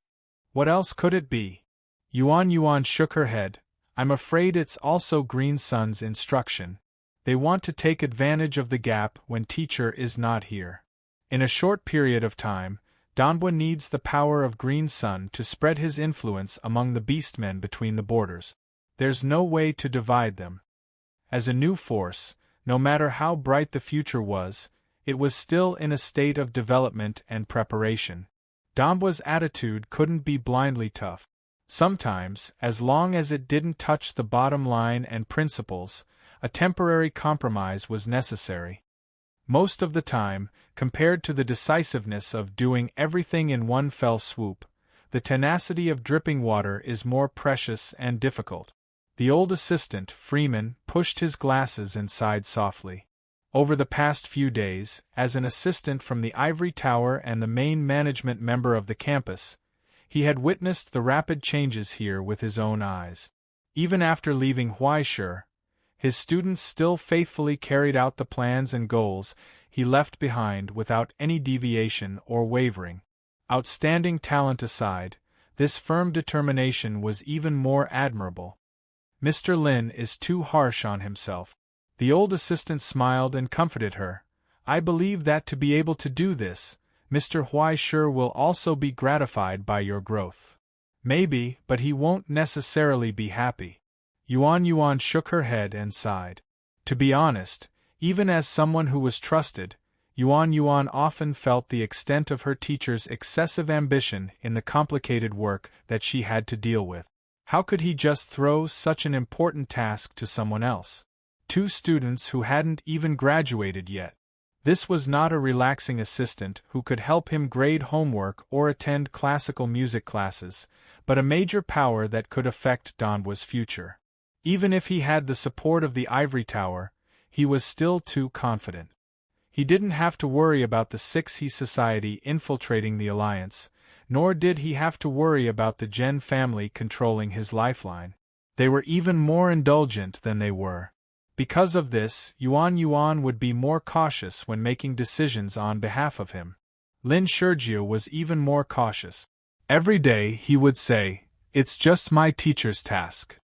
"What else could it be?" Yuan Yuan shook her head. "I'm afraid it's also Green Sun's instruction. They want to take advantage of the gap when teacher is not here. In a short period of time, Donbua needs the power of Green Sun to spread his influence among the beastmen between the borders. There's no way to divide them. As a new force, no matter how bright the future was, it was still in a state of development and preparation. Donbua's attitude couldn't be blindly tough. Sometimes, as long as it didn't touch the bottom line and principles, a temporary compromise was necessary. Most of the time, compared to the decisiveness of doing everything in one fell swoop, the tenacity of dripping water is more precious and difficult. The old assistant, Freeman, pushed his glasses and sighed softly. Over the past few days, as an assistant from the ivory tower and the main management member of the campus, he had witnessed the rapid changes here with his own eyes. Even after leaving Huaishe, his students still faithfully carried out the plans and goals he left behind without any deviation or wavering. Outstanding talent aside, this firm determination was even more admirable. "Mr. Lin is too harsh on himself." The old assistant smiled and comforted her. "I believe that to be able to do this, Mr. Huaishe will also be gratified by your growth." "Maybe, but he won't necessarily be happy." Yuan Yuan shook her head and sighed. To be honest, even as someone who was trusted, Yuan Yuan often felt the extent of her teacher's excessive ambition in the complicated work that she had to deal with. How could he just throw such an important task to someone else? Two students who hadn't even graduated yet. This was not a relaxing assistant who could help him grade homework or attend classical music classes, but a major power that could affect Donbua's future. Even if he had the support of the ivory tower, he was still too confident. He didn't have to worry about the 6He Society infiltrating the alliance, nor did he have to worry about the Gen family controlling his lifeline. They were even more indulgent than they were. Because of this, Yuan Yuan would be more cautious when making decisions on behalf of him. Lin Shurjiu was even more cautious. Every day he would say, "It's just my teacher's task."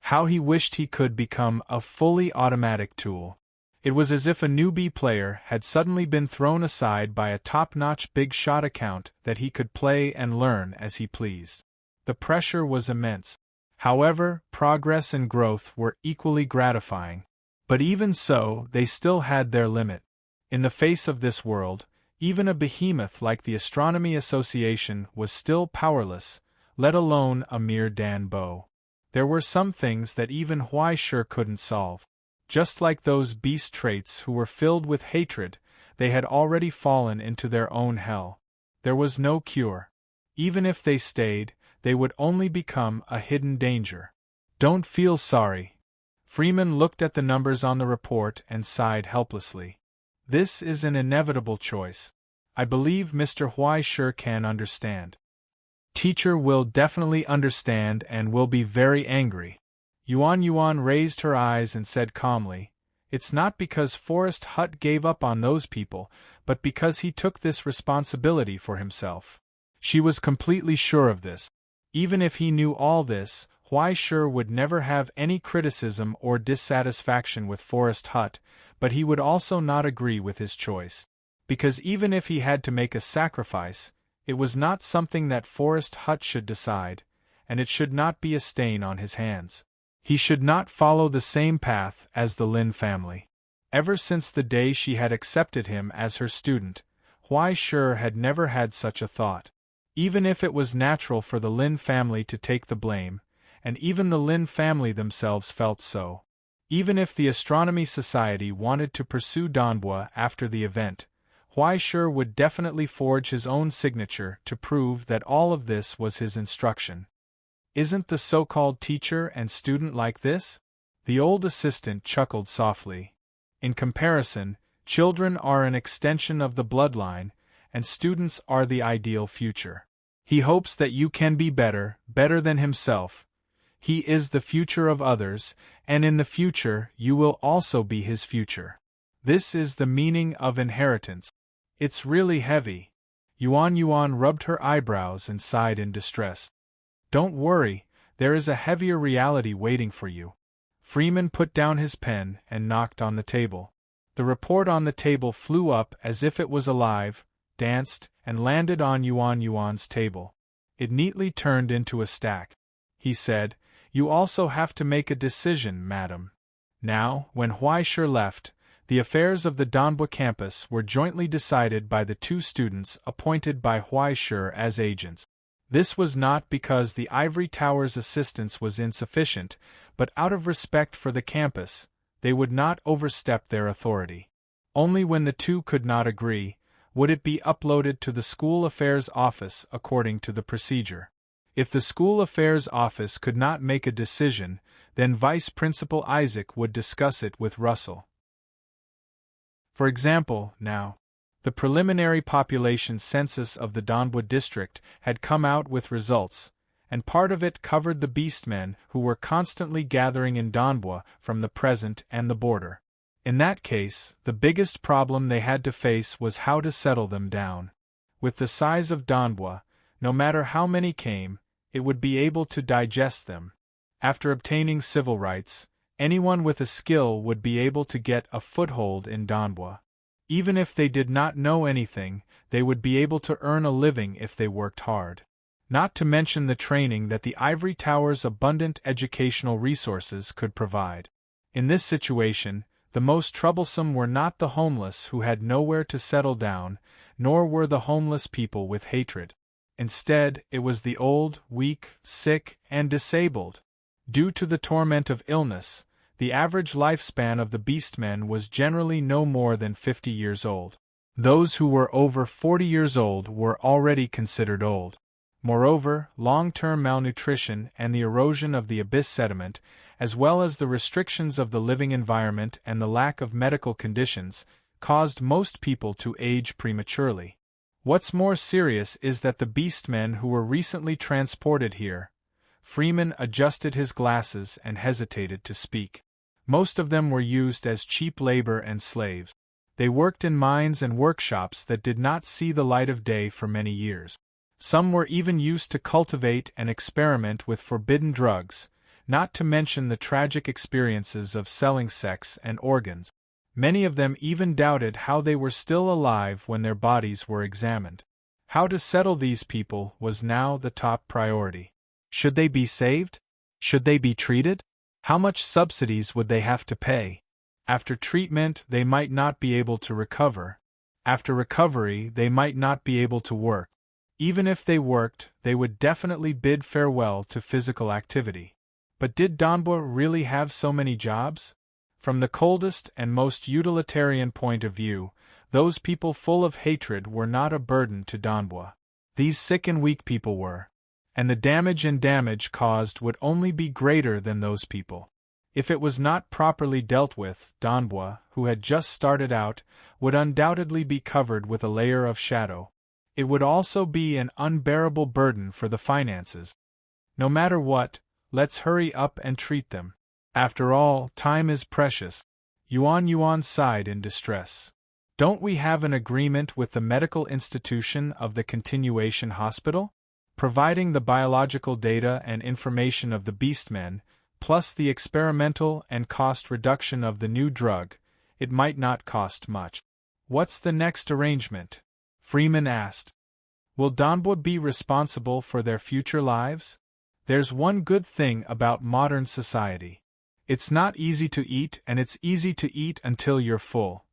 How he wished he could become a fully automatic tool. It was as if a newbie player had suddenly been thrown aside by a top-notch big-shot account that he could play and learn as he pleased. The pressure was immense. However, progress and growth were equally gratifying. But even so, they still had their limit. In the face of this world, even a behemoth like the Astronomy Association was still powerless, let alone a mere Danbo. There were some things that even Huaishe couldn't solve. Just like those beast traits who were filled with hatred, they had already fallen into their own hell. There was no cure. Even if they stayed, they would only become a hidden danger. "Don't feel sorry." Freeman looked at the numbers on the report and sighed helplessly. "This is an inevitable choice. I believe Mr. Huaishe can understand." "Teacher will definitely understand and will be very angry." Yuan Yuan raised her eyes and said calmly, "It's not because Forest Hut gave up on those people, but because he took this responsibility for himself." She was completely sure of this. Even if he knew all this, Huaishe would never have any criticism or dissatisfaction with Forest Hut, but he would also not agree with his choice. Because even if he had to make a sacrifice, it was not something that Forest Hut should decide, and it should not be a stain on his hands. He should not follow the same path as the Lin family. Ever since the day she had accepted him as her student, Huaishe had never had such a thought. Even if it was natural for the Lin family to take the blame, and even the Lin family themselves felt so. Even if the Astronomy Society wanted to pursue Donbua after the event, Huaishe would definitely forge his own signature to prove that all of this was his instruction. Isn't the so-called teacher and student like this? The old assistant chuckled softly. In comparison, children are an extension of the bloodline, and students are the ideal future. He hopes that you can be better than himself. He is the future of others, and in the future you will also be his future. This is the meaning of inheritance. It's really heavy. Yuan rubbed her eyebrows and sighed in distress. Don't worry, there is a heavier reality waiting for you. Freeman put down his pen and knocked on the table. The report on the table flew up as if it was alive, danced, and landed on Yuan's table. It neatly turned into a stack. He said, "You also have to make a decision, madam." Now, when Huaishir left, the affairs of the Danbo campus were jointly decided by the two students appointed by Huaishir as agents. This was not because the Ivory Tower's assistance was insufficient, but out of respect for the campus, they would not overstep their authority. Only when the two could not agree, would it be uploaded to the School Affairs Office according to the procedure. If the School Affairs Office could not make a decision, then Vice Principal Isaac would discuss it with Russell. For example, now, the preliminary population census of the Danbo district had come out with results, and part of it covered the beastmen who were constantly gathering in Danbo from the present and the border. In that case, the biggest problem they had to face was how to settle them down. With the size of Danbo, no matter how many came, it would be able to digest them. After obtaining civil rights, anyone with a skill would be able to get a foothold in Danbo. Even if they did not know anything, they would be able to earn a living if they worked hard. Not to mention the training that the Ivory Tower's abundant educational resources could provide. In this situation, the most troublesome were not the homeless who had nowhere to settle down, nor were the homeless people with hatred. Instead, it was the old, weak, sick, and disabled. Due to the torment of illness, the average lifespan of the beastmen was generally no more than 50 years old. Those who were over 40 years old were already considered old. Moreover, long-term malnutrition and the erosion of the abyss sediment, as well as the restrictions of the living environment and the lack of medical conditions, caused most people to age prematurely. What's more serious is that the beastmen who were recently transported here— Freeman adjusted his glasses and hesitated to speak. Most of them were used as cheap labor and slaves. They worked in mines and workshops that did not see the light of day for many years. Some were even used to cultivate and experiment with forbidden drugs, not to mention the tragic experiences of selling sex and organs. Many of them even doubted how they were still alive when their bodies were examined. How to settle these people was now the top priority. Should they be saved? Should they be treated? How much subsidies would they have to pay? After treatment, they might not be able to recover. After recovery, they might not be able to work. Even if they worked, they would definitely bid farewell to physical activity. But did Danbo really have so many jobs? From the coldest and most utilitarian point of view, those people full of hatred were not a burden to Danbo. These sick and weak people were. And the damage caused would only be greater than those people. If it was not properly dealt with, Danbo, who had just started out, would undoubtedly be covered with a layer of shadow. It would also be an unbearable burden for the finances. No matter what, let's hurry up and treat them. After all, time is precious. Yuan sighed in distress. Don't we have an agreement with the medical institution of the continuation hospital? Providing the biological data and information of the beastmen, plus the experimental and cost reduction of the new drug, it might not cost much. What's the next arrangement? Freeman asked. Will Danbo be responsible for their future lives? There's one good thing about modern society. It's not easy to eat, and it's easy to eat until you're full.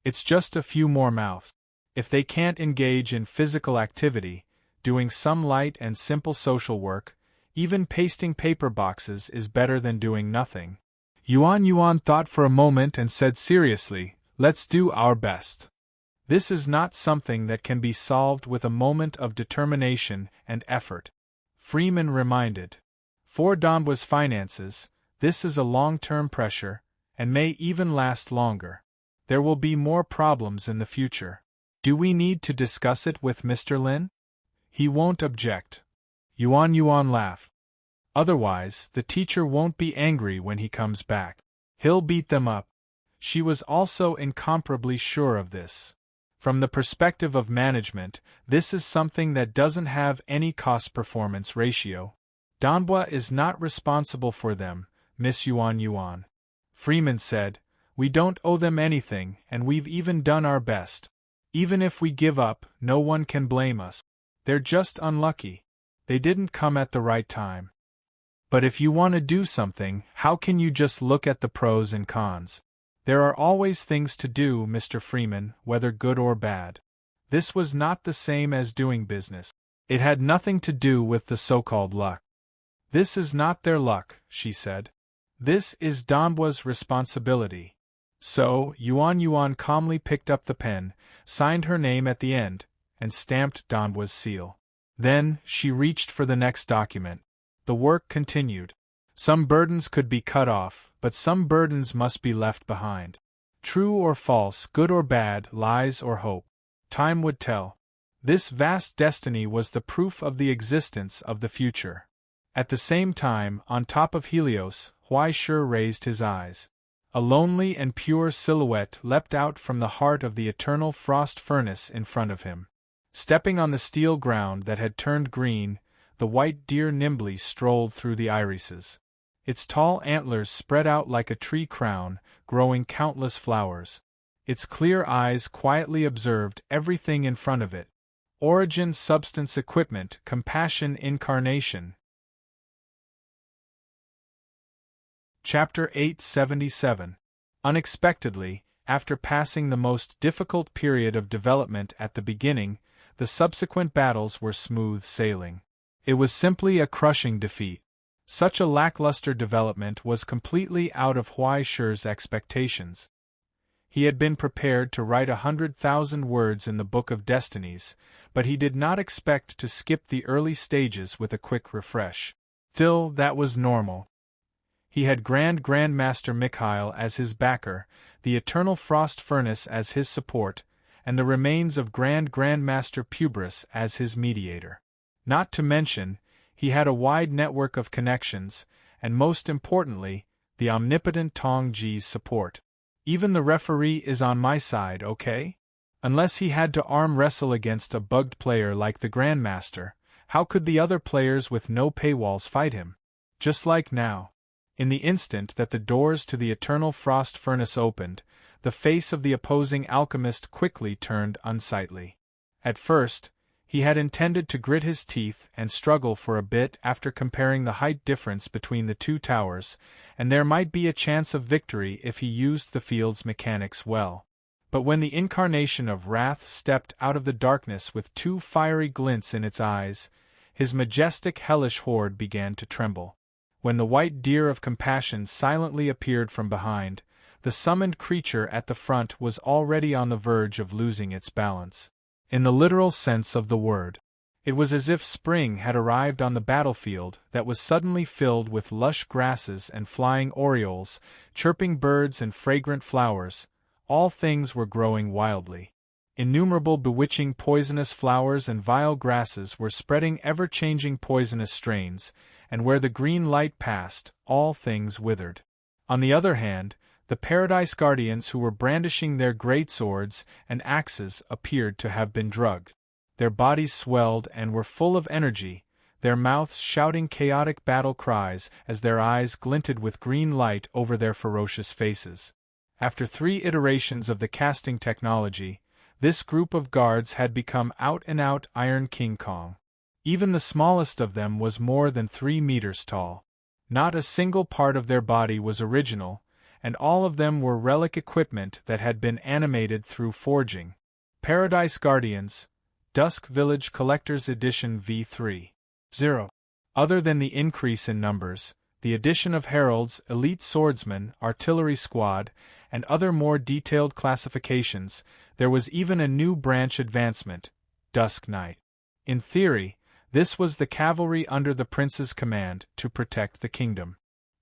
It's just a few more mouths. If they can't engage in physical activity, doing some light and simple social work, even pasting paper boxes is better than doing nothing. Yuan thought for a moment and said seriously, let's do our best. This is not something that can be solved with a moment of determination and effort. Freeman reminded. For Danbo's finances, this is a long-term pressure, and may even last longer. There will be more problems in the future. Do we need to discuss it with Mr. Lin? He won't object. Yuan laughed. Otherwise, the teacher won't be angry when he comes back. He'll beat them up. She was also incomparably sure of this. From the perspective of management, this is something that doesn't have any cost-performance ratio. Donbua is not responsible for them, Miss Yuan. Freeman said, "We don't owe them anything, and we've even done our best. Even if we give up, no one can blame us. They're just unlucky. They didn't come at the right time. But if you want to do something, how can you just look at the pros and cons? There are always things to do, Mr. Freeman, whether good or bad." This was not the same as doing business. It had nothing to do with the so-called luck. "This is not their luck," she said. "This is Donbua's responsibility." So, Yuan calmly picked up the pen, signed her name at the end, and stamped Donbua's seal. Then, she reached for the next document. The work continued. Some burdens could be cut off, but some burdens must be left behind. True or false, good or bad, lies or hope. Time would tell. This vast destiny was the proof of the existence of the future. At the same time, on top of Helios, Huaishur raised his eyes. A lonely and pure silhouette leapt out from the heart of the eternal frost furnace in front of him. Stepping on the steel ground that had turned green, the white deer nimbly strolled through the irises. Its tall antlers spread out like a tree crown, growing countless flowers. Its clear eyes quietly observed everything in front of it. Origin, substance, equipment, compassion, incarnation. Chapter 877. Unexpectedly, after passing the most difficult period of development at the beginning, the subsequent battles were smooth sailing. It was simply a crushing defeat. Such a lackluster development was completely out of Huaishur's expectations. He had been prepared to write 100,000 words in the Book of Destinies, but he did not expect to skip the early stages with a quick refresh. Still, that was normal. He had Grandmaster Mikhail as his backer, the Eternal Frost Furnace as his support, and the remains of Grandmaster Pubris as his mediator. Not to mention, he had a wide network of connections, and most importantly, the omnipotent Tong Ji's support. Even the referee is on my side, okay? Unless he had to arm wrestle against a bugged player like the Grandmaster, how could the other players with no paywalls fight him? Just like now. In the instant that the doors to the Eternal Frost Furnace opened, the face of the opposing alchemist quickly turned unsightly. At first, he had intended to grit his teeth and struggle for a bit after comparing the height difference between the two towers, and there might be a chance of victory if he used the field's mechanics well. But when the incarnation of Wrath stepped out of the darkness with two fiery glints in its eyes, his majestic hellish horde began to tremble. When the white deer of compassion silently appeared from behind, the summoned creature at the front was already on the verge of losing its balance. In the literal sense of the word. It was as if spring had arrived on the battlefield that was suddenly filled with lush grasses and flying orioles, chirping birds and fragrant flowers. All things were growing wildly. Innumerable bewitching poisonous flowers and vile grasses were spreading ever-changing poisonous strains, and where the green light passed, all things withered. On the other hand, the Paradise Guardians who were brandishing their great swords and axes appeared to have been drugged. Their bodies swelled and were full of energy, their mouths shouting chaotic battle cries as their eyes glinted with green light over their ferocious faces. After 3 iterations of the casting technology, this group of guards had become out-and-out Iron King Kong. Even the smallest of them was more than 3 meters tall. Not a single part of their body was original, and all of them were relic equipment that had been animated through forging. Paradise Guardians, Dusk Village Collector's Edition V3.0. Other than the increase in numbers, the addition of heralds, elite swordsmen, artillery squad, and other more detailed classifications, there was even a new branch advancement, Dusk Knight. In theory, this was the cavalry under the prince's command to protect the kingdom.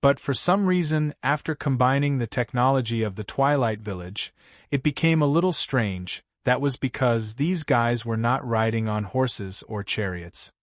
But for some reason, after combining the technology of the Twilight Village, it became a little strange. That was because these guys were not riding on horses or chariots.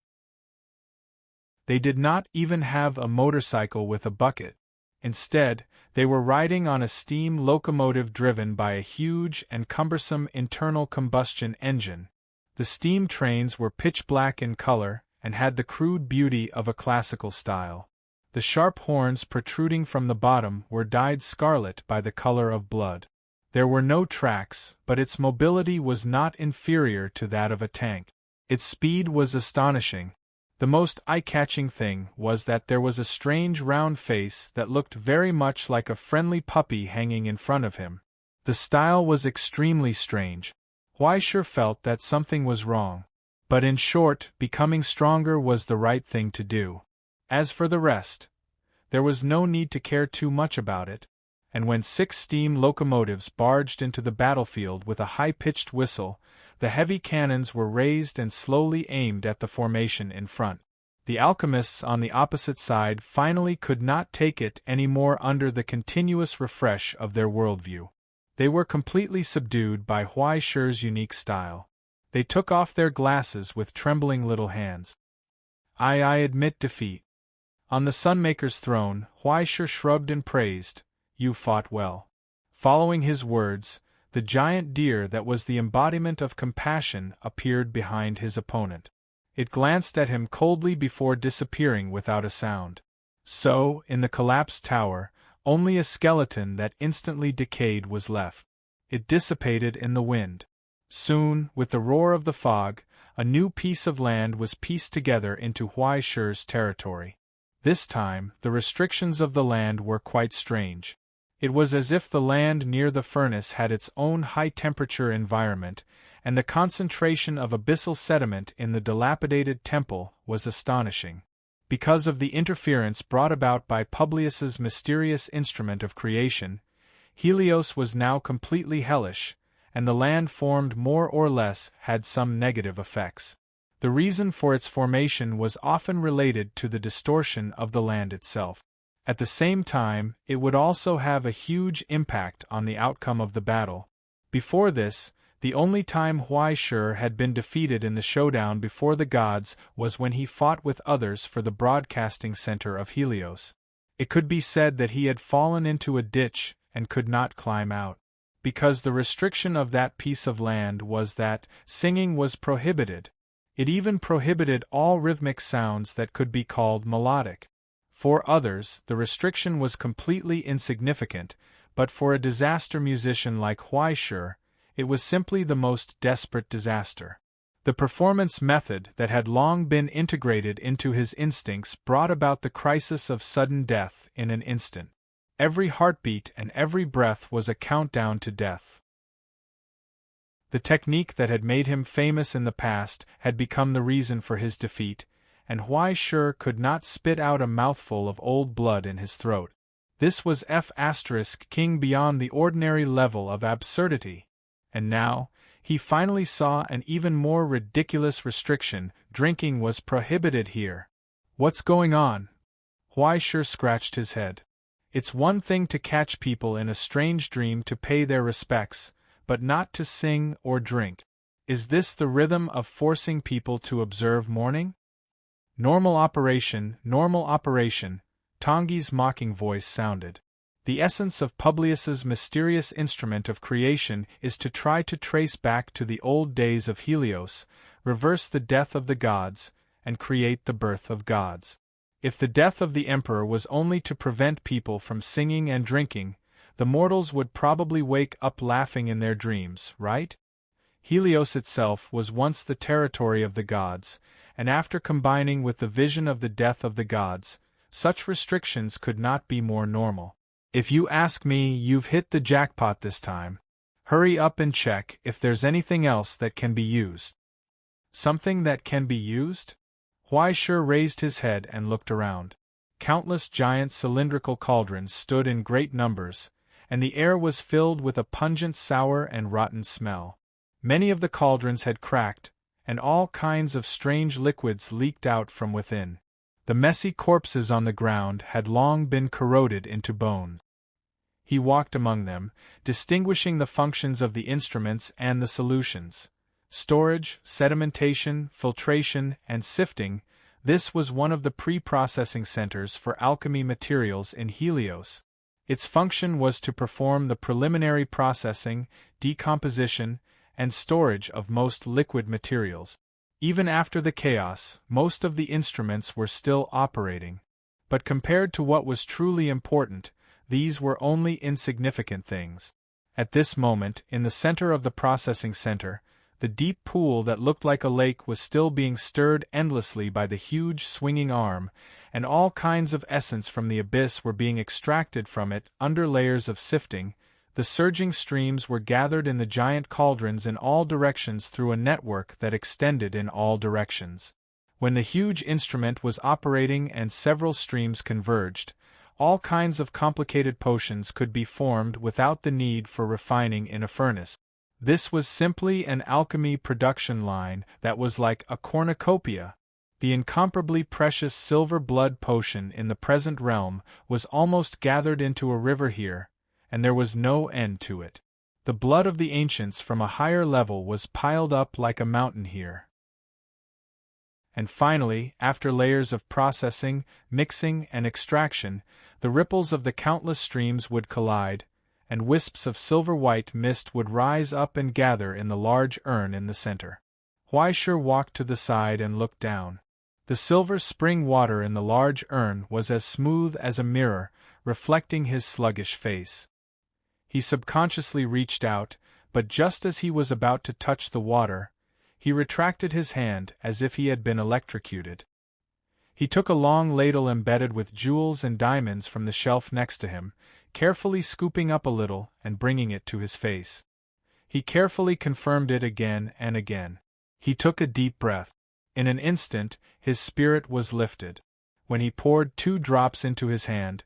They did not even have a motorcycle with a bucket. Instead, they were riding on a steam locomotive driven by a huge and cumbersome internal combustion engine. The steam trains were pitch black in color and had the crude beauty of a classical style. The sharp horns protruding from the bottom were dyed scarlet by the color of blood. There were no tracks, but its mobility was not inferior to that of a tank. Its speed was astonishing. The most eye-catching thing was that there was a strange round face that looked very much like a friendly puppy hanging in front of him. The style was extremely strange. Huaishe felt that something was wrong. But in short, becoming stronger was the right thing to do. As for the rest, there was no need to care too much about it, and when 6 steam locomotives barged into the battlefield with a high-pitched whistle, the heavy cannons were raised and slowly aimed at the formation in front. The alchemists on the opposite side finally could not take it any more under the continuous refresh of their worldview. They were completely subdued by Huaishe's unique style. They took off their glasses with trembling little hands. I admit defeat. On the Sunmaker's throne, Huaishe shrugged and praised, "You fought well." Following his words, the giant deer that was the embodiment of compassion appeared behind his opponent. It glanced at him coldly before disappearing without a sound. So, in the collapsed tower, only a skeleton that instantly decayed was left. It dissipated in the wind. Soon, with the roar of the fog, a new piece of land was pieced together into Huaishe's territory. This time, the restrictions of the land were quite strange. It was as if the land near the furnace had its own high-temperature environment, and the concentration of abyssal sediment in the dilapidated temple was astonishing. Because of the interference brought about by Publius's mysterious instrument of creation, Helios was now completely hellish, and the land formed more or less had some negative effects. The reason for its formation was often related to the distortion of the land itself. At the same time, it would also have a huge impact on the outcome of the battle. Before this, the only time Huaishe had been defeated in the showdown before the gods was when he fought with others for the broadcasting center of Helios. It could be said that he had fallen into a ditch and could not climb out. Because the restriction of that piece of land was that singing was prohibited. It even prohibited all rhythmic sounds that could be called melodic. For others, the restriction was completely insignificant, but for a disaster musician like Huaishe, it was simply the most desperate disaster. The performance method that had long been integrated into his instincts brought about the crisis of sudden death in an instant. Every heartbeat and every breath was a countdown to death. The technique that had made him famous in the past had become the reason for his defeat, and Huaishe could not spit out a mouthful of old blood in his throat. This was king beyond the ordinary level of absurdity. And now, he finally saw an even more ridiculous restriction: drinking was prohibited here. What's going on? Huaishe scratched his head. It's one thing to catch people in a strange dream to pay their respects, but not to sing or drink. Is this the rhythm of forcing people to observe mourning? Normal operation, Tongi's mocking voice sounded. The essence of Publius's mysterious instrument of creation is to try to trace back to the old days of Helios, reverse the death of the gods, and create the birth of gods. If the death of the emperor was only to prevent people from singing and drinking, the mortals would probably wake up laughing in their dreams, right? Helios itself was once the territory of the gods, and after combining with the vision of the death of the gods, such restrictions could not be more normal. If you ask me, you've hit the jackpot this time. Hurry up and check if there's anything else that can be used. Something that can be used? Huaishe raised his head and looked around. Countless giant cylindrical cauldrons stood in great numbers, and the air was filled with a pungent sour and rotten smell. Many of the cauldrons had cracked, and all kinds of strange liquids leaked out from within. The messy corpses on the ground had long been corroded into bone. He walked among them, distinguishing the functions of the instruments and the solutions. Storage, sedimentation, filtration, and sifting. This was one of the pre-processing centers for alchemy materials in Helios. Its function was to perform the preliminary processing, decomposition, and storage of most liquid materials. Even after the chaos, most of the instruments were still operating. But compared to what was truly important, these were only insignificant things. At this moment, in the center of the processing center, the deep pool that looked like a lake was still being stirred endlessly by the huge swinging arm, and all kinds of essence from the abyss were being extracted from it under layers of sifting. The surging streams were gathered in the giant cauldrons in all directions through a network that extended in all directions. When the huge instrument was operating and several streams converged, all kinds of complicated potions could be formed without the need for refining in a furnace. This was simply an alchemy production line that was like a cornucopia. The incomparably precious silver blood potion in the present realm was almost gathered into a river here, and there was no end to it. The blood of the ancients from a higher level was piled up like a mountain here. And finally, after layers of processing, mixing, and extraction, the ripples of the countless streams would collide, and wisps of silver-white mist would rise up and gather in the large urn in the center. Huaishur walked to the side and looked down. The silver spring water in the large urn was as smooth as a mirror, reflecting his sluggish face. He subconsciously reached out, but just as he was about to touch the water, he retracted his hand as if he had been electrocuted. He took a long ladle embedded with jewels and diamonds from the shelf next to him, carefully scooping up a little and bringing it to his face. He carefully confirmed it again and again. He took a deep breath. In an instant, his spirit was lifted. When he poured 2 drops into his hand,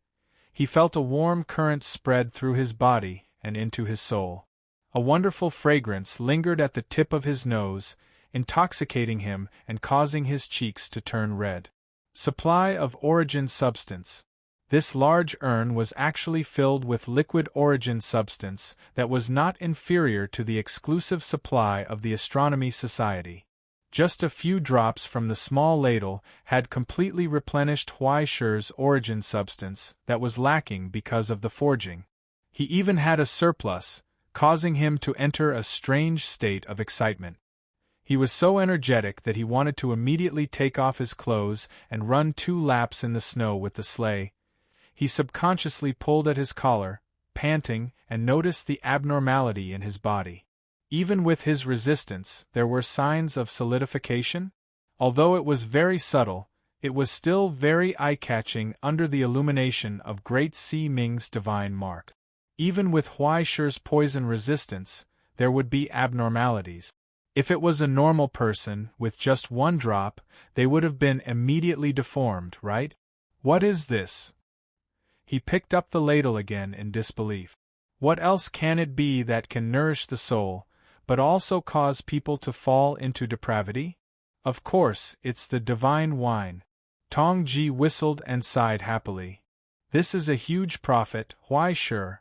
he felt a warm current spread through his body and into his soul. A wonderful fragrance lingered at the tip of his nose, intoxicating him and causing his cheeks to turn red. Supply of origin substance. This large urn was actually filled with liquid origin substance that was not inferior to the exclusive supply of the Astronomy Society. Just a few drops from the small ladle had completely replenished Huaishur's origin substance that was lacking because of the forging. He even had a surplus, causing him to enter a strange state of excitement. He was so energetic that he wanted to immediately take off his clothes and run 2 laps in the snow with the sleigh. He subconsciously pulled at his collar, panting, and noticed the abnormality in his body. Even with his resistance, there were signs of solidification. Although it was very subtle, it was still very eye-catching under the illumination of Great Si Ming's divine mark. Even with Huaishur's poison resistance, there would be abnormalities. If it was a normal person, with just 1 drop, they would have been immediately deformed, right? What is this? He picked up the ladle again in disbelief. What else can it be that can nourish the soul, but also cause people to fall into depravity? Of course, it's the divine wine. Tongji whistled and sighed happily. This is a huge profit, Huaishur.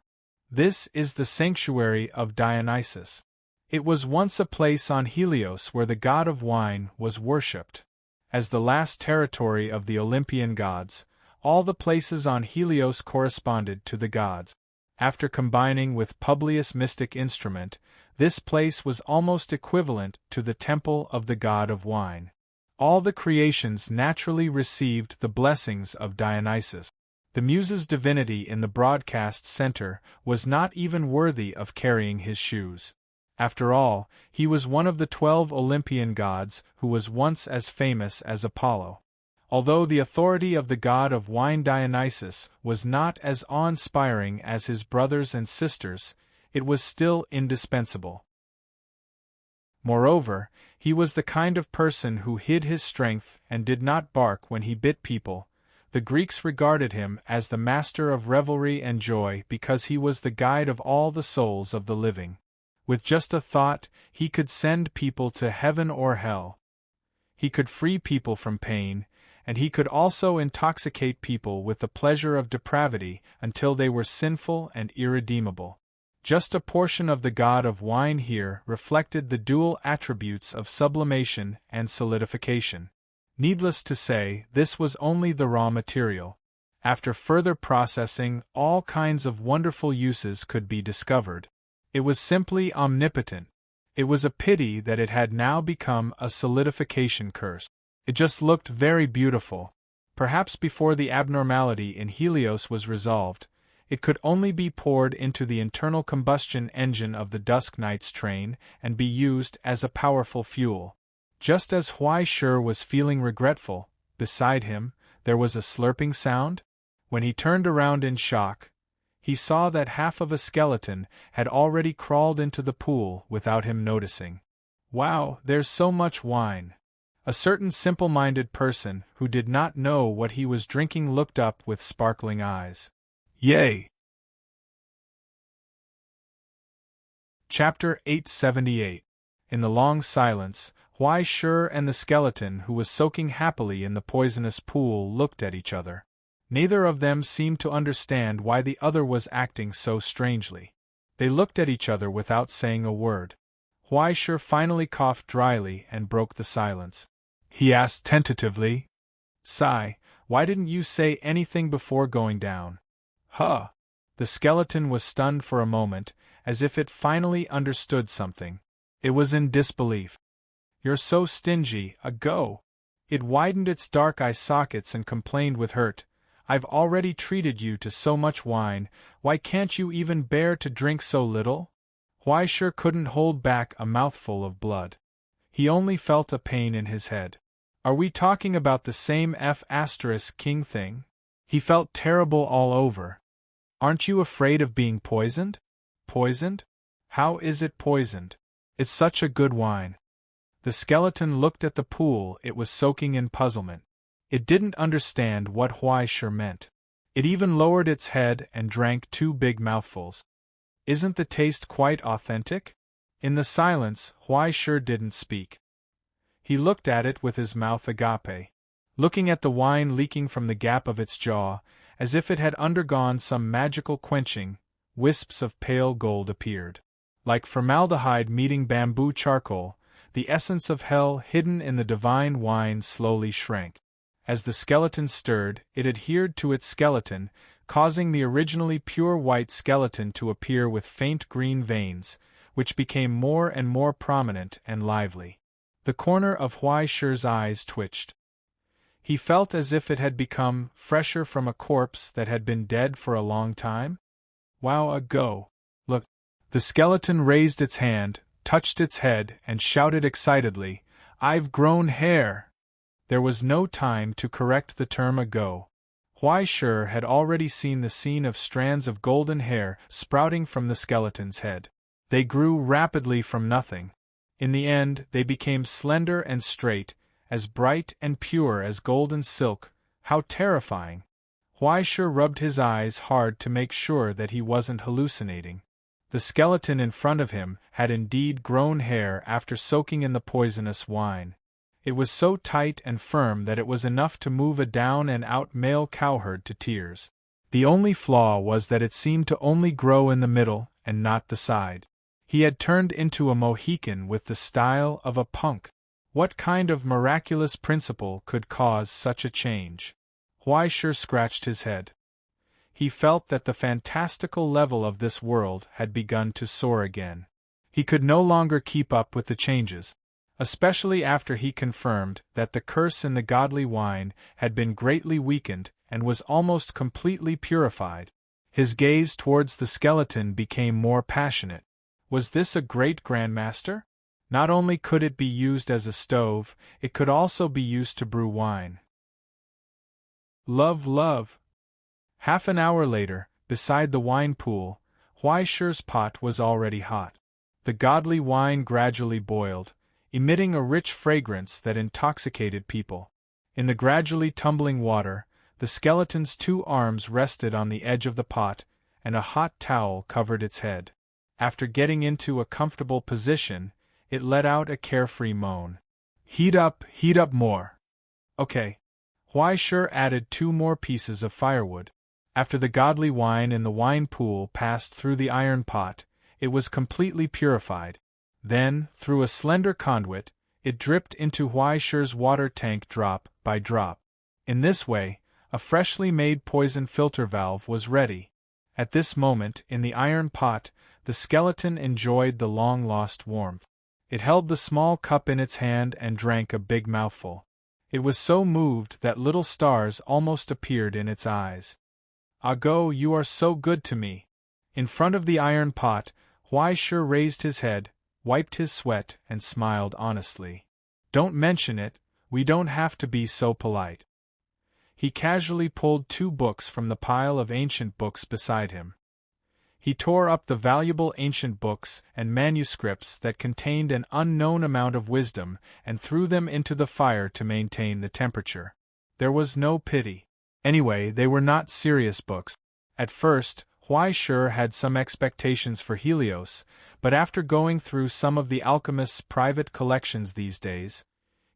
This is the sanctuary of Dionysus. It was once a place on Helios where the god of wine was worshipped. As the last territory of the Olympian gods, all the places on Helios corresponded to the gods. After combining with Publius' mystic instrument, this place was almost equivalent to the temple of the god of wine. All the creations naturally received the blessings of Dionysus. The Muse's divinity in the broadcast center was not even worthy of carrying his shoes. After all, he was one of the 12 Olympian gods who was once as famous as Apollo. Although the authority of the god of wine Dionysus was not as awe-inspiring as his brothers and sisters, it was still indispensable. Moreover, he was the kind of person who hid his strength and did not bark when he bit people. The Greeks regarded him as the master of revelry and joy because he was the guide of all the souls of the living. With just a thought, he could send people to heaven or hell. He could free people from pain, and he could also intoxicate people with the pleasure of depravity until they were sinful and irredeemable. Just a portion of the god of wine here reflected the dual attributes of sublimation and solidification. Needless to say, this was only the raw material. After further processing, all kinds of wonderful uses could be discovered. It was simply omnipotent. It was a pity that it had now become a solidification curse. It just looked very beautiful. Perhaps before the abnormality in Helios was resolved, it could only be poured into the internal combustion engine of the Dusk Knight's train and be used as a powerful fuel. Just as Huai was feeling regretful, beside him, there was a slurping sound. When he turned around in shock, he saw that half of a skeleton had already crawled into the pool without him noticing. Wow, there's so much wine. A certain simple-minded person who did not know what he was drinking looked up with sparkling eyes. Yay! Chapter 878. In the long silence, Huai and the skeleton who was soaking happily in the poisonous pool looked at each other. Neither of them seemed to understand why the other was acting so strangely. They looked at each other without saying a word. Huai finally coughed dryly and broke the silence. He asked tentatively, "Sai, why didn't you say anything before going down?" "Huh." The skeleton was stunned for a moment, as if it finally understood something. It was in disbelief. "You're so stingy, a go." It widened its dark eye sockets and complained with hurt. "I've already treated you to so much wine, why can't you even bear to drink so little?" Huai couldn't hold back a mouthful of blood. He only felt a pain in his head. Are we talking about the same F***king thing? He felt terrible all over. "Aren't you afraid of being poisoned?" "Poisoned? How is it poisoned? It's such a good wine." The skeleton looked at the pool it was soaking in puzzlement. It didn't understand what Huai meant. It even lowered its head and drank 2 big mouthfuls. "Isn't the taste quite authentic?" In the silence, Huai didn't speak. He looked at it with his mouth agape, looking at the wine leaking from the gap of its jaw, as if it had undergone some magical quenching. Wisps of pale gold appeared. Like formaldehyde meeting bamboo charcoal, the essence of hell hidden in the divine wine slowly shrank. As the skeleton stirred, it adhered to its skeleton, causing the originally pure white skeleton to appear with faint green veins, which became more and more prominent and lively. The corner of Huai eyes twitched. He felt as if it had become fresher from a corpse that had been dead for a long time. "Wow, a go. Look." The skeleton raised its hand, touched its head, and shouted excitedly, "I've grown hair!" There was no time to correct the term a go. Huai had already seen the scene of strands of golden hair sprouting from the skeleton's head. They grew rapidly from nothing. In the end, they became slender and straight, as bright and pure as golden silk. How terrifying! Huai rubbed his eyes hard to make sure that he wasn't hallucinating. The skeleton in front of him had indeed grown hair after soaking in the poisonous wine. It was so tight and firm that it was enough to move a down-and-out male cowherd to tears. The only flaw was that it seemed to only grow in the middle, and not the side. He had turned into a Mohican with the style of a punk. What kind of miraculous principle could cause such a change? Huai scratched his head. He felt that the fantastical level of this world had begun to soar again. He could no longer keep up with the changes, especially after he confirmed that the curse in the godly wine had been greatly weakened and was almost completely purified. His gaze towards the skeleton became more passionate. Was this a great grandmaster? Not only could it be used as a stove, it could also be used to brew wine. Love, love. Half an hour later, beside the wine pool, Huai pot was already hot. The godly wine gradually boiled, emitting a rich fragrance that intoxicated people. In the gradually tumbling water, the skeleton's 2 arms rested on the edge of the pot, and a hot towel covered its head. After getting into a comfortable position, it let out a carefree moan. Heat up more." "Okay." Huaishur added 2 more pieces of firewood. After the godly wine in the wine pool passed through the iron pot, it was completely purified. Then, through a slender conduit, it dripped into Huaishur's water tank drop by drop. In this way, a freshly made poison filter valve was ready. At this moment, in the iron pot, the skeleton enjoyed the long-lost warmth. It held the small cup in its hand and drank a big mouthful. It was so moved that little stars almost appeared in its eyes. "Ago, you are so good to me." In front of the iron pot, Huaishur raised his head, wiped his sweat, and smiled honestly. "Don't mention it, we don't have to be so polite." He casually pulled 2 books from the pile of ancient books beside him. He tore up the valuable ancient books and manuscripts that contained an unknown amount of wisdom and threw them into the fire to maintain the temperature. There was no pity. Anyway, they were not serious books. At first, Huaishur had some expectations for Helios, but after going through some of the alchemist's private collections these days,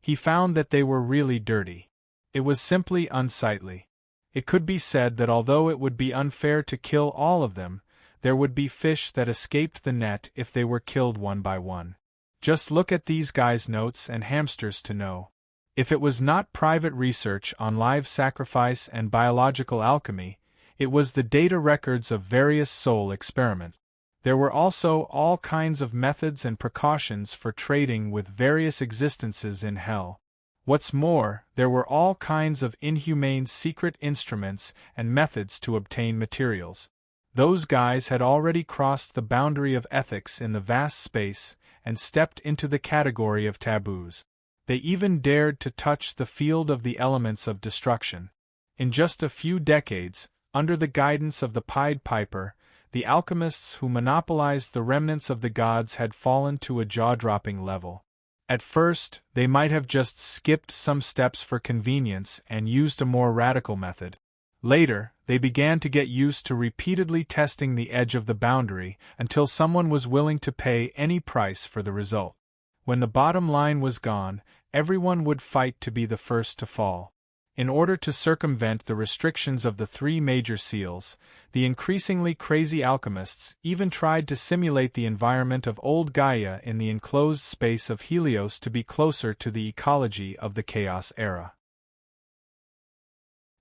he found that they were really dirty. It was simply unsightly. It could be said that although it would be unfair to kill all of them, there would be fish that escaped the net if they were killed one by one. Just look at these guys' notes and hamsters to know. If it was not private research on live sacrifice and biological alchemy, it was the data records of various soul experiments. There were also all kinds of methods and precautions for trading with various existences in hell. What's more, there were all kinds of inhumane secret instruments and methods to obtain materials. Those guys had already crossed the boundary of ethics in the vast space and stepped into the category of taboos. They even dared to touch the field of the elements of destruction. In just a few decades, under the guidance of the Pied Piper, the alchemists who monopolized the remnants of the gods had fallen to a jaw-dropping level. At first, they might have just skipped some steps for convenience and used a more radical method. Later, they began to get used to repeatedly testing the edge of the boundary until someone was willing to pay any price for the result. When the bottom line was gone, everyone would fight to be the first to fall. In order to circumvent the restrictions of the 3 major seals, the increasingly crazy alchemists even tried to simulate the environment of old Gaia in the enclosed space of Helios to be closer to the ecology of the Chaos era.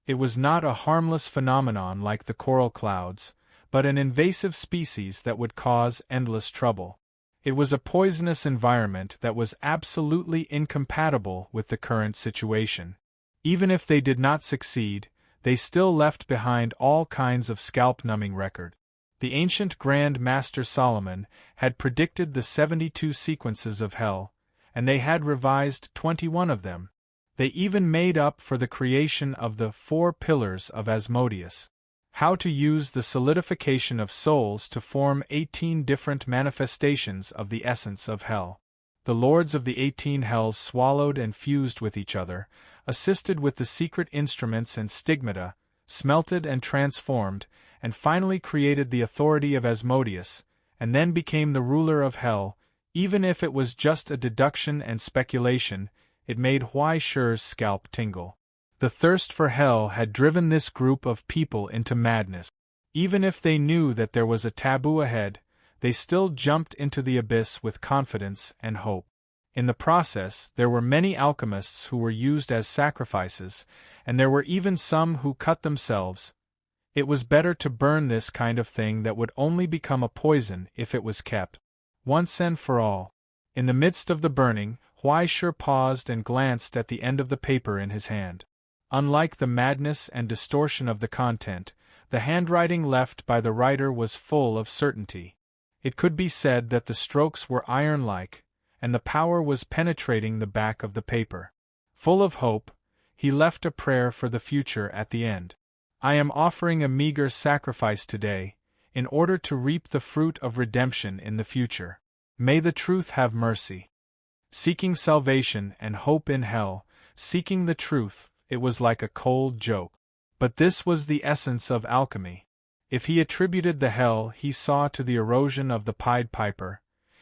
It was not a harmless phenomenon like the coral clouds, but an invasive species that would cause endless trouble. It was a poisonous environment that was absolutely incompatible with the current situation. Even if they did not succeed, they still left behind all kinds of scalp-numbing record. The ancient Grand Master Solomon had predicted the 72 sequences of hell, and they had revised 21 of them. They even made up for the creation of the 4 pillars of Asmodeus. How to use the solidification of souls to form 18 different manifestations of the essence of hell. The lords of the 18 hells swallowed and fused with each other, assisted with the secret instruments and stigmata, smelted and transformed, and finally created the authority of Asmodeus, and then became the ruler of hell. Even if it was just a deduction and speculation, it made Huaishur's scalp tingle. The thirst for hell had driven this group of people into madness. Even if they knew that there was a taboo ahead, they still jumped into the abyss with confidence and hope. In the process, there were many alchemists who were used as sacrifices, and there were even some who cut themselves. It was better to burn this kind of thing that would only become a poison if it was kept once and for all. In the midst of the burning, Huaishur paused and glanced at the end of the paper in his hand. Unlike the madness and distortion of the content, the handwriting left by the writer was full of certainty. It could be said that the strokes were iron-like, and the power was penetrating the back of the paper. Full of hope, he left a prayer for the future at the end. "I am offering a meager sacrifice today, in order to reap the fruit of redemption in the future. May the truth have mercy." Seeking salvation and hope in hell, seeking the truth, it was like a cold joke. But this was the essence of alchemy. If he attributed the hell he saw to the erosion of the Pied Piper,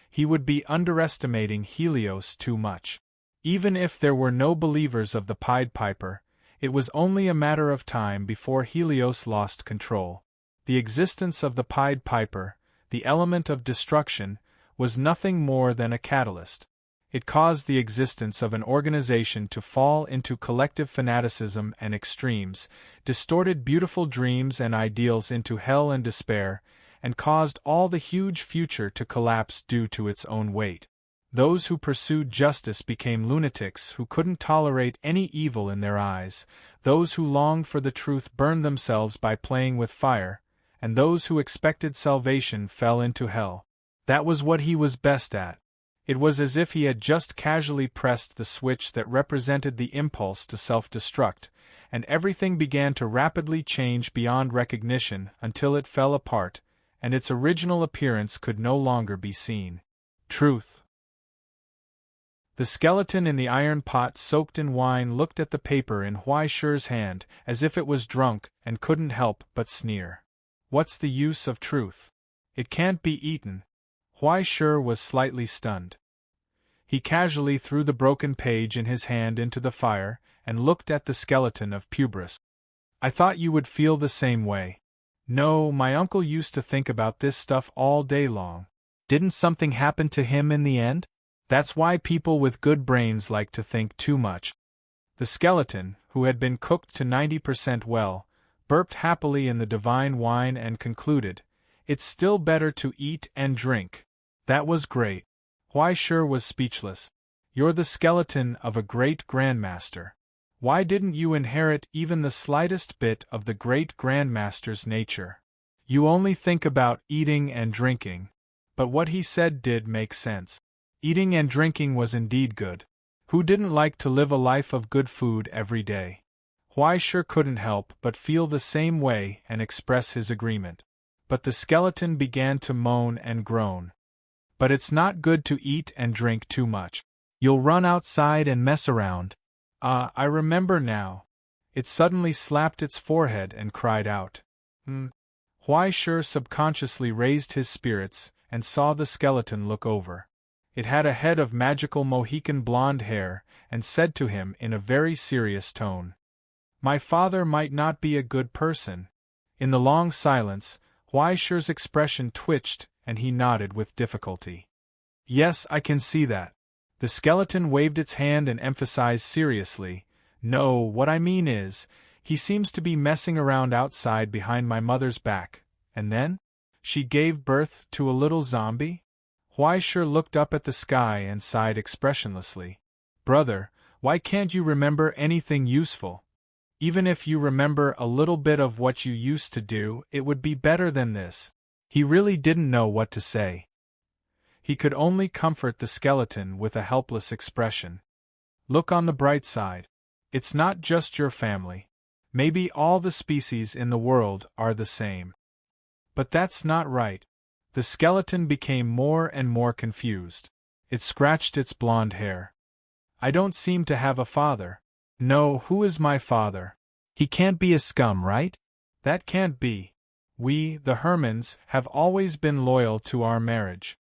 he would be underestimating Helios too much. Even if there were no believers of the Pied Piper, It was only a matter of time before Helios lost control. The existence of the Pied Piper, the element of destruction, was nothing more than a catalyst. It caused the existence of an organization to fall into collective fanaticism and extremes, distorted beautiful dreams and ideals into hell and despair, and caused all the huge future to collapse due to its own weight. Those who pursued justice became lunatics who couldn't tolerate any evil in their eyes, those who longed for the truth burned themselves by playing with fire, and those who expected salvation fell into hell. That was what he was best at. It was as if he had just casually pressed the switch that represented the impulse to self-destruct, and everything began to rapidly change beyond recognition until it fell apart, and its original appearance could no longer be seen. Truth. The skeleton in the iron pot soaked in wine looked at the paper in Huai Shi's hand as if it was drunk and couldn't help but sneer. What's the use of truth? It can't be eaten. Huai Shi was slightly stunned. He casually threw the broken page in his hand into the fire and looked at the skeleton of Pubris. I thought you would feel the same way. No, my uncle used to think about this stuff all day long. Didn't something happen to him in the end? That's why people with good brains like to think too much. The skeleton, who had been cooked to 90% well, burped happily in the divine wine and concluded, "It's still better to eat and drink." That was great. Huai Shi was speechless. You're the skeleton of a great grandmaster. Why didn't you inherit even the slightest bit of the great grandmaster's nature? You only think about eating and drinking. But what he said did make sense. Eating and drinking was indeed good. Who didn't like to live a life of good food every day? Huai Shi couldn't help but feel the same way and express his agreement. But the skeleton began to moan and groan. But it's not good to eat and drink too much. You'll run outside and mess around. Ah, I remember now. It suddenly slapped its forehead and cried out. Huai Shi subconsciously raised his spirits and saw the skeleton look over. It had a head of magical Mohican blonde hair and said to him in a very serious tone, "My father might not be a good person." In the long silence, Huai Shi's expression twitched and he nodded with difficulty. "Yes, I can see that." The skeleton waved its hand and emphasized seriously, "No, what I mean is, he seems to be messing around outside behind my mother's back, and then? She gave birth to a little zombie?" Huai Shi looked up at the sky and sighed expressionlessly. "Brother, why can't you remember anything useful? Even if you remember a little bit of what you used to do, it would be better than this." He really didn't know what to say. He could only comfort the skeleton with a helpless expression. "Look on the bright side. It's not just your family. Maybe all the species in the world are the same." But that's not right. The skeleton became more and more confused. It scratched its blonde hair. "I don't seem to have a father. No, who is my father? He can't be a scum, right? That can't be. We, the Hermans, have always been loyal to our marriage."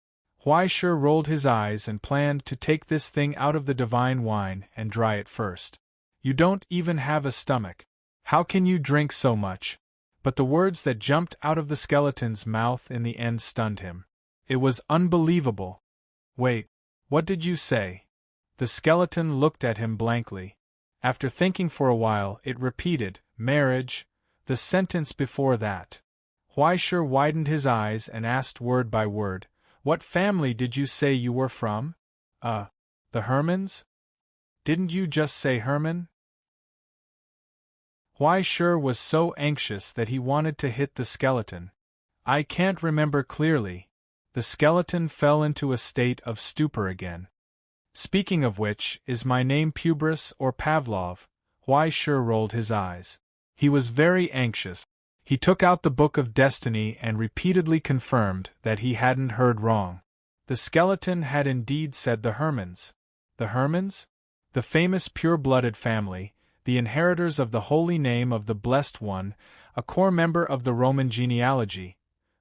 Huai Shi rolled his eyes and planned to take this thing out of the divine wine and dry it first. "You don't even have a stomach. How can you drink so much?" But the words that jumped out of the skeleton's mouth in the end stunned him. It was unbelievable. "Wait, what did you say?" The skeleton looked at him blankly. After thinking for a while, it repeated, "Marriage," the sentence before that. Huai Shi widened his eyes and asked word by word, "What family did you say you were from?" The Hermans? Didn't you just say Herman?" Huai Shi was so anxious that he wanted to hit the skeleton. "I can't remember clearly." The skeleton fell into a state of stupor again. "Speaking of which, is my name Pubris or Pavlov?" Huai Shi rolled his eyes. He was very anxious. He took out the Book of Destiny and repeatedly confirmed that he hadn't heard wrong. The skeleton had indeed said the Hermans. The Hermans? The famous pure-blooded family, the inheritors of the holy name of the Blessed One, a core member of the Roman genealogy.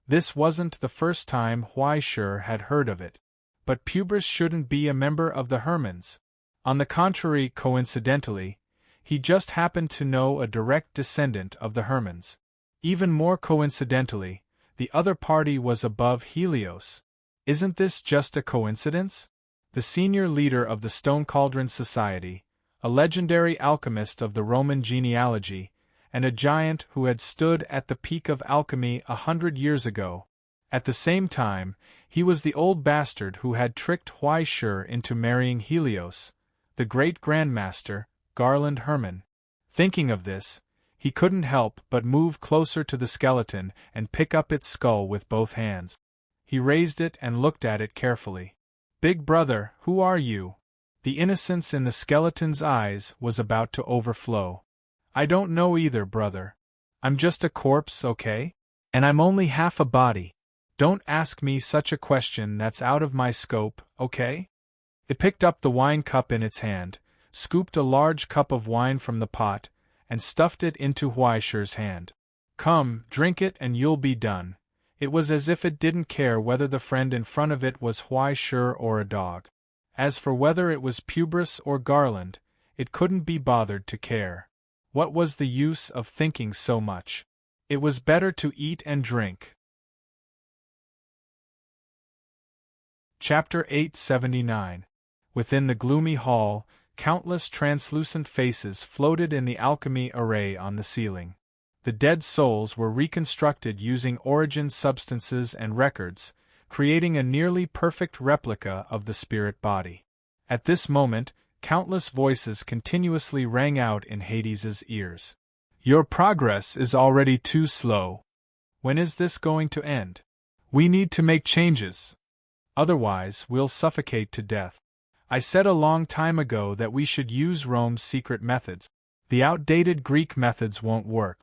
This wasn't the first time Huai Shi had heard of it. But Pubris shouldn't be a member of the Hermans. On the contrary, coincidentally, he just happened to know a direct descendant of the Hermans. Even more coincidentally, the other party was above Helios. Isn't this just a coincidence? The senior leader of the Stone Cauldron Society, a legendary alchemist of the Roman genealogy, and a giant who had stood at the peak of alchemy 100 years ago. At the same time, he was the old bastard who had tricked Huaishur into marrying Helios, the great grandmaster, Garland Herman. Thinking of this, he couldn't help but move closer to the skeleton and pick up its skull with both hands. He raised it and looked at it carefully. "Big brother, who are you?" The innocence in the skeleton's eyes was about to overflow. "I don't know either, brother. I'm just a corpse, okay? And I'm only half a body. Don't ask me such a question that's out of my scope, okay?" It picked up the wine cup in its hand, scooped a large cup of wine from the pot, and stuffed it into Huaishur's hand. "Come, drink it and you'll be done." It was as if it didn't care whether the friend in front of it was Huaishur or a dog. As for whether it was Pubris or Garland, it couldn't be bothered to care. What was the use of thinking so much? It was better to eat and drink. Chapter 879. Within the gloomy hall, countless translucent faces floated in the alchemy array on the ceiling. The dead souls were reconstructed using origin substances and records, creating a nearly perfect replica of the spirit body. At this moment, countless voices continuously rang out in Hades's ears. "Your progress is already too slow. When is this going to end? We need to make changes. Otherwise, we'll suffocate to death. I said a long time ago that we should use Rome's secret methods. The outdated Greek methods won't work.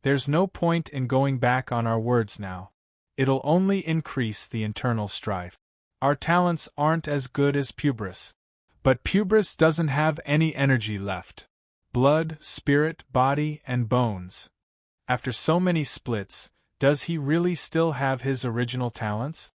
There's no point in going back on our words now. It'll only increase the internal strife. Our talents aren't as good as Pubris. But Pubris doesn't have any energy left. Blood, spirit, body, and bones. After so many splits, does he really still have his original talents?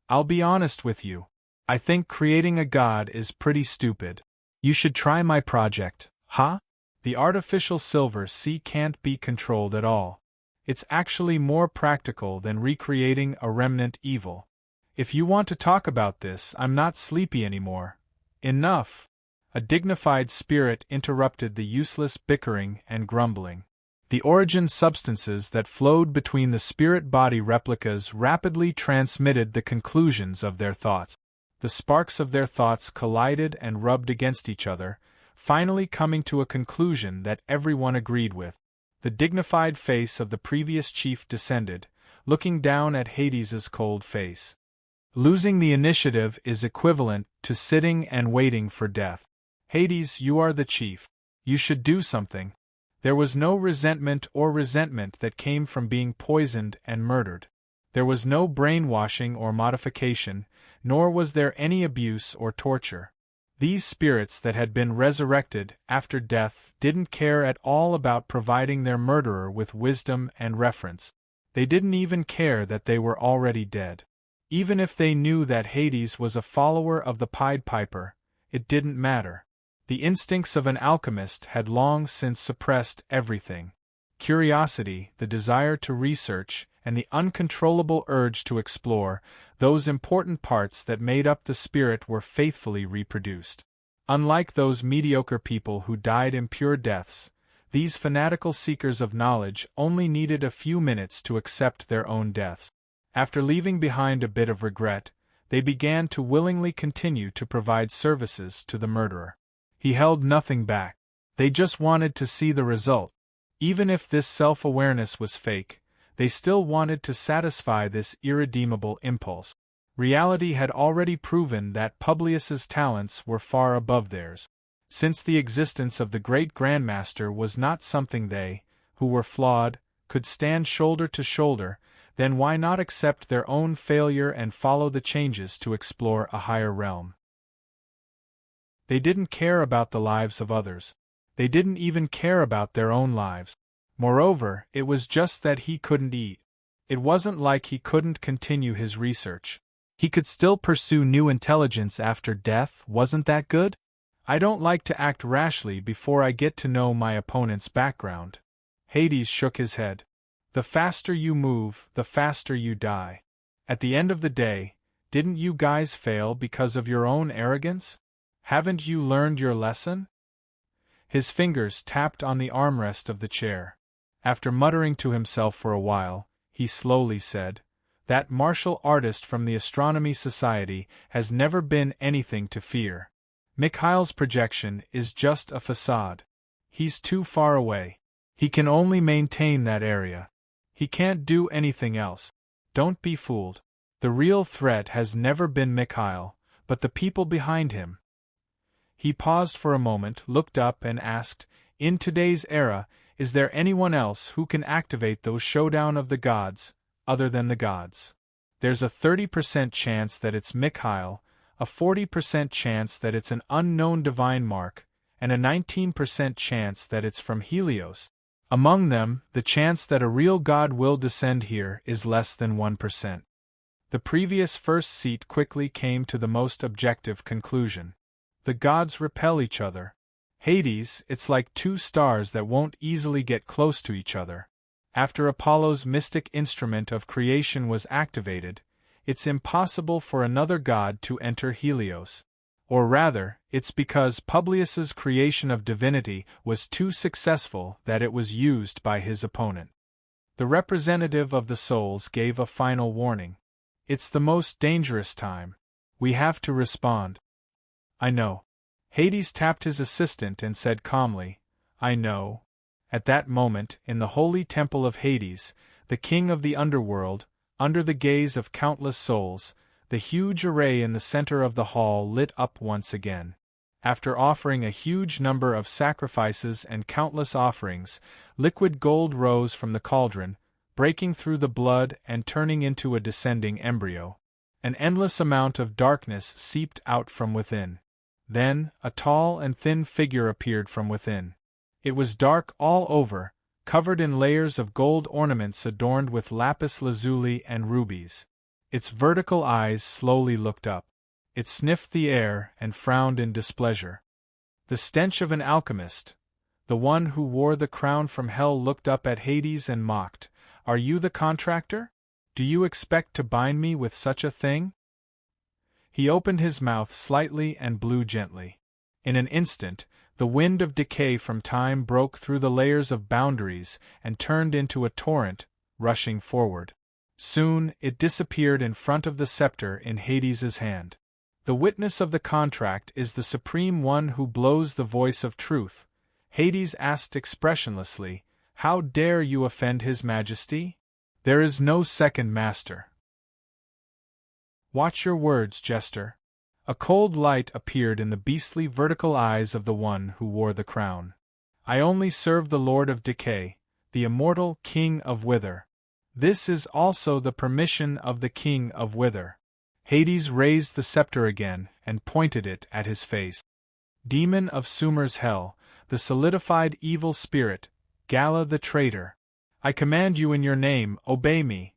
I'll be honest with you. I think creating a god is pretty stupid. You should try my project, huh? The artificial silver sea can't be controlled at all. It's actually more practical than recreating a remnant evil. If you want to talk about this, I'm not sleepy anymore. Enough! A dignified spirit interrupted the useless bickering and grumbling. The origin substances that flowed between the spirit-body replicas rapidly transmitted the conclusions of their thoughts. The sparks of their thoughts collided and rubbed against each other, finally coming to a conclusion that everyone agreed with. The dignified face of the previous chief descended, looking down at Hades's cold face. Losing the initiative is equivalent to sitting and waiting for death. Hades, you are the chief. You should do something. There was no resentment that came from being poisoned and murdered. There was no brainwashing or modification, nor was there any abuse or torture. These spirits that had been resurrected after death didn't care at all about providing their murderer with wisdom and reference. They didn't even care that they were already dead. Even if they knew that Hades was a follower of the Pied Piper, it didn't matter. The instincts of an alchemist had long since suppressed everything. Curiosity, the desire to research, and the uncontrollable urge to explore, those important parts that made up the spirit were faithfully reproduced. Unlike those mediocre people who died impure deaths, these fanatical seekers of knowledge only needed a few minutes to accept their own deaths. After leaving behind a bit of regret, they began to willingly continue to provide services to the murderer. He held nothing back. They just wanted to see the result. Even if this self-awareness was fake, they still wanted to satisfy this irredeemable impulse. Reality had already proven that Publius's talents were far above theirs. Since the existence of the great Grandmaster was not something they, who were flawed, could stand shoulder to shoulder, then why not accept their own failure and follow the changes to explore a higher realm? They didn't care about the lives of others. They didn't even care about their own lives. Moreover, it was just that he couldn't eat. It wasn't like he couldn't continue his research. He could still pursue new intelligence after death, wasn't that good? I don't like to act rashly before I get to know my opponent's background. Hades shook his head. The faster you move, the faster you die. At the end of the day, didn't you guys fail because of your own arrogance? Haven't you learned your lesson? His fingers tapped on the armrest of the chair. After muttering to himself for a while, he slowly said, "That martial artist from the Astronomy Society has never been anything to fear. Mikhail's projection is just a facade. He's too far away. He can only maintain that area. He can't do anything else. Don't be fooled. The real threat has never been Mikhail, but the people behind him." He paused for a moment, looked up and asked, "In today's era, is there anyone else who can activate those showdown of the gods, other than the gods?" "There's a 30% chance that it's Mikhail, a 40% chance that it's an unknown divine mark, and a 19% chance that it's from Helios. Among them, the chance that a real god will descend here is less than 1%. The previous first seat quickly came to the most objective conclusion. The gods repel each other. Hades, it's like two stars that won't easily get close to each other. After Apollo's mystic instrument of creation was activated, it's impossible for another god to enter Helios. Or rather, it's because Publius's creation of divinity was too successful that it was used by his opponent. The representative of the souls gave a final warning. "It's the most dangerous time. We have to respond." "I know." Hades tapped his assistant and said calmly, "I know." At that moment, in the holy temple of Hades, the king of the underworld, under the gaze of countless souls, the huge array in the center of the hall lit up once again. After offering a huge number of sacrifices and countless offerings, liquid gold rose from the cauldron, breaking through the blood and turning into a descending embryo. An endless amount of darkness seeped out from within. Then, a tall and thin figure appeared from within. It was dark all over, covered in layers of gold ornaments adorned with lapis lazuli and rubies. Its vertical eyes slowly looked up. It sniffed the air and frowned in displeasure. The stench of an alchemist. The one who wore the crown from hell looked up at Hades and mocked, "Are you the contractor? Do you expect to bind me with such a thing?" He opened his mouth slightly and blew gently. In an instant, the wind of decay from time broke through the layers of boundaries and turned into a torrent, rushing forward. Soon, it disappeared in front of the scepter in Hades's hand. "The witness of the contract is the supreme one who blows the voice of truth," Hades asked expressionlessly. "How dare you offend His Majesty? There is no second master." "Watch your words, jester." A cold light appeared in the beastly vertical eyes of the one who wore the crown. "I only serve the Lord of Decay, the immortal King of Wither. This is also the permission of the King of Wither." Hades raised the scepter again and pointed it at his face. "Demon of Sumer's hell, the solidified evil spirit, Gala the traitor. I command you in your name, obey me."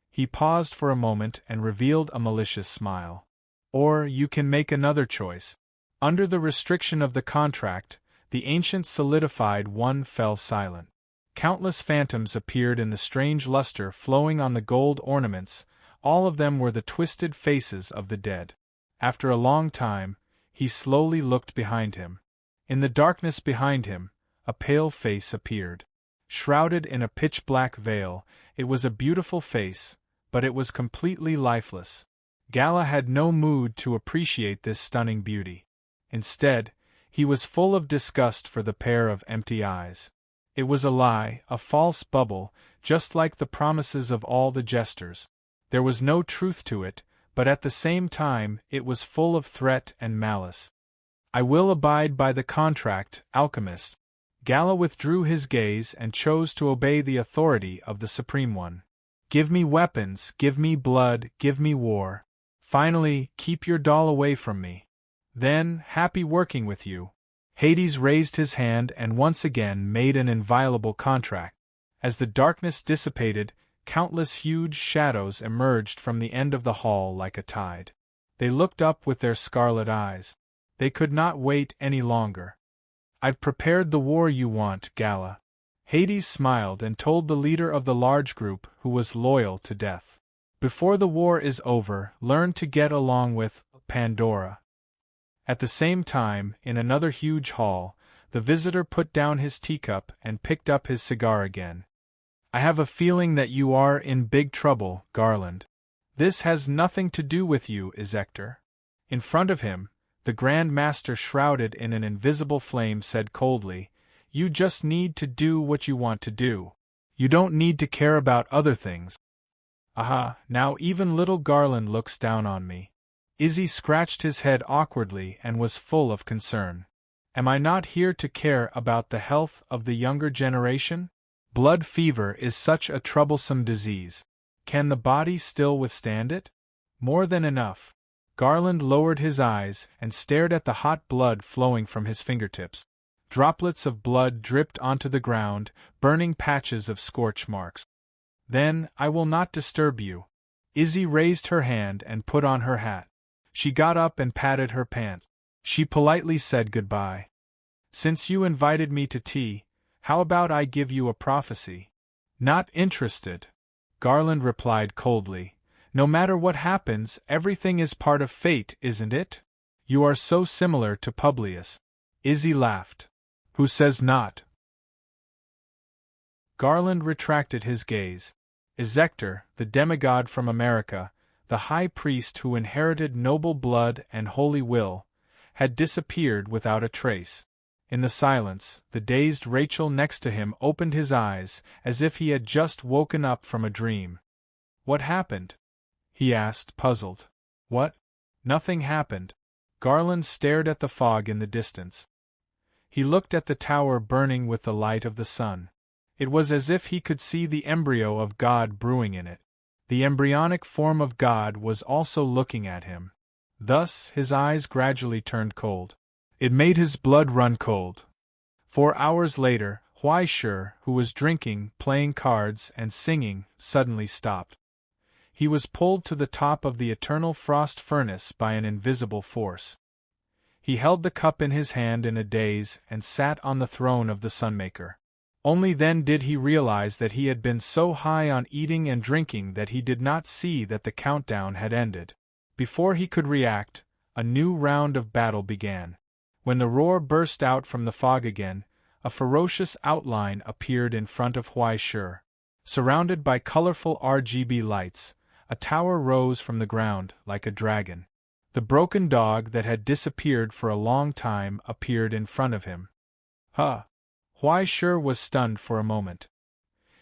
He paused for a moment and revealed a malicious smile. "Or you can make another choice." Under the restriction of the contract, the ancient solidified one fell silent. Countless phantoms appeared in the strange luster flowing on the gold ornaments, all of them were the twisted faces of the dead. After a long time, he slowly looked behind him. In the darkness behind him, a pale face appeared. Shrouded in a pitch-black veil, it was a beautiful face, but it was completely lifeless. Gala had no mood to appreciate this stunning beauty. Instead, he was full of disgust for the pair of empty eyes. It was a lie, a false bubble, just like the promises of all the jesters. There was no truth to it, but at the same time it was full of threat and malice. "I will abide by the contract, alchemist." Gala withdrew his gaze and chose to obey the authority of the Supreme One. "Give me weapons, give me blood, give me war. Finally, keep your doll away from me. Then, happy working with you." Hades raised his hand and once again made an inviolable contract. As the darkness dissipated, countless huge shadows emerged from the end of the hall like a tide. They looked up with their scarlet eyes. They could not wait any longer. I've prepared the war you want, Gala. Hades smiled and told the leader of the large group, who was loyal to death. Before the war is over, learn to get along with Pandora. At the same time, in another huge hall, the visitor put down his teacup and picked up his cigar again. I have a feeling that you are in big trouble, Garland. This has nothing to do with you, Exhector. In front of him, the Grand Master, shrouded in an invisible flame, said coldly, You just need to do what you want to do. You don't need to care about other things. Aha, now even little Garland looks down on me. Izzy scratched his head awkwardly and was full of concern. Am I not here to care about the health of the younger generation? Blood fever is such a troublesome disease. Can the body still withstand it? More than enough. Garland lowered his eyes and stared at the hot blood flowing from his fingertips. Droplets of blood dripped onto the ground, burning patches of scorch marks. Then, I will not disturb you. Izzy raised her hand and put on her hat. She got up and patted her pants. She politely said goodbye. Since you invited me to tea, how about I give you a prophecy? Not interested. Garland replied coldly. No matter what happens, everything is part of fate, isn't it? You are so similar to Publius. Izzy laughed. Who says not? Garland retracted his gaze. Exhector, the demigod from America, the high priest who inherited noble blood and holy will, had disappeared without a trace. In the silence, the dazed Rachel next to him opened his eyes, as if he had just woken up from a dream. What happened? He asked, puzzled. What? Nothing happened. Garland stared at the fog in the distance. He looked at the tower burning with the light of the sun. It was as if he could see the embryo of God brewing in it. The embryonic form of God was also looking at him. Thus, his eyes gradually turned cold. It made his blood run cold. 4 hours later, Huaishur, who was drinking, playing cards, and singing, suddenly stopped. He was pulled to the top of the eternal frost furnace by an invisible force. He held the cup in his hand in a daze and sat on the throne of the Sunmaker. Only then did he realize that he had been so high on eating and drinking that he did not see that the countdown had ended. Before he could react, a new round of battle began. When the roar burst out from the fog again, a ferocious outline appeared in front of Huaishur. Surrounded by colorful RGB lights, a tower rose from the ground like a dragon. The broken dog that had disappeared for a long time appeared in front of him. Huh! Huaishur was stunned for a moment.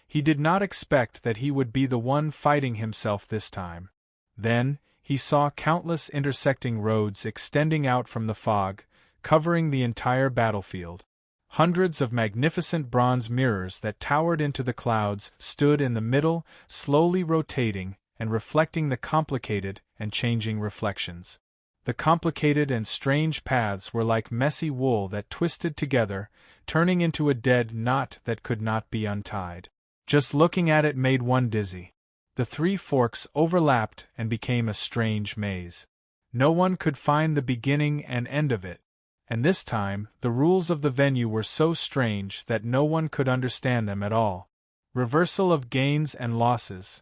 He did not expect that he would be the one fighting himself this time. Then, he saw countless intersecting roads extending out from the fog, covering the entire battlefield. Hundreds of magnificent bronze mirrors that towered into the clouds stood in the middle, slowly rotating and reflecting the complicated and changing reflections. The complicated and strange paths were like messy wool that twisted together, turning into a dead knot that could not be untied. Just looking at it made one dizzy. The 3 forks overlapped and became a strange maze. No one could find the beginning and end of it. And this time, the rules of the venue were so strange that no one could understand them at all. Reversal of gains and losses.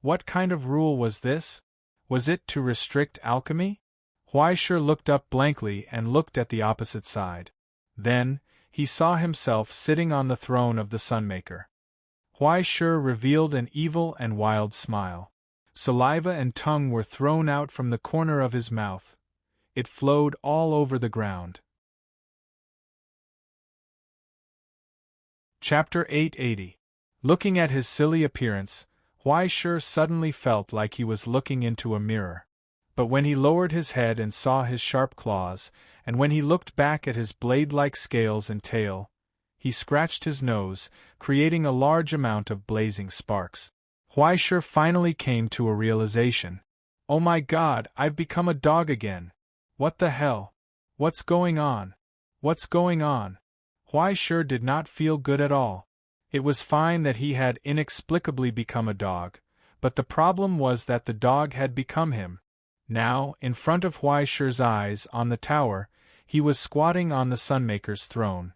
What kind of rule was this? Was it to restrict alchemy? Huaishur looked up blankly and looked at the opposite side. Then, he saw himself sitting on the throne of the Sunmaker. Huaishur revealed an evil and wild smile. Saliva and tongue were thrown out from the corner of his mouth. It flowed all over the ground. Chapter 880. Looking at his silly appearance, Huaishur suddenly felt like he was looking into a mirror. But when he lowered his head and saw his sharp claws, and when he looked back at his blade-like scales and tail, he scratched his nose, creating a large amount of blazing sparks. Huaishur finally came to a realization. Oh my God, I've become a dog again. What the hell? What's going on? What's going on? Huaishur did not feel good at all. It was fine that he had inexplicably become a dog, but the problem was that the dog had become him. Now, in front of Huaishur's eyes on the tower, He was squatting on the Sunmaker's throne.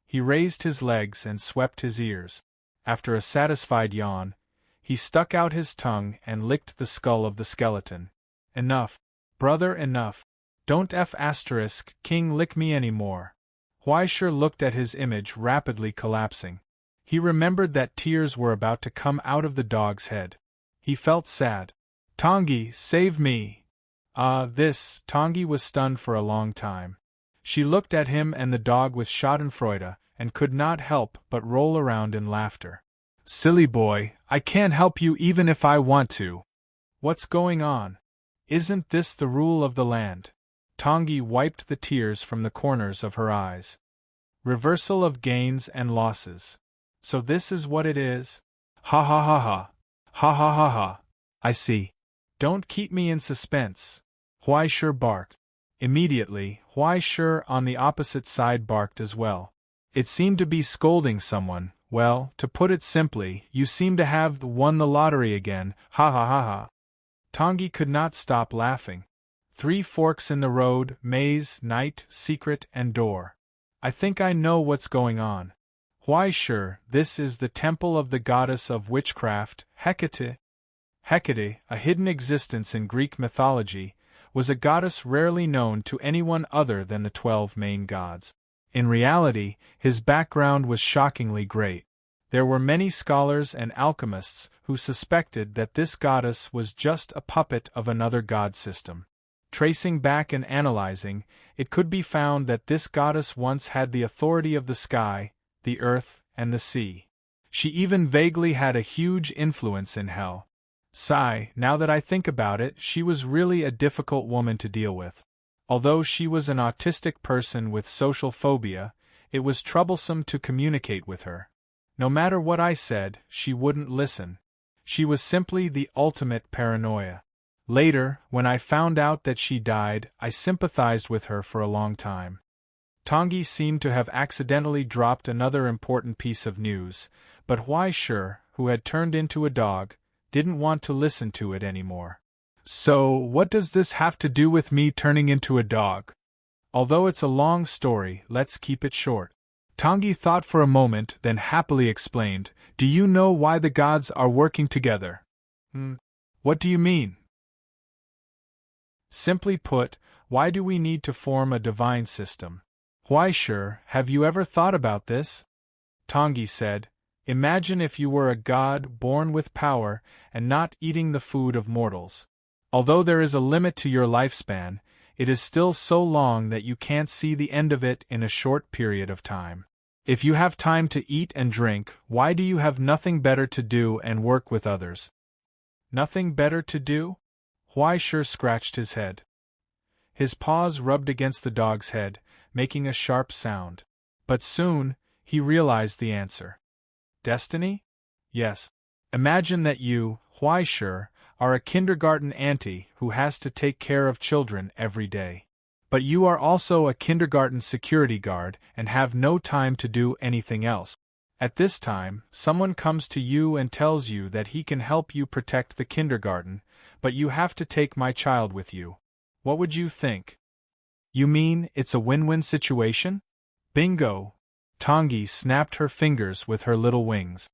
He raised his legs and swept his ears. After a satisfied yawn, he stuck out his tongue and licked the skull of the skeleton. Enough, brother, enough. Don't King lick me any more. Huaisher looked at his image rapidly collapsing. He remembered that tears were about to come out of the dog's head. He felt sad. Tongyi, save me! Tongyi was stunned for a long time. She looked at him and the dog with schadenfreude, and could not help but roll around in laughter. Silly boy, I can't help you even if I want to. What's going on? Isn't this the rule of the land? Tongyi wiped the tears from the corners of her eyes. Reversal of gains and losses. So this is what it is? Ha ha ha ha. Ha ha ha ha. I see. Don't keep me in suspense. Huaisher barked. Immediately, Huaisher on the opposite side barked as well. It seemed to be scolding someone. Well, to put it simply, you seem to have won the lottery again, ha ha ha ha. Tongyi could not stop laughing. 3 forks in the road, maze, night, secret, and door. I think I know what's going on. Huaisher, this is the temple of the goddess of witchcraft, Hecate. Hecate, a hidden existence in Greek mythology, was a goddess rarely known to anyone other than the 12 main gods. In reality, his background was shockingly great. There were many scholars and alchemists who suspected that this goddess was just a puppet of another god system. Tracing back and analyzing, it could be found that this goddess once had the authority of the sky, the earth, and the sea. She even vaguely had a huge influence in hell. Sigh, now that I think about it, she was really a difficult woman to deal with. Although she was an autistic person with social phobia, it was troublesome to communicate with her. No matter what I said, she wouldn't listen. She was simply the ultimate paranoia. Later, when I found out that she died, I sympathized with her for a long time. Tongyi seemed to have accidentally dropped another important piece of news, but Huaisher, who had turned into a dog, didn't want to listen to it anymore. So, what does this have to do with me turning into a dog? Although it's a long story, let's keep it short. Tongyi thought for a moment, then happily explained, Do you know why the gods are working together? What do you mean? Simply put, why do we need to form a divine system? Huaisher, have you ever thought about this? Tongyi said, Imagine if you were a god born with power and not eating the food of mortals. Although there is a limit to your lifespan, it is still so long that you can't see the end of it in a short period of time. If you have time to eat and drink, why do you have nothing better to do and work with others? Nothing better to do? Huaisher scratched his head. His paws rubbed against the dog's head, making a sharp sound. But soon, he realized the answer. Destiny? Yes. Imagine that you, Huaisher, are a kindergarten auntie who has to take care of children every day. But you are also a kindergarten security guard and have no time to do anything else. At this time, someone comes to you and tells you that he can help you protect the kindergarten, but you have to take my child with you. What would you think? You mean it's a win-win situation? Bingo! Tongyi snapped her fingers with her little wings.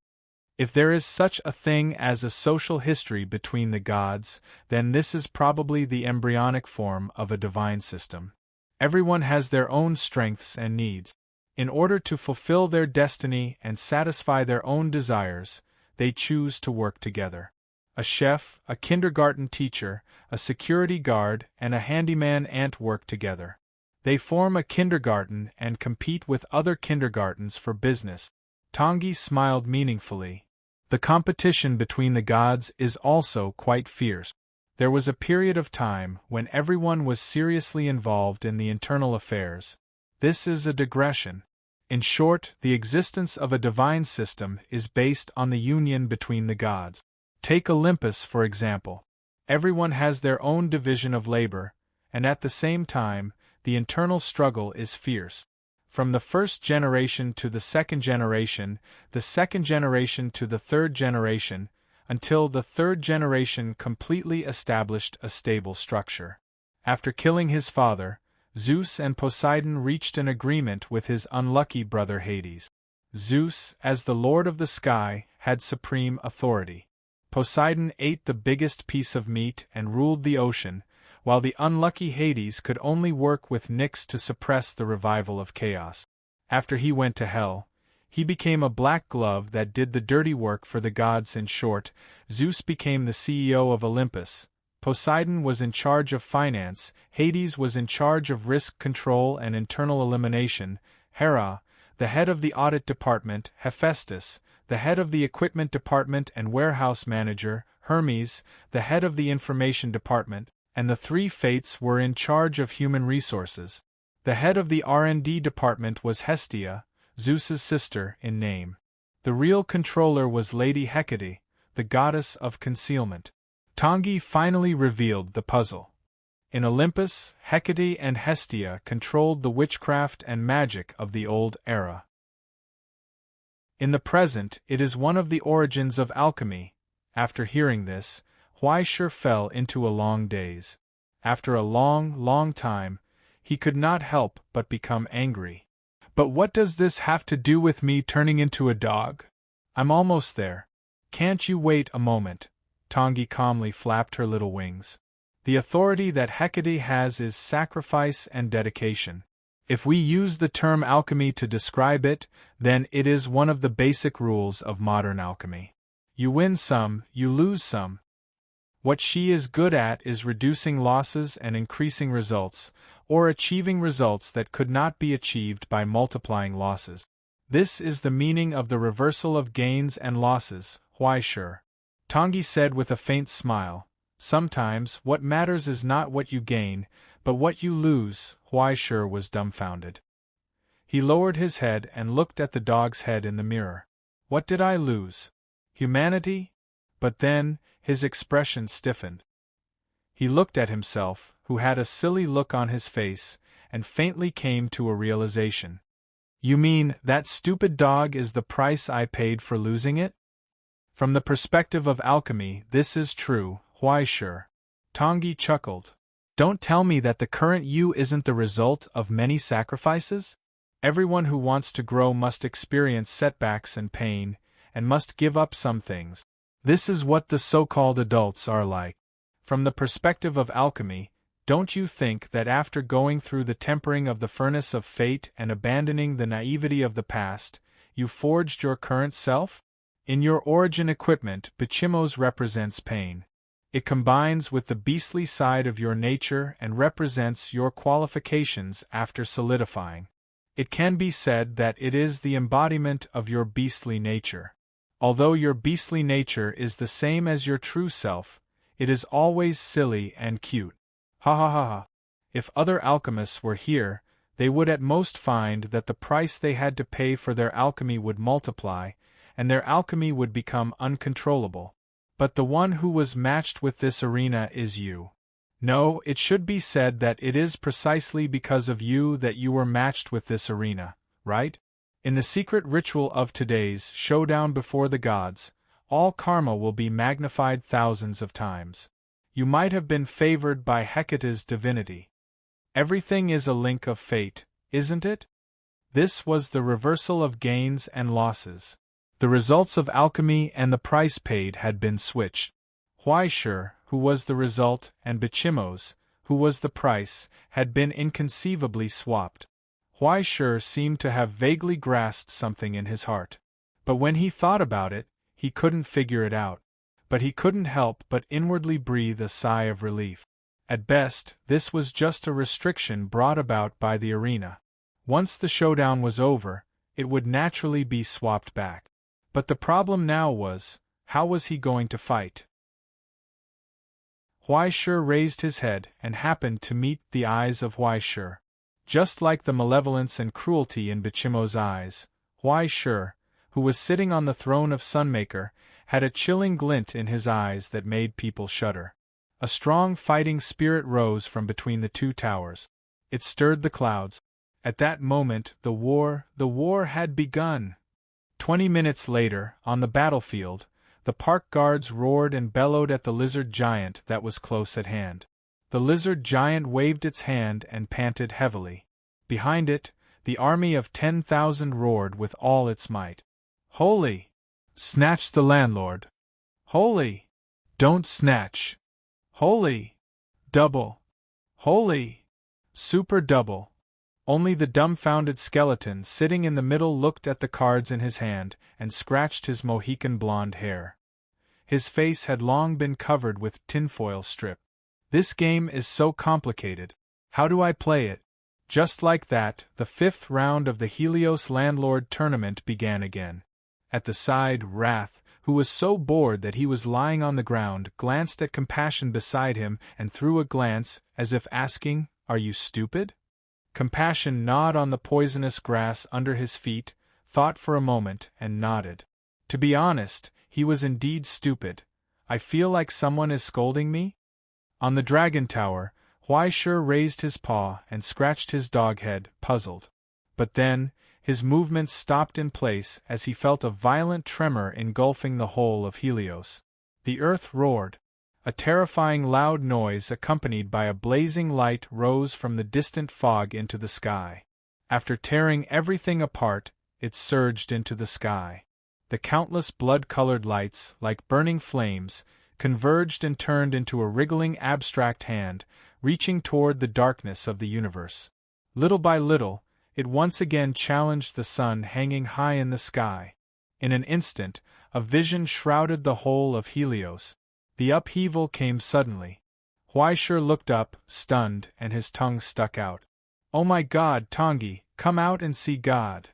If there is such a thing as a social history between the gods, then this is probably the embryonic form of a divine system. Everyone has their own strengths and needs. In order to fulfill their destiny and satisfy their own desires, they choose to work together. A chef, a kindergarten teacher, a security guard, and a handyman ant work together. They form a kindergarten and compete with other kindergartens for business. Tongyi smiled meaningfully. The competition between the gods is also quite fierce. There was a period of time when everyone was seriously involved in the internal affairs. This is a digression. In short, the existence of a divine system is based on the union between the gods. Take Olympus, for example. Everyone has their own division of labor, and at the same time, the internal struggle is fierce. From the first generation to the second generation to the third generation, until the third generation completely established a stable structure. After killing his father, Zeus and Poseidon reached an agreement with his unlucky brother Hades. Zeus, as the lord of the sky, had supreme authority. Poseidon ate the biggest piece of meat and ruled the ocean, while the unlucky Hades could only work with Nyx to suppress the revival of chaos. After he went to hell, he became a black glove that did the dirty work for the gods. In short, Zeus became the CEO of Olympus, Poseidon was in charge of finance, Hades was in charge of risk control and internal elimination, Hera, the head of the audit department, Hephaestus, the head of the equipment department and warehouse manager, Hermes, the head of the information department, and the three Fates were in charge of human resources. The head of the R&D department was Hestia, Zeus's sister in name. The real controller was Lady Hecate, the goddess of concealment. Tangi finally revealed the puzzle. In Olympus, Hecate and Hestia controlled the witchcraft and magic of the old era. In the present, it is one of the origins of alchemy. After hearing this, Huaishur fell into a long daze. After a long time, he could not help but become angry. But what does this have to do with me turning into a dog? I'm almost there. Can't you wait a moment? Tangi calmly flapped her little wings. The authority that Hecate has is sacrifice and dedication. If we use the term alchemy to describe it, then it is one of the basic rules of modern alchemy. You win some, you lose some. What she is good at is reducing losses and increasing results, or achieving results that could not be achieved by multiplying losses. This is the meaning of the reversal of gains and losses, Huaishur. Tangi said with a faint smile, "Sometimes what matters is not what you gain, but what you lose." Huaishur was dumbfounded. He lowered his head and looked at the dog's head in the mirror. What did I lose? Humanity? But then, his expression stiffened. He looked at himself, who had a silly look on his face, and faintly came to a realization. You mean, that stupid dog is the price I paid for losing it? From the perspective of alchemy, this is true, Huaishur. Tangi chuckled. Don't tell me that the current you isn't the result of many sacrifices? Everyone who wants to grow must experience setbacks and pain, and must give up some things. This is what the so-called adults are like. From the perspective of alchemy, don't you think that after going through the tempering of the furnace of fate and abandoning the naivety of the past, you forged your current self? In your origin equipment, Bichimos represents pain. It combines with the beastly side of your nature and represents your qualifications after solidifying. It can be said that it is the embodiment of your beastly nature. Although your beastly nature is the same as your true self, it is always silly and cute. Ha ha ha ha. If other alchemists were here, they would at most find that the price they had to pay for their alchemy would multiply, and their alchemy would become uncontrollable. But the one who was matched with this arena is you. No, it should be said that it is precisely because of you that you were matched with this arena, right? In the secret ritual of today's showdown before the gods, all karma will be magnified thousands of times. You might have been favored by Hecate's divinity. Everything is a link of fate, isn't it? This was the reversal of gains and losses. The results of alchemy and the price paid had been switched. Huaishur, who was the result, and Bichimos, who was the price, had been inconceivably swapped. Huaishur seemed to have vaguely grasped something in his heart. But when he thought about it, he couldn't figure it out. But he couldn't help but inwardly breathe a sigh of relief. At best, this was just a restriction brought about by the arena. Once the showdown was over, it would naturally be swapped back. But the problem now was, how was he going to fight? Huaishur raised his head and happened to meet the eyes of Huaishur. Just like the malevolence and cruelty in Bichimo's eyes, Huaishur, who was sitting on the throne of Sunmaker, had a chilling glint in his eyes that made people shudder. A strong fighting spirit rose from between the two towers. It stirred the clouds. At that moment the war had begun. 20 minutes later, on the battlefield, the park guards roared and bellowed at the lizard giant that was close at hand. The lizard giant waved its hand and panted heavily. Behind it, the army of 10,000 roared with all its might. "Holy!" snatched the landlord. "Holy!" "Don't snatch!" "Holy!" "Double!" "Holy!" "Super double!" Only the dumbfounded skeleton sitting in the middle looked at the cards in his hand and scratched his Mohican blonde hair. His face had long been covered with tinfoil strip. "This game is so complicated. How do I play it?" Just like that, the 5th round of the Helios Landlord Tournament began again. At the side, Wrath, who was so bored that he was lying on the ground, glanced at Compassion beside him and threw a glance as if asking, "Are you stupid?" Compassion gnawed on the poisonous grass under his feet, thought for a moment, and nodded. To be honest, he was indeed stupid. "I feel like someone is scolding me?" On the Dragon Tower, Huaishur raised his paw and scratched his dog head, puzzled. But then, his movements stopped in place as he felt a violent tremor engulfing the whole of Helios. The earth roared. A terrifying loud noise accompanied by a blazing light rose from the distant fog into the sky. After tearing everything apart, it surged into the sky. The countless blood-colored lights, like burning flames, converged and turned into a wriggling abstract hand, reaching toward the darkness of the universe. Little by little, it once again challenged the sun hanging high in the sky. In an instant, a vision shrouded the whole of Helios. The upheaval came suddenly. Huaishur looked up, stunned, and his tongue stuck out. "Oh my God, Tongi, come out and see God!"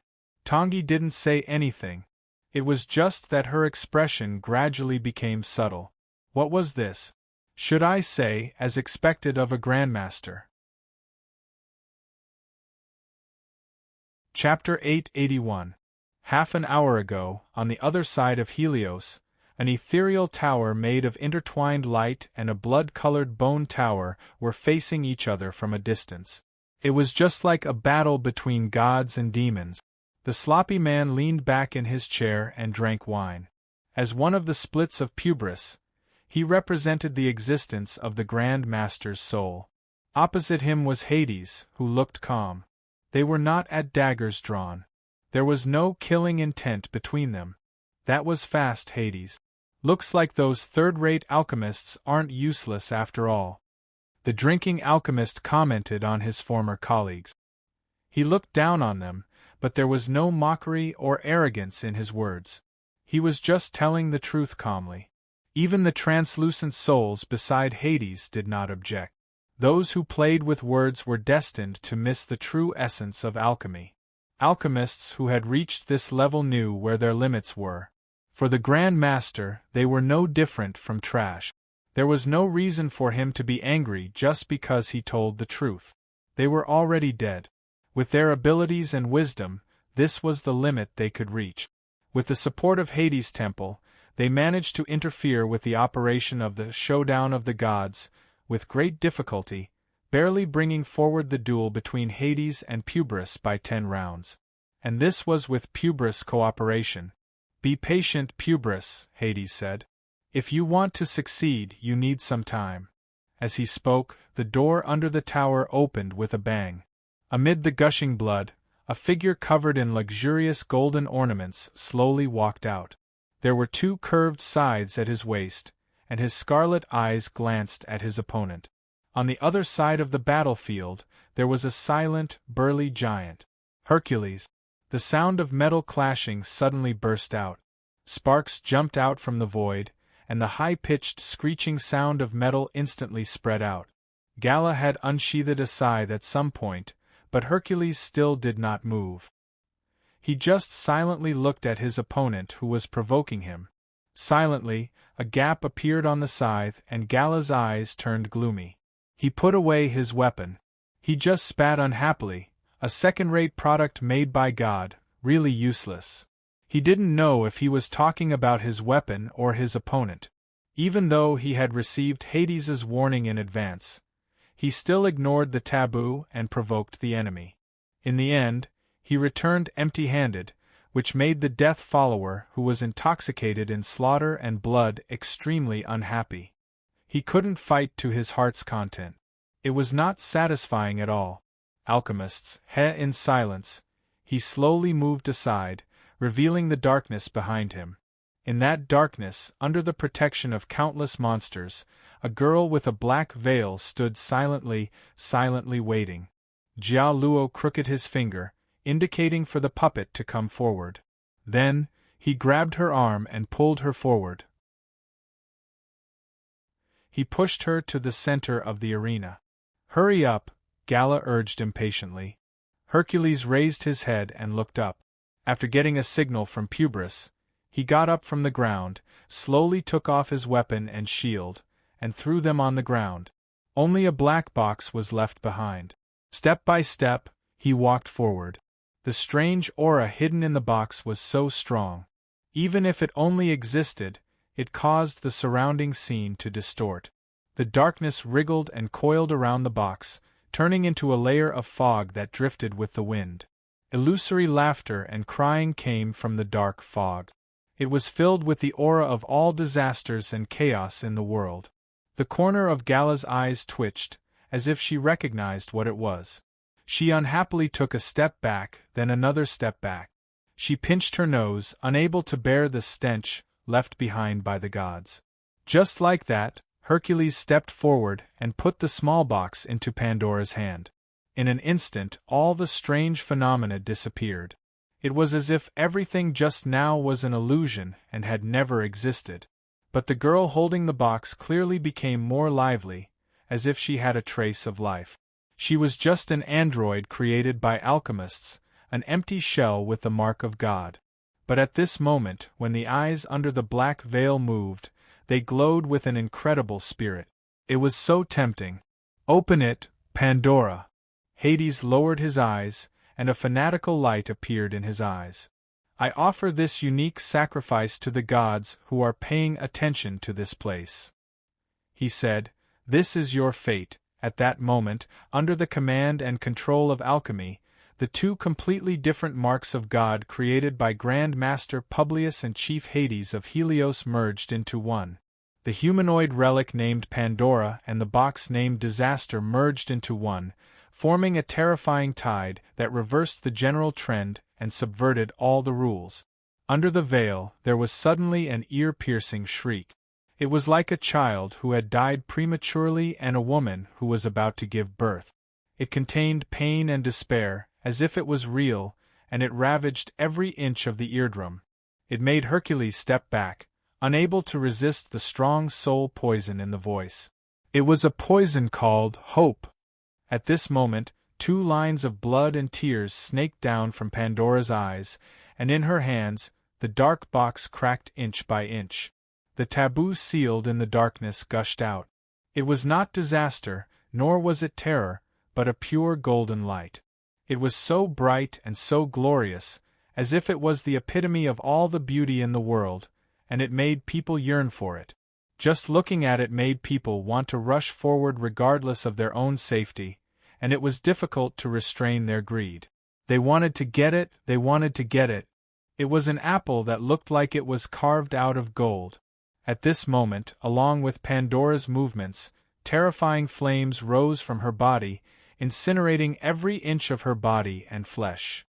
Tongi didn't say anything. It was just that her expression gradually became subtle. What was this? Should I say, as expected of a grandmaster? Chapter 881. Half an hour ago, on the other side of Helios, an ethereal tower made of intertwined light and a blood-colored bone tower were facing each other from a distance. It was just like a battle between gods and demons. The sloppy man leaned back in his chair and drank wine. As one of the splits of Pubris, he represented the existence of the Grand Master's soul. Opposite him was Hades, who looked calm. They were not at daggers drawn. There was no killing intent between them. "That was fast, Hades. Looks like those third-rate alchemists aren't useless after all." The drinking alchemist commented on his former colleagues. He looked down on them, but there was no mockery or arrogance in his words. He was just telling the truth calmly. Even the translucent souls beside Hades did not object. Those who played with words were destined to miss the true essence of alchemy. Alchemists who had reached this level knew where their limits were. For the Grand Master, they were no different from trash. There was no reason for him to be angry just because he told the truth. They were already dead. With their abilities and wisdom, this was the limit they could reach. With the support of Hades' temple, they managed to interfere with the operation of the Showdown of the Gods, with great difficulty, barely bringing forward the duel between Hades and Pubris by 10 rounds. And this was with Pubris' cooperation. "Be patient, Pubris," Hades said. "If you want to succeed, you need some time." As he spoke, the door under the tower opened with a bang. Amid the gushing blood, a figure covered in luxurious golden ornaments slowly walked out. There were 2 curved sides at his waist, and his scarlet eyes glanced at his opponent. On the other side of the battlefield, there was a silent, burly giant. Hercules. The sound of metal clashing suddenly burst out. Sparks jumped out from the void, and the high-pitched screeching sound of metal instantly spread out. Gala had unsheathed a scythe at some point, but Hercules still did not move. He just silently looked at his opponent who was provoking him. Silently, a gap appeared on the scythe and Gala's eyes turned gloomy. He put away his weapon. He just spat unhappily, a second-rate product made by God, really useless. He didn't know if he was talking about his weapon or his opponent. Even though he had received Hades's warning in advance, he still ignored the taboo and provoked the enemy. In the end, he returned empty-handed, which made the death follower who was intoxicated in slaughter and blood extremely unhappy. He couldn't fight to his heart's content. It was not satisfying at all. Alchemists, in silence, he slowly moved aside, revealing the darkness behind him. In that darkness, under the protection of countless monsters, a girl with a black veil stood silently waiting. Jia Luo crooked his finger, indicating for the puppet to come forward. Then, he grabbed her arm and pulled her forward. He pushed her to the center of the arena. "Hurry up," Gala urged impatiently. Hercules raised his head and looked up. After getting a signal from Pubris, he got up from the ground, slowly took off his weapon and shield, and threw them on the ground. Only a black box was left behind. Step by step, he walked forward. The strange aura hidden in the box was so strong. Even if it only existed, it caused the surrounding scene to distort. The darkness wriggled and coiled around the box, turning into a layer of fog that drifted with the wind. Illusory laughter and crying came from the dark fog. It was filled with the aura of all disasters and chaos in the world. The corner of Gala's eyes twitched, as if she recognized what it was. She unhappily took a step back, then another step back. She pinched her nose, unable to bear the stench left behind by the gods. Just like that, Hercules stepped forward and put the small box into Pandora's hand. In an instant, all the strange phenomena disappeared. It was as if everything just now was an illusion and had never existed. But the girl holding the box clearly became more lively, as if she had a trace of life. She was just an android created by alchemists, an empty shell with the mark of God. But at this moment, when the eyes under the black veil moved, they glowed with an incredible spirit. It was so tempting. "Open it, Pandora!" Hades lowered his eyes, and a fanatical light appeared in his eyes. "I offer this unique sacrifice to the gods who are paying attention to this place," he said. "This is your fate." At that moment, under the command and control of alchemy, the two completely different marks of God created by Grand Master Publius and Chief Hades of Helios merged into one. The humanoid relic named Pandora and the box named Disaster merged into one, forming a terrifying tide that reversed the general trend and subverted all the rules. Under the veil, there was suddenly an ear-piercing shriek. It was like a child who had died prematurely and a woman who was about to give birth. It contained pain and despair, as if it was real, and it ravaged every inch of the eardrum. It made Hercules step back, unable to resist the strong soul poison in the voice. It was a poison called hope. At this moment, 2 lines of blood and tears snaked down from Pandora's eyes, and in her hands, the dark box cracked inch by inch. The taboo sealed in the darkness gushed out. It was not disaster, nor was it terror, but a pure golden light. It was so bright and so glorious, as if it was the epitome of all the beauty in the world, and it made people yearn for it. Just looking at it made people want to rush forward regardless of their own safety, and it was difficult to restrain their greed. They wanted to get it, they wanted to get it. It was an apple that looked like it was carved out of gold. At this moment, along with Pandora's movements, terrifying flames rose from her body, incinerating every inch of her body and flesh.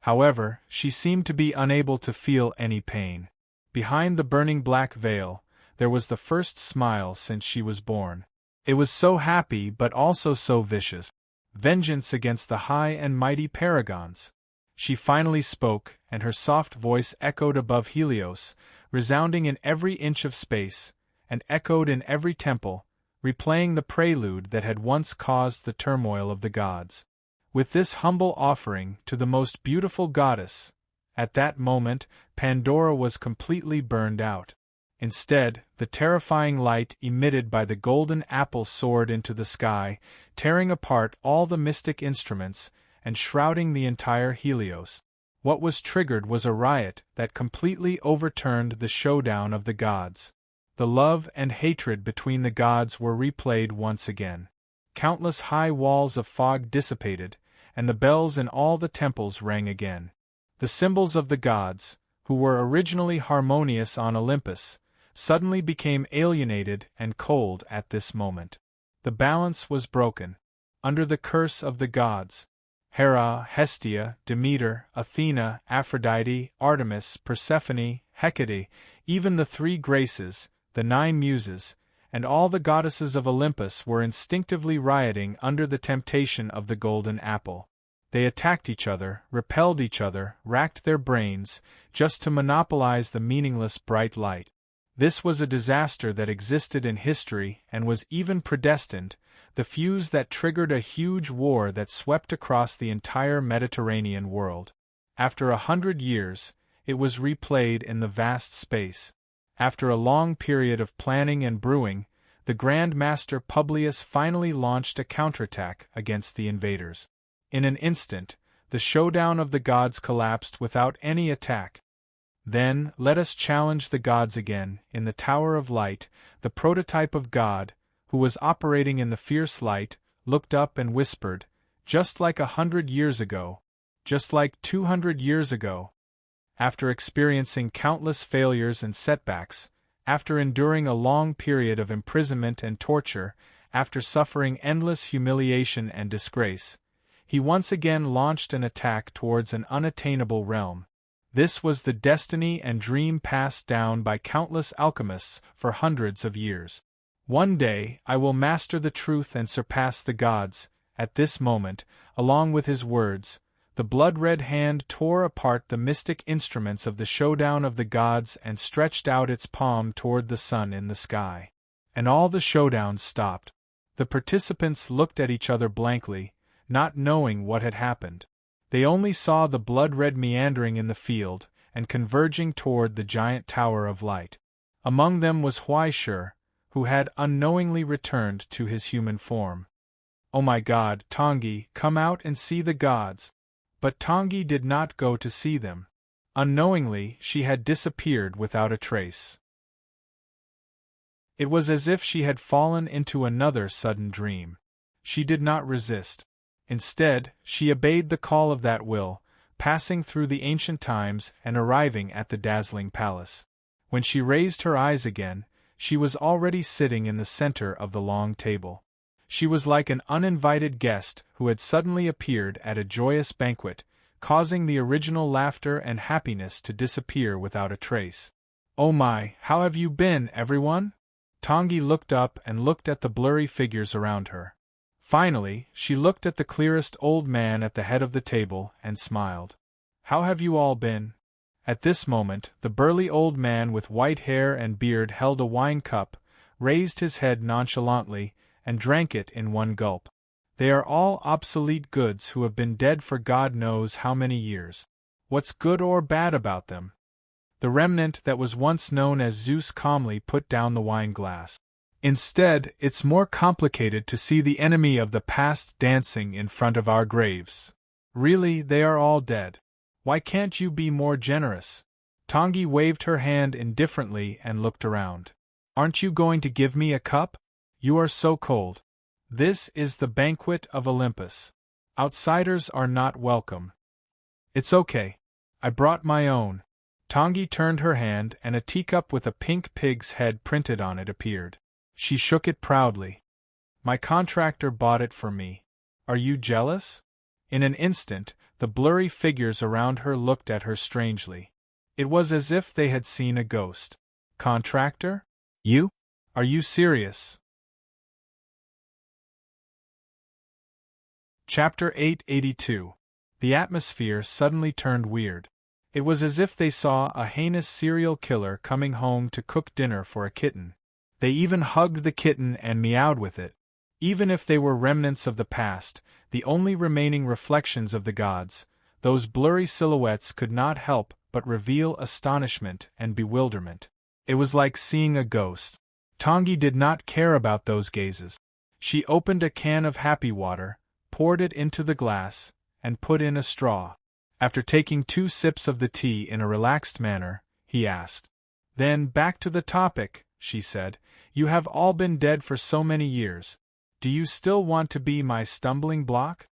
However, she seemed to be unable to feel any pain. Behind the burning black veil, there was the first smile since she was born. It was so happy but also so vicious. Vengeance against the high and mighty paragons. She finally spoke, and her soft voice echoed above Helios, resounding in every inch of space, and echoed in every temple, replaying the prelude that had once caused the turmoil of the gods. With this humble offering to the most beautiful goddess, at that moment, Pandora was completely burned out. Instead, the terrifying light emitted by the golden apple soared into the sky, tearing apart all the mystic instruments, and shrouding the entire Helios. What was triggered was a riot that completely overturned the showdown of the gods. The love and hatred between the gods were replayed once again. Countless high walls of fog dissipated, and the bells in all the temples rang again. The symbols of the gods, who were originally harmonious on Olympus, suddenly became alienated and cold at this moment. The balance was broken. Under the curse of the gods, Hera, Hestia, Demeter, Athena, Aphrodite, Artemis, Persephone, Hecate, even the three Graces, the 9 Muses, and all the goddesses of Olympus were instinctively rioting under the temptation of the golden apple. They attacked each other, repelled each other, racked their brains, just to monopolize the meaningless bright light. This was a disaster that existed in history and was even predestined, the fuse that triggered a huge war that swept across the entire Mediterranean world. After 100 years, it was replayed in the vast space. After a long period of planning and brewing, the Grand Master Publius finally launched a counterattack against the invaders. In an instant, the showdown of the gods collapsed without any attack. Then, let us challenge the gods again. In the Tower of Light, the prototype of God, who was operating in the fierce light, looked up and whispered, just like 100 years ago, just like 200 years ago. After experiencing countless failures and setbacks, after enduring a long period of imprisonment and torture, after suffering endless humiliation and disgrace, he once again launched an attack towards an unattainable realm. This was the destiny and dream passed down by countless alchemists for hundreds of years. One day I will master the truth and surpass the gods. At this moment, along with his words, the blood-red hand tore apart the mystic instruments of the showdown of the gods and stretched out its palm toward the sun in the sky. And all the showdowns stopped. The participants looked at each other blankly, not knowing what had happened. They only saw the blood-red meandering in the field, and converging toward the giant Tower of Light. Among them was Huaishur, who had unknowingly returned to his human form. "Oh my God, Tangi, come out and see the gods!" But Tangi did not go to see them. Unknowingly, she had disappeared without a trace. It was as if she had fallen into another sudden dream. She did not resist. Instead, she obeyed the call of that will, passing through the ancient times and arriving at the dazzling palace. When she raised her eyes again, she was already sitting in the center of the long table. She was like an uninvited guest who had suddenly appeared at a joyous banquet, causing the original laughter and happiness to disappear without a trace. "Oh my, how have you been, everyone?" Tangi looked up and looked at the blurry figures around her. Finally, she looked at the clearest old man at the head of the table and smiled. "How have you all been?" At this moment, the burly old man with white hair and beard held a wine cup, raised his head nonchalantly, and drank it in one gulp. "They are all obsolete goods who have been dead for God knows how many years. What's good or bad about them?" The remnant that was once known as Zeus calmly put down the wine glass. "Instead, it's more complicated to see the enemy of the past dancing in front of our graves. Really, they are all dead. Why can't you be more generous?" Tangi waved her hand indifferently and looked around. "Aren't you going to give me a cup? You are so cold. This is the banquet of Olympus. Outsiders are not welcome." "It's okay. I brought my own." Tangi turned her hand and a teacup with a pink pig's head printed on it appeared. She shook it proudly. "My contractor bought it for me. Are you jealous?" In an instant, the blurry figures around her looked at her strangely. It was as if they had seen a ghost. "Contractor? You? Are you serious?" Chapter 882. The atmosphere suddenly turned weird. It was as if they saw a heinous serial killer coming home to cook dinner for a kitten. They even hugged the kitten and meowed with it. Even if they were remnants of the past, the only remaining reflections of the gods, those blurry silhouettes could not help but reveal astonishment and bewilderment. It was like seeing a ghost. Tangi did not care about those gazes. She opened a can of happy water, poured it into the glass, and put in a straw. After taking 2 sips of the tea in a relaxed manner, he asked. "Then back to the topic," she said. "You have all been dead for so many years. Do you still want to be my stumbling block?"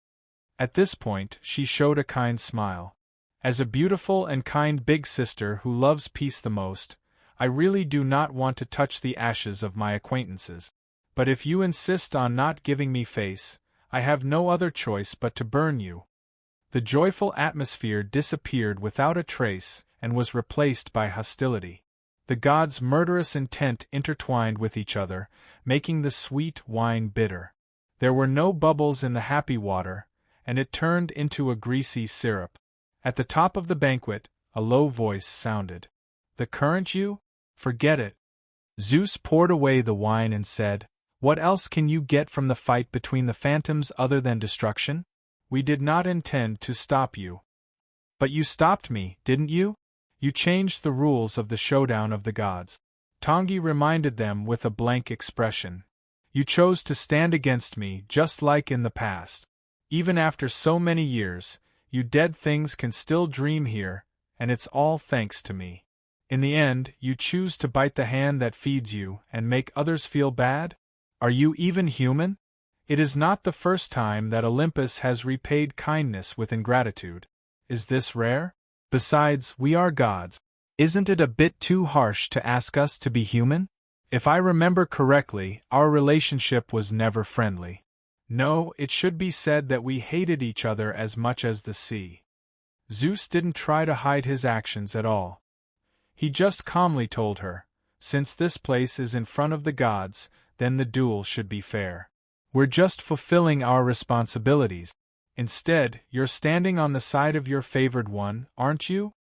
At this point, she showed a kind smile. "As a beautiful and kind big sister who loves peace the most, I really do not want to touch the ashes of my acquaintances. But if you insist on not giving me face, I have no other choice but to burn you." The joyful atmosphere disappeared without a trace and was replaced by hostility. The gods' murderous intent intertwined with each other, making the sweet wine bitter. There were no bubbles in the happy water, and it turned into a greasy syrup. At the top of the banquet, a low voice sounded. "The current, you? Forget it." Zeus poured away the wine and said, "What else can you get from the fight between the phantoms other than destruction? We did not intend to stop you." "But you stopped me, didn't you? You changed the rules of the showdown of the gods." Tangi reminded them with a blank expression. "You chose to stand against me just like in the past. Even after so many years, you dead things can still dream here, and it's all thanks to me. In the end, you choose to bite the hand that feeds you and make others feel bad? Are you even human? It is not the first time that Olympus has repaid kindness with ingratitude. Is this rare? Besides, we are gods. Isn't it a bit too harsh to ask us to be human? If I remember correctly, our relationship was never friendly. No, it should be said that we hated each other as much as the sea." Zeus didn't try to hide his actions at all. He just calmly told her, "Since this place is in front of the gods, then the duel should be fair. We're just fulfilling our responsibilities. Instead, you're standing on the side of your favored one, aren't you?"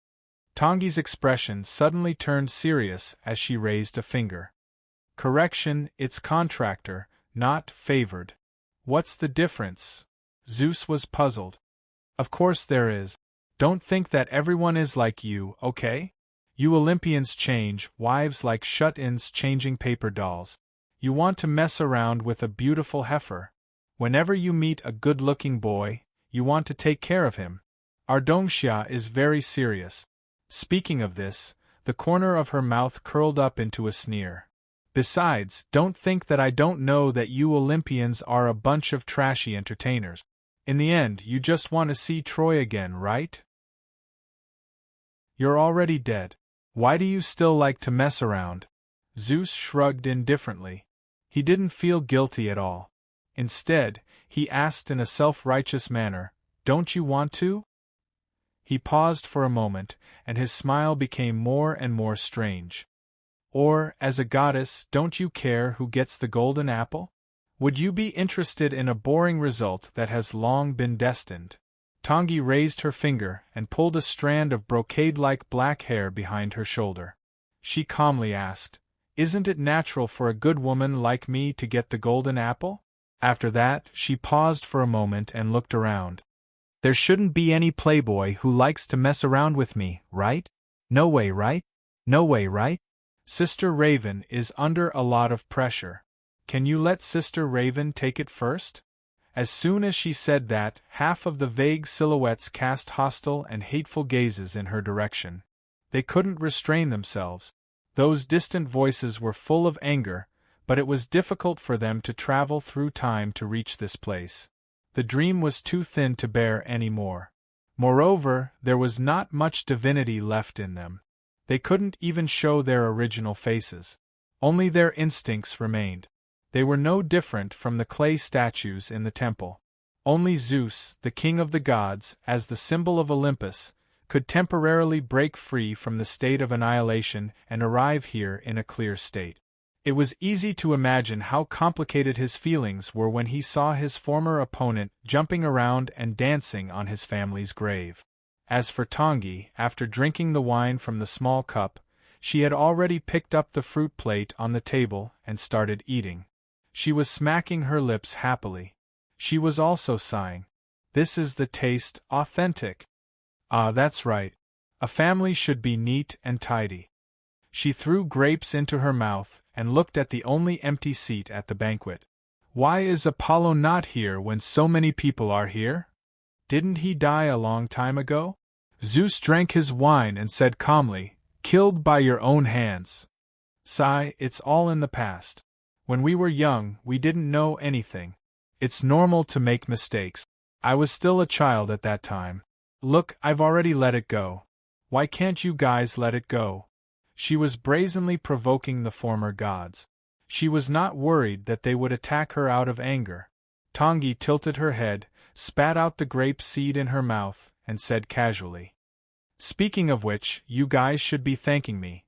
Tangi's expression suddenly turned serious as she raised a finger. "Correction, it's contractor, not favored." "What's the difference?" Zeus was puzzled. "Of course there is. Don't think that everyone is like you, okay? You Olympians change wives like shut-ins changing paper dolls. You want to mess around with a beautiful heifer. Whenever you meet a good-looking boy, you want to take care of him. Our Dongxia is very serious." Speaking of this, the corner of her mouth curled up into a sneer. "Besides, don't think that I don't know that you Olympians are a bunch of trashy entertainers. In the end, you just want to see Troy again, right? You're already dead. Why do you still like to mess around?" Zeus shrugged indifferently. He didn't feel guilty at all. Instead, he asked in a self-righteous manner, "Don't you want to?" He paused for a moment, and his smile became more and more strange. "Or, as a goddess, don't you care who gets the golden apple? Would you be interested in a boring result that has long been destined?" Tangi raised her finger and pulled a strand of brocade-like black hair behind her shoulder. She calmly asked, "Isn't it natural for a good woman like me to get the golden apple?" After that, she paused for a moment and looked around. "There shouldn't be any playboy who likes to mess around with me, right? No way, right? No way, right? Sister Raven is under a lot of pressure. Can you let Sister Raven take it first?" As soon as she said that, half of the vague silhouettes cast hostile and hateful gazes in her direction. They couldn't restrain themselves. Those distant voices were full of anger, but it was difficult for them to travel through time to reach this place. The dream was too thin to bear any more. Moreover, there was not much divinity left in them. They couldn't even show their original faces. Only their instincts remained. They were no different from the clay statues in the temple. Only Zeus, the king of the gods, as the symbol of Olympus, could temporarily break free from the state of annihilation and arrive here in a clear state. It was easy to imagine how complicated his feelings were when he saw his former opponent jumping around and dancing on his family's grave. As for Tangi, after drinking the wine from the small cup, she had already picked up the fruit plate on the table and started eating. She was smacking her lips happily. She was also sighing. "This is the taste, authentic. Ah, that's right. A family should be neat and tidy." She threw grapes into her mouth and looked at the only empty seat at the banquet. "Why is Apollo not here when so many people are here? Didn't he die a long time ago?" Zeus drank his wine and said calmly, "Killed by your own hands. Sigh, it's all in the past. When we were young, we didn't know anything. It's normal to make mistakes. I was still a child at that time. Look, I've already let it go. Why can't you guys let it go?" She was brazenly provoking the former gods. She was not worried that they would attack her out of anger. Tongi tilted her head, spat out the grape seed in her mouth, and said casually, "Speaking of which, you guys should be thanking me."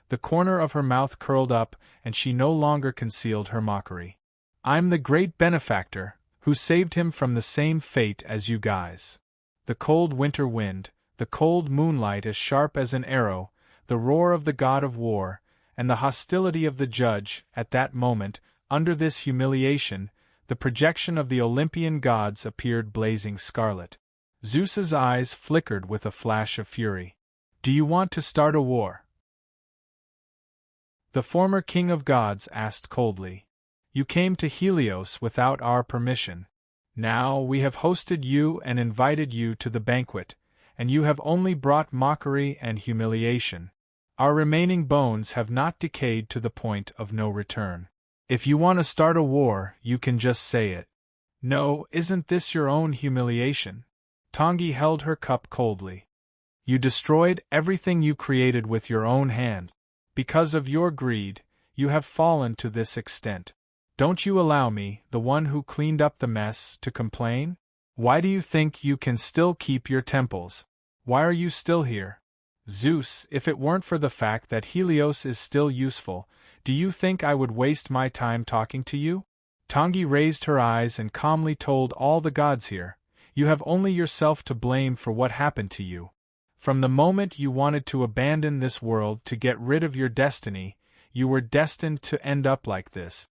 The corner of her mouth curled up, and she no longer concealed her mockery. "I'm the great benefactor, who saved him from the same fate as you guys." The cold winter wind, the cold moonlight as sharp as an arrow, the roar of the god of war, and the hostility of the judge, at that moment, under this humiliation, the projection of the Olympian gods appeared blazing scarlet. Zeus's eyes flickered with a flash of fury. "Do you want to start a war?" The former king of gods asked coldly. "You came to Helios without our permission. Now we have hosted you and invited you to the banquet, and you have only brought mockery and humiliation. Our remaining bones have not decayed to the point of no return. If you want to start a war, you can just say it." "No, isn't this your own humiliation?" Tongi held her cup coldly. "You destroyed everything you created with your own hand. Because of your greed, you have fallen to this extent. Don't you allow me, the one who cleaned up the mess, to complain? Why do you think you can still keep your temples? Why are you still here? Zeus, if it weren't for the fact that Helios is still useful, do you think I would waste my time talking to you?" Tongi raised her eyes and calmly told all the gods here, "You have only yourself to blame for what happened to you. From the moment you wanted to abandon this world to get rid of your destiny, you were destined to end up like this.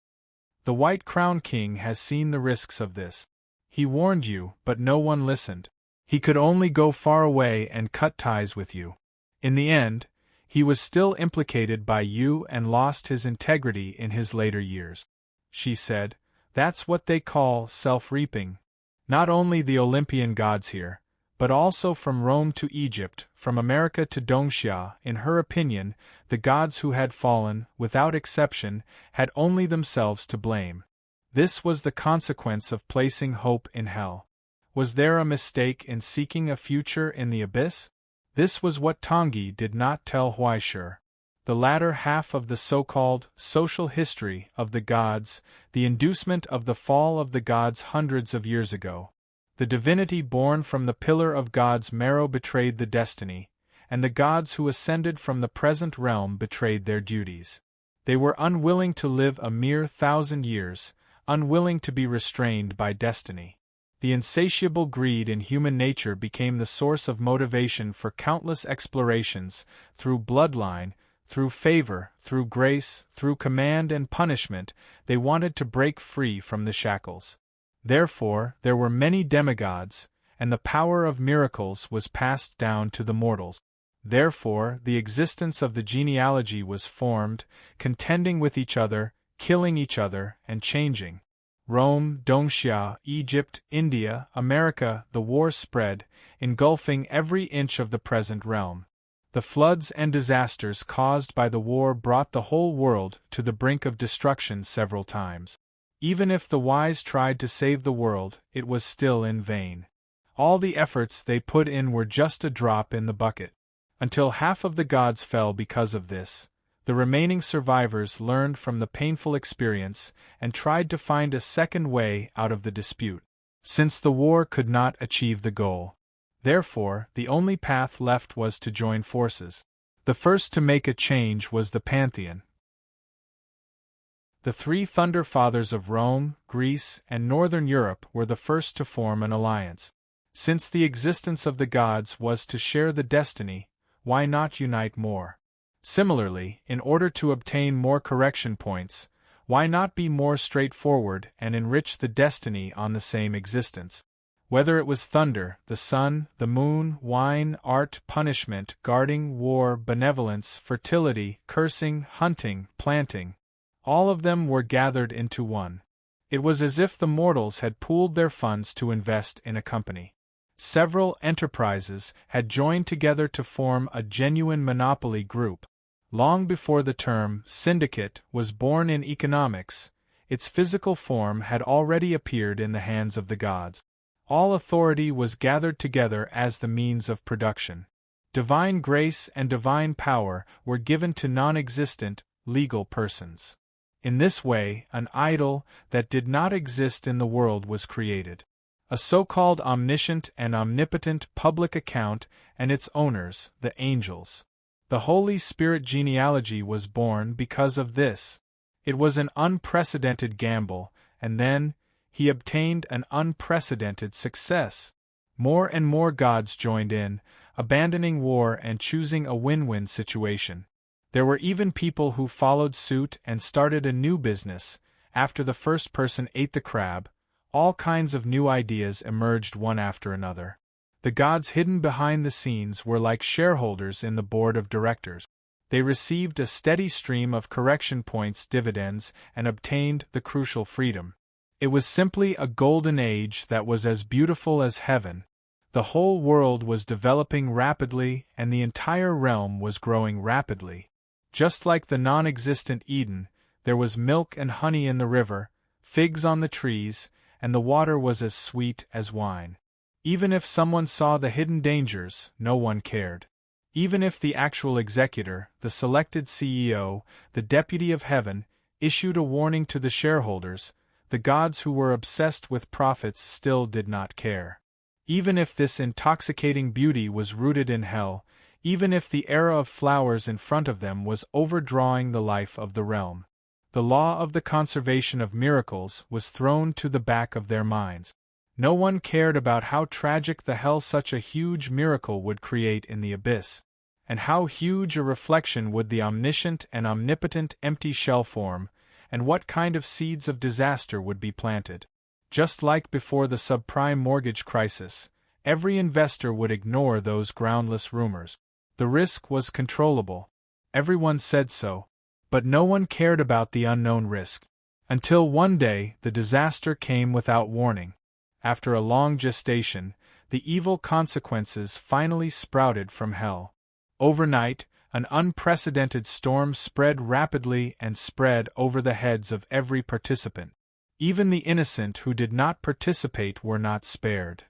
The White Crown King has seen the risks of this. He warned you, but no one listened. He could only go far away and cut ties with you. In the end, he was still implicated by you and lost his integrity in his later years." She said, "That's what they call self-reaping. Not only the Olympian gods here, but also from Rome to Egypt, from America to Dongsha, in her opinion, the gods who had fallen, without exception, had only themselves to blame. This was the consequence of placing hope in hell. Was there a mistake in seeking a future in the abyss? This was what Tongi did not tell Huaishur. The latter half of the so-called social history of the gods, the inducement of the fall of the gods hundreds of years ago. The divinity born from the pillar of God's marrow betrayed the destiny, and the gods who ascended from the present realm betrayed their duties. They were unwilling to live a mere 1,000 years, unwilling to be restrained by destiny. The insatiable greed in human nature became the source of motivation for countless explorations, through bloodline, through favor, through grace, through command and punishment. They wanted to break free from the shackles. Therefore, there were many demigods, and the power of miracles was passed down to the mortals. Therefore, the existence of the genealogy was formed, contending with each other, killing each other, and changing. Rome, Dongsha, Egypt, India, America, the war spread, engulfing every inch of the present realm. The floods and disasters caused by the war brought the whole world to the brink of destruction several times. Even if the wise tried to save the world, it was still in vain. All the efforts they put in were just a drop in the bucket. Until half of the gods fell because of this, the remaining survivors learned from the painful experience and tried to find a second way out of the dispute. Since the war could not achieve the goal, therefore, the only path left was to join forces. The first to make a change was the Pantheon. The three Thunder Fathers of Rome, Greece, and Northern Europe were the first to form an alliance. Since the existence of the gods was to share the destiny, why not unite more? Similarly, in order to obtain more correction points, why not be more straightforward and enrich the destiny on the same existence? Whether it was thunder, the sun, the moon, wine, art, punishment, guarding, war, benevolence, fertility, cursing, hunting, planting, all of them were gathered into one. It was as if the mortals had pooled their funds to invest in a company. Several enterprises had joined together to form a genuine monopoly group. Long before the term syndicate was born in economics, its physical form had already appeared in the hands of the gods. All authority was gathered together as the means of production. Divine grace and divine power were given to non-existent, legal persons. In this way, an idol that did not exist in the world was created. A so-called omniscient and omnipotent public account and its owners, the angels. The Holy Spirit genealogy was born because of this. It was an unprecedented gamble, and then, he obtained an unprecedented success. More and more gods joined in, abandoning war and choosing a win-win situation. There were even people who followed suit and started a new business. After the first person ate the crab, all kinds of new ideas emerged one after another. The gods hidden behind the scenes were like shareholders in the board of directors. They received a steady stream of correction points dividends and obtained the crucial freedom. It was simply a golden age that was as beautiful as heaven. The whole world was developing rapidly and the entire realm was growing rapidly. Just like the non-existent Eden, there was milk and honey in the river, figs on the trees, and the water was as sweet as wine. Even if someone saw the hidden dangers, no one cared. Even if the actual executor, the selected CEO, the deputy of heaven, issued a warning to the shareholders, the gods who were obsessed with profits still did not care. Even if this intoxicating beauty was rooted in hell, even if the era of flowers in front of them was overdrawing the life of the realm, the law of the conservation of miracles was thrown to the back of their minds. No one cared about how tragic the hell such a huge miracle would create in the abyss, and how huge a reflection would the omniscient and omnipotent empty shell form, and what kind of seeds of disaster would be planted. Just like before the subprime mortgage crisis, every investor would ignore those groundless rumors. The risk was controllable. Everyone said so. But no one cared about the unknown risk. Until one day, the disaster came without warning. After a long gestation, the evil consequences finally sprouted from hell. Overnight, an unprecedented storm spread rapidly and spread over the heads of every participant. Even the innocent who did not participate were not spared.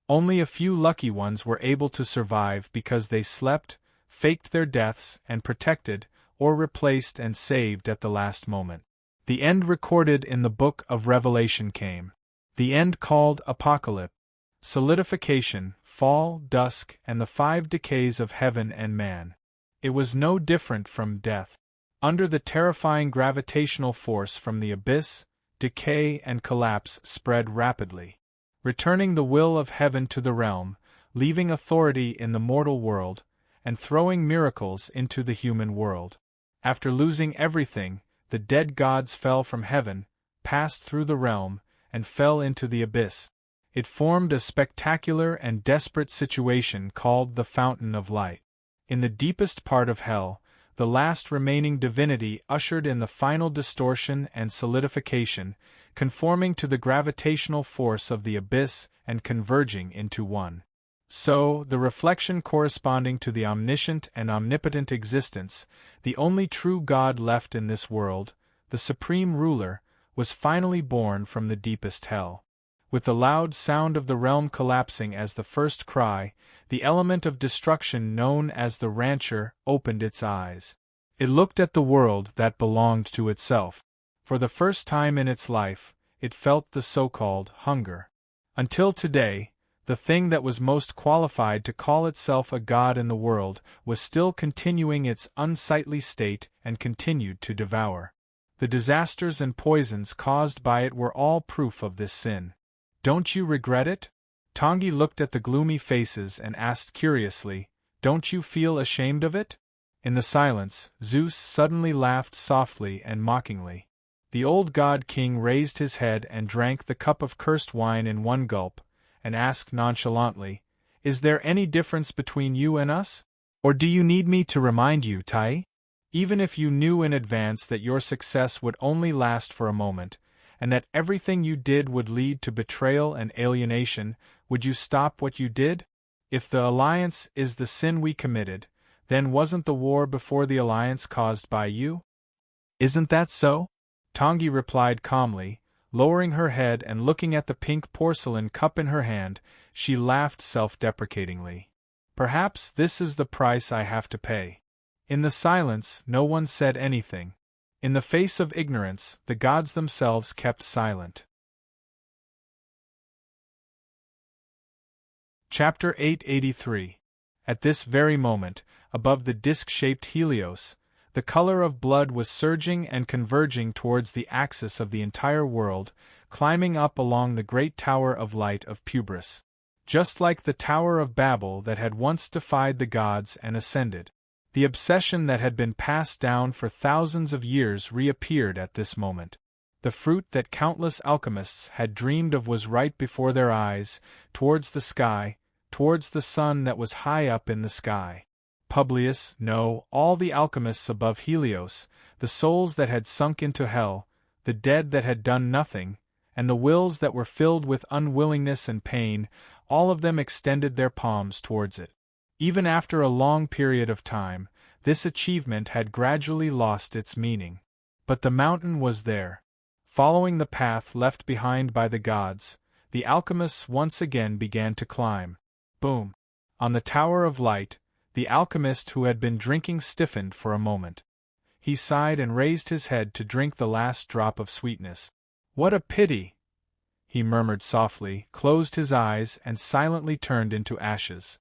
Only a few lucky ones were able to survive because they slept, faked their deaths, and protected, or replaced and saved at the last moment. The end recorded in the book of Revelation came. The end called Apocalypse. Solidification, fall, dusk, and the 5 decays of heaven and man. It was no different from death. Under the terrifying gravitational force from the abyss, decay and collapse spread rapidly, returning the will of heaven to the realm, leaving authority in the mortal world, and throwing miracles into the human world. After losing everything, the dead gods fell from heaven, passed through the realm, and fell into the abyss. It formed a spectacular and desperate situation called the Fountain of Light. In the deepest part of hell, the last remaining divinity ushered in the final distortion and solidification, conforming to the gravitational force of the abyss and converging into one. So, the reflection corresponding to the omniscient and omnipotent existence, the only true God left in this world, the supreme ruler, was finally born from the deepest hell. With the loud sound of the realm collapsing as the first cry, the element of destruction known as the rancher opened its eyes. It looked at the world that belonged to itself. For the first time in its life, it felt the so-called hunger. Until today, the thing that was most qualified to call itself a god in the world was still continuing its unsightly state and continued to devour. The disasters and poisons caused by it were all proof of this sin. Don't you regret it? Tangi looked at the gloomy faces and asked curiously, "Don't you feel ashamed of it?" In the silence, Zeus suddenly laughed softly and mockingly. The old god-king raised his head and drank the cup of cursed wine in one gulp, and asked nonchalantly, "Is there any difference between you and us? Or do you need me to remind you, Tai? Even if you knew in advance that your success would only last for a moment, and that everything you did would lead to betrayal and alienation, would you stop what you did? If the alliance is the sin we committed, then wasn't the war before the alliance caused by you? Isn't that so?" Tangi replied calmly, lowering her head and looking at the pink porcelain cup in her hand. She laughed self-deprecatingly. "Perhaps this is the price I have to pay." In the silence, no one said anything. In the face of ignorance, the gods themselves kept silent. Chapter 883. At this very moment, above the disc-shaped Helios, the color of blood was surging and converging towards the axis of the entire world, climbing up along the great Tower of Light of Pubris. Just like the Tower of Babel that had once defied the gods and ascended, the obsession that had been passed down for thousands of years reappeared at this moment. The fruit that countless alchemists had dreamed of was right before their eyes, towards the sky, towards the sun that was high up in the sky. Publius, no, all the alchemists above Helios, the souls that had sunk into hell, the dead that had done nothing, and the wills that were filled with unwillingness and pain, all of them extended their palms towards it. Even after a long period of time, this achievement had gradually lost its meaning. But the mountain was there. Following the path left behind by the gods, the alchemists once again began to climb. Boom! On the Tower of Light, the alchemist who had been drinking stiffened for a moment. He sighed and raised his head to drink the last drop of sweetness. "What a pity!" he murmured softly, closed his eyes, and silently turned into ashes.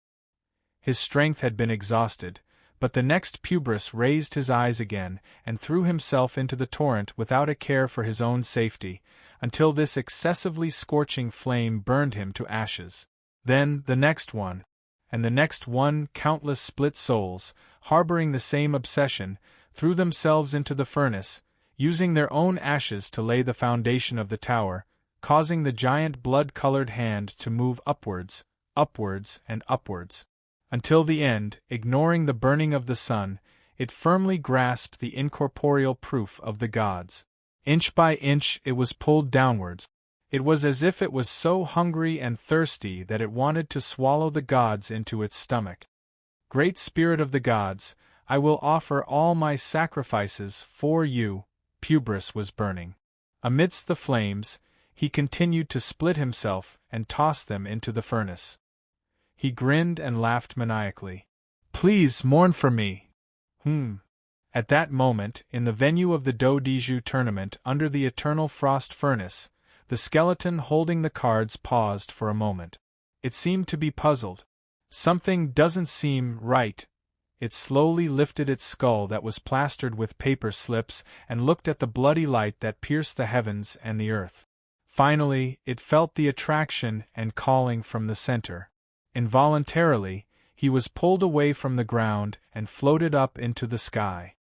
His strength had been exhausted, but the next Pubris raised his eyes again and threw himself into the torrent without a care for his own safety, until this excessively scorching flame burned him to ashes. Then the next one, and the next one. Countless split souls, harboring the same obsession, threw themselves into the furnace, using their own ashes to lay the foundation of the tower, causing the giant blood-colored hand to move upwards, upwards, and upwards. Until the end, ignoring the burning of the sun, it firmly grasped the incorporeal proof of the gods. Inch by inch it was pulled downwards. It was as if it was so hungry and thirsty that it wanted to swallow the gods into its stomach. "Great Spirit of the gods, I will offer all my sacrifices for you." Pubris was burning. Amidst the flames, he continued to split himself and toss them into the furnace. He grinned and laughed maniacally. "Please mourn for me." At that moment, in the venue of the Do Diju tournament under the eternal frost furnace, the skeleton holding the cards paused for a moment. It seemed to be puzzled. "Something doesn't seem right." It slowly lifted its skull that was plastered with paper slips and looked at the bloody light that pierced the heavens and the earth. Finally, it felt the attraction and calling from the center. Involuntarily, he was pulled away from the ground and floated up into the sky.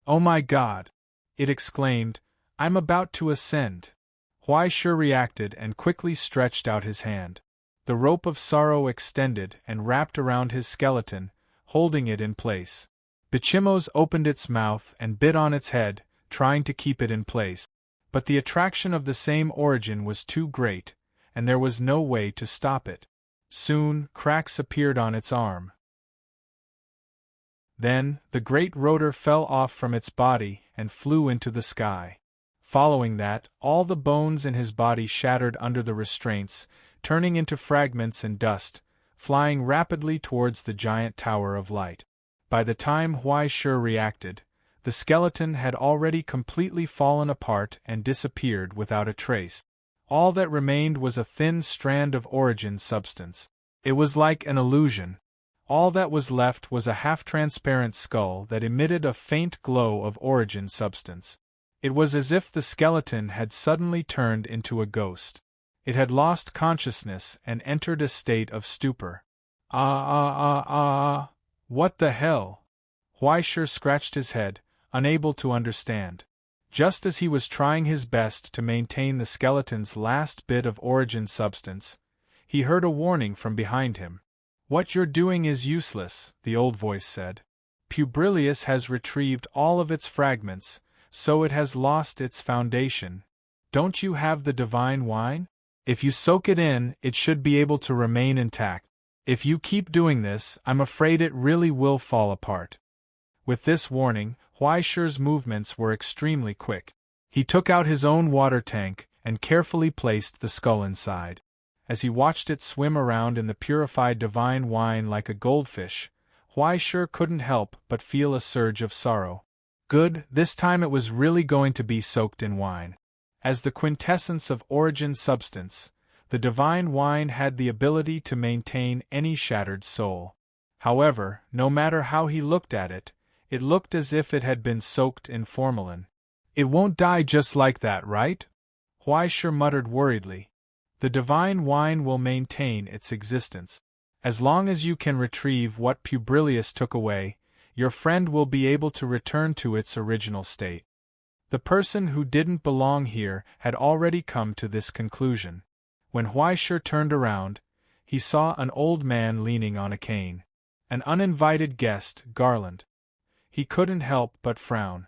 "Oh my God!" it exclaimed, "I'm about to ascend." Huai Shi reacted and quickly stretched out his hand. The rope of sorrow extended and wrapped around his skeleton, holding it in place. Bichimos opened its mouth and bit on its head, trying to keep it in place. But the attraction of the same origin was too great, and there was no way to stop it. Soon, cracks appeared on its arm. Then, the great rotor fell off from its body and flew into the sky. Following that, all the bones in his body shattered under the restraints, turning into fragments and dust, flying rapidly towards the giant Tower of Light. By the time Huai Shi reacted, the skeleton had already completely fallen apart and disappeared without a trace. All that remained was a thin strand of origin substance. It was like an illusion. All that was left was a half-transparent skull that emitted a faint glow of origin substance. It was as if the skeleton had suddenly turned into a ghost. It had lost consciousness and entered a state of stupor. What the hell? Huai Shi scratched his head, unable to understand. Just as he was trying his best to maintain the skeleton's last bit of origin substance, he heard a warning from behind him. "What you're doing is useless," the old voice said. "Pubrilius has retrieved all of its fragments, so it has lost its foundation. Don't you have the divine wine? If you soak it in, it should be able to remain intact. If you keep doing this, I'm afraid it really will fall apart." With this warning, Huai Shi's movements were extremely quick. He took out his own water tank and carefully placed the skull inside. As he watched it swim around in the purified divine wine like a goldfish, Huai Shi couldn't help but feel a surge of sorrow. Good, this time it was really going to be soaked in wine. As the quintessence of origin substance, the divine wine had the ability to maintain any shattered soul. However, no matter how he looked at it, it looked as if it had been soaked in formalin. It won't die just like that, right? Huaisher muttered worriedly. The divine wine will maintain its existence. As long as you can retrieve what Publius took away, your friend will be able to return to its original state. The person who didn't belong here had already come to this conclusion. When Huaisher turned around, he saw an old man leaning on a cane. An uninvited guest, Garland. He couldn't help but frown.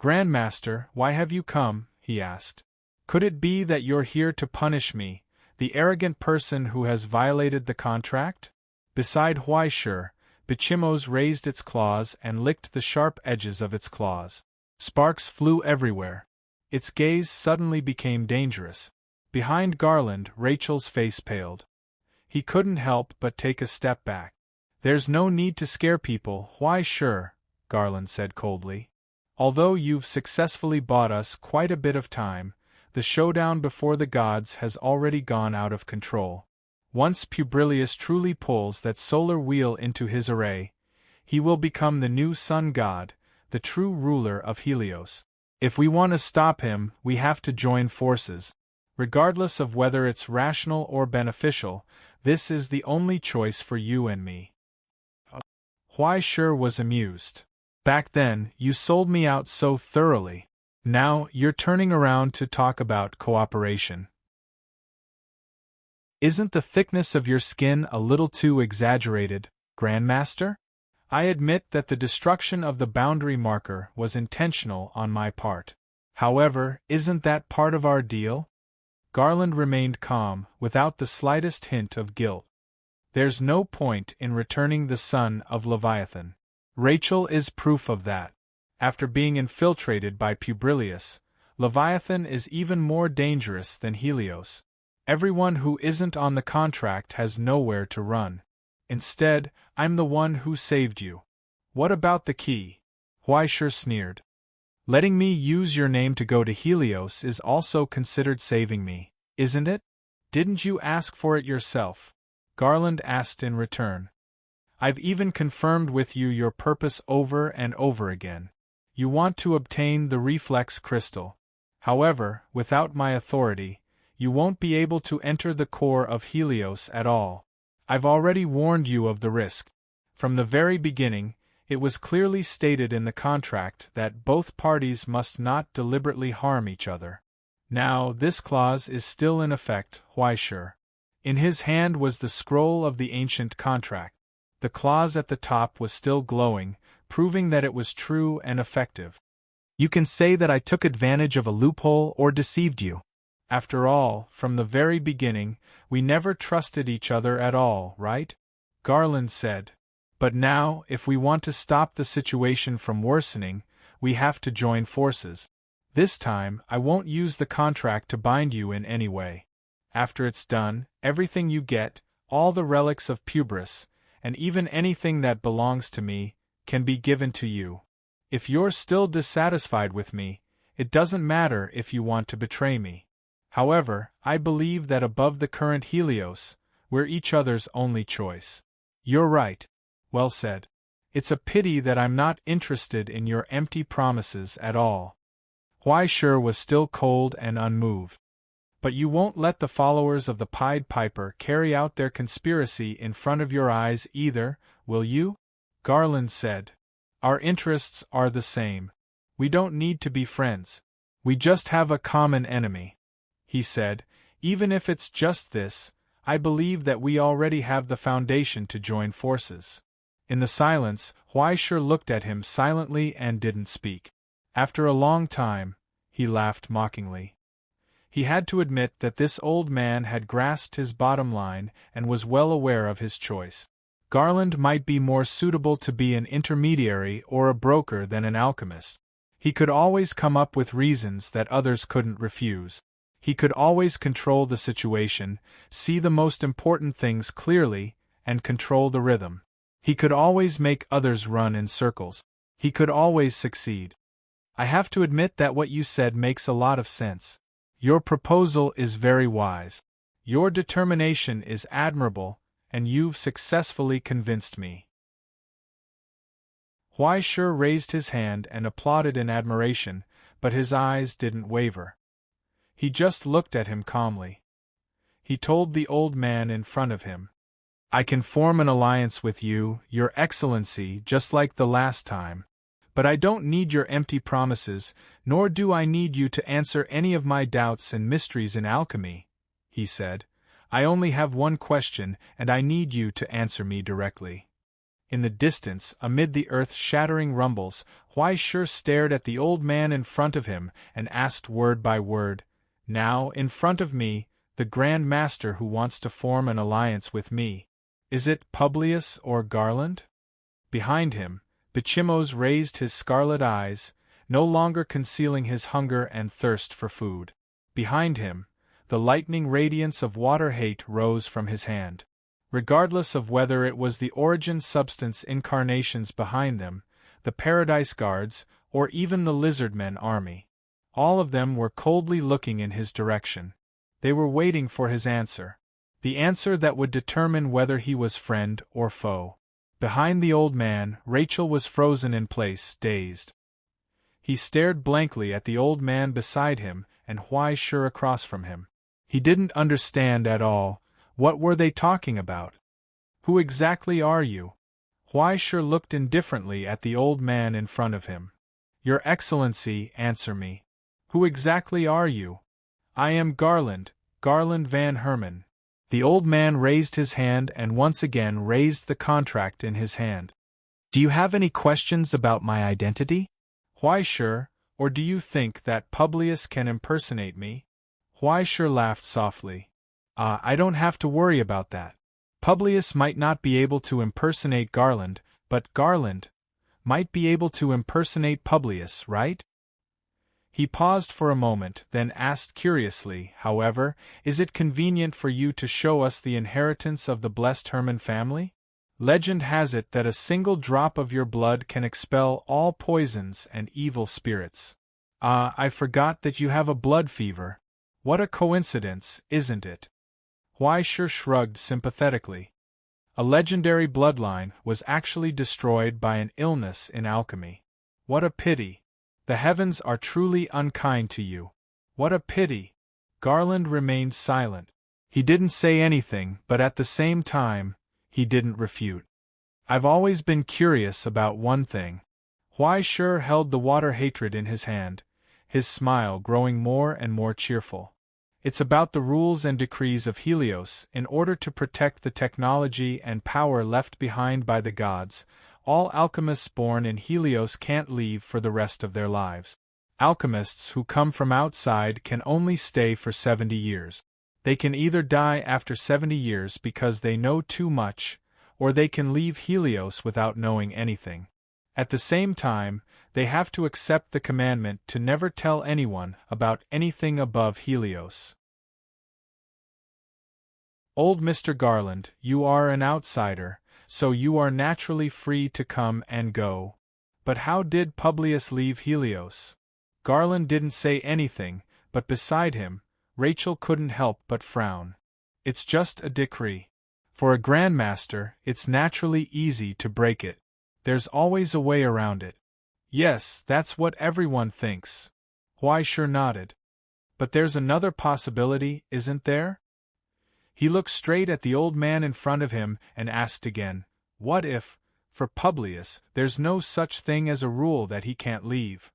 "Grandmaster, why have you come?" he asked. "Could it be that you're here to punish me, the arrogant person who has violated the contract?" Beside Huaisher, Bichimos raised its claws and licked the sharp edges of its claws. Sparks flew everywhere. Its gaze suddenly became dangerous. Behind Garland, Rachel's face paled. He couldn't help but take a step back. "There's no need to scare people, Huaisher," Garland said coldly. "Although you've successfully bought us quite a bit of time, the showdown before the gods has already gone out of control. Once Publius truly pulls that solar wheel into his array, he will become the new sun god, the true ruler of Helios. If we want to stop him, we have to join forces. Regardless of whether it's rational or beneficial, this is the only choice for you and me." Huaisher was amused. "Back then, you sold me out so thoroughly. Now, you're turning around to talk about cooperation. Isn't the thickness of your skin a little too exaggerated, Grandmaster? I admit that the destruction of the boundary marker was intentional on my part. However, isn't that part of our deal?" Garland remained calm, without the slightest hint of guilt. "There's no point in returning the son of Leviathan. Rachel is proof of that. After being infiltrated by Publius, Leviathan is even more dangerous than Helios. Everyone who isn't on the contract has nowhere to run. Instead, I'm the one who saved you. What about the key?" Huaisher sneered. "Letting me use your name to go to Helios is also considered saving me, isn't it? Didn't you ask for it yourself?" Garland asked in return. "I've even confirmed with you your purpose over and over again. You want to obtain the reflex crystal. However, without my authority, you won't be able to enter the core of Helios at all. I've already warned you of the risk. From the very beginning, it was clearly stated in the contract that both parties must not deliberately harm each other. Now, this clause is still in effect, Huaisher." In his hand was the scroll of the ancient contract. The clause at the top was still glowing, proving that it was true and effective. "You can say that I took advantage of a loophole or deceived you. After all, from the very beginning, we never trusted each other at all, right?" Garland said. "But now, if we want to stop the situation from worsening, we have to join forces. This time, I won't use the contract to bind you in any way. After it's done, everything you get, all the relics of Publius, and even anything that belongs to me, can be given to you. If you're still dissatisfied with me, it doesn't matter if you want to betray me. However, I believe that above the current Helios, we're each other's only choice." "You're right. Well said. It's a pity that I'm not interested in your empty promises at all." Huaisher was still cold and unmoved. "But you won't let the followers of the Pied Piper carry out their conspiracy in front of your eyes either, will you?" Garland said. "Our interests are the same. We don't need to be friends. We just have a common enemy," he said. "Even if it's just this, I believe that we already have the foundation to join forces." In the silence, Huaisher looked at him silently and didn't speak. After a long time, he laughed mockingly. He had to admit that this old man had grasped his bottom line and was well aware of his choice. Garland might be more suitable to be an intermediary or a broker than an alchemist. He could always come up with reasons that others couldn't refuse. He could always control the situation, see the most important things clearly, and control the rhythm. He could always make others run in circles. He could always succeed. I have to admit that what you said makes a lot of sense. Your proposal is very wise. Your determination is admirable, and you've successfully convinced me. Huaishur raised his hand and applauded in admiration, but his eyes didn't waver. He just looked at him calmly. He told the old man in front of him, I can form an alliance with you, Your Excellency, just like the last time. But I don't need your empty promises, nor do I need you to answer any of my doubts and mysteries in alchemy, he said. I only have one question, and I need you to answer me directly. In the distance, amid the earth-shattering rumbles, Huaishur stared at the old man in front of him and asked word by word, Now, in front of me, the Grand Master who wants to form an alliance with me. Is it Publius or Garland? Behind him, Bichimos raised his scarlet eyes, no longer concealing his hunger and thirst for food. Behind him, the lightning radiance of water hate rose from his hand. Regardless of whether it was the origin substance incarnations behind them, the Paradise Guards, or even the Lizardmen army, all of them were coldly looking in his direction. They were waiting for his answer. The answer that would determine whether he was friend or foe. Behind the old man, Rachel was frozen in place, dazed. He stared blankly at the old man beside him and Huaishur across from him. He didn't understand at all. What were they talking about? Who exactly are you? Huaishur looked indifferently at the old man in front of him. Your Excellency, answer me. Who exactly are you? I am Garland, Garland van Herman. The old man raised his hand and once again raised the contract in his hand. Do you have any questions about my identity? Huaishur, or do you think that Publius can impersonate me? Huaishur laughed softly. I don't have to worry about that. Publius might not be able to impersonate Garland, but Garland might be able to impersonate Publius, right? He paused for a moment, then asked curiously, however, is it convenient for you to show us the inheritance of the blessed Herman family? Legend has it that a single drop of your blood can expel all poisons and evil spirits. I forgot that you have a blood fever. What a coincidence, isn't it? Huaishur shrugged sympathetically. A legendary bloodline was actually destroyed by an illness in alchemy. What a pity. The heavens are truly unkind to you. What a pity. Garland remained silent. He didn't say anything, but at the same time, he didn't refute. I've always been curious about one thing. Huaishur held the water hatred in his hand, his smile growing more and more cheerful. It's about the rules and decrees of Helios. In order to protect the technology and power left behind by the gods, all alchemists born in Helios can't leave for the rest of their lives. Alchemists who come from outside can only stay for 70 years. They can either die after 70 years because they know too much, or they can leave Helios without knowing anything. At the same time, they have to accept the commandment to never tell anyone about anything above Helios. Old Mr. Garland, you are an outsider, so you are naturally free to come and go. But how did Publius leave Helios? Garland didn't say anything, but beside him, Rachel couldn't help but frown. It's just a decree. For a Grandmaster, it's naturally easy to break it. There's always a way around it. Yes, that's what everyone thinks. Huaishur nodded. But there's another possibility, isn't there? He looked straight at the old man in front of him and asked again, what if, for Publius, there's no such thing as a rule that he can't leave?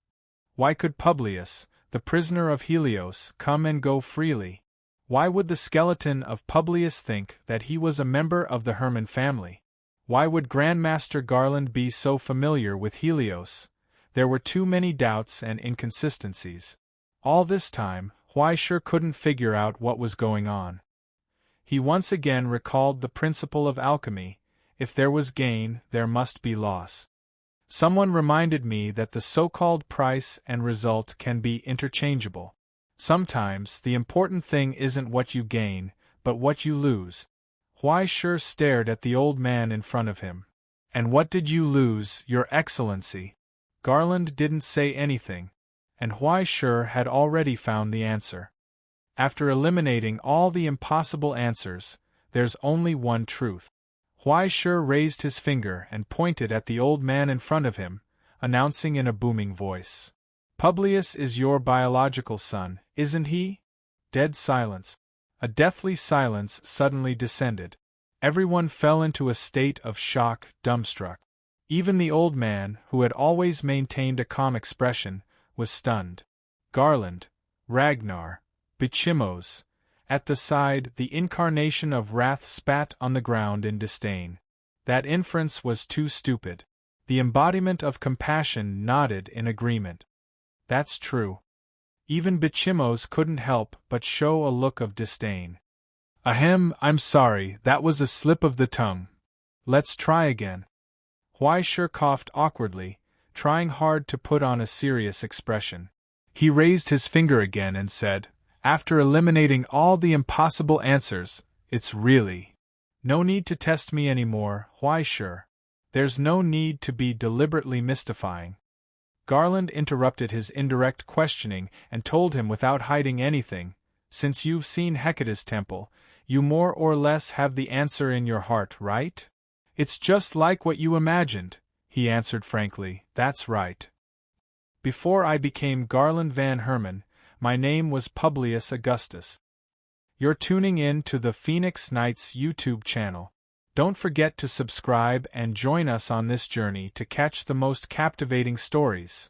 Why could Publius, the prisoner of Helios, come and go freely? Why would the skeleton of Publius think that he was a member of the Herman family? Why would Grandmaster Garland be so familiar with Helios? There were too many doubts and inconsistencies. All this time, Huaishur couldn't figure out what was going on. He once again recalled the principle of alchemy: if there was gain, there must be loss. Someone reminded me that the so-called price and result can be interchangeable. Sometimes the important thing isn't what you gain, but what you lose. Huaishur stared at the old man in front of him. And what did you lose, Your Excellency? Garland didn't say anything, and Huaishe had already found the answer. After eliminating all the impossible answers, there's only one truth. Huaishe raised his finger and pointed at the old man in front of him, announcing in a booming voice. Publius is your biological son, isn't he? Dead silence. A deathly silence suddenly descended. Everyone fell into a state of shock, dumbstruck. Even the old man, who had always maintained a calm expression, was stunned. Garland, Ragnar, Bichimos. At the side, the incarnation of wrath spat on the ground in disdain. That inference was too stupid. The embodiment of compassion nodded in agreement. That's true. Even Bichimos couldn't help but show a look of disdain. Ahem, I'm sorry, that was a slip of the tongue. Let's try again. Huaishe coughed awkwardly, trying hard to put on a serious expression. He raised his finger again and said, after eliminating all the impossible answers, it's really no need to test me anymore, Huaishe. There's no need to be deliberately mystifying. Garland interrupted his indirect questioning and told him without hiding anything, since you've seen Hecate's temple, you more or less have the answer in your heart, right? It's just like what you imagined, he answered frankly, that's right. Before I became Garland Van Herman, my name was Publius Augustus. You're tuning in to the Phoenix Nights YouTube channel. Don't forget to subscribe and join us on this journey to catch the most captivating stories.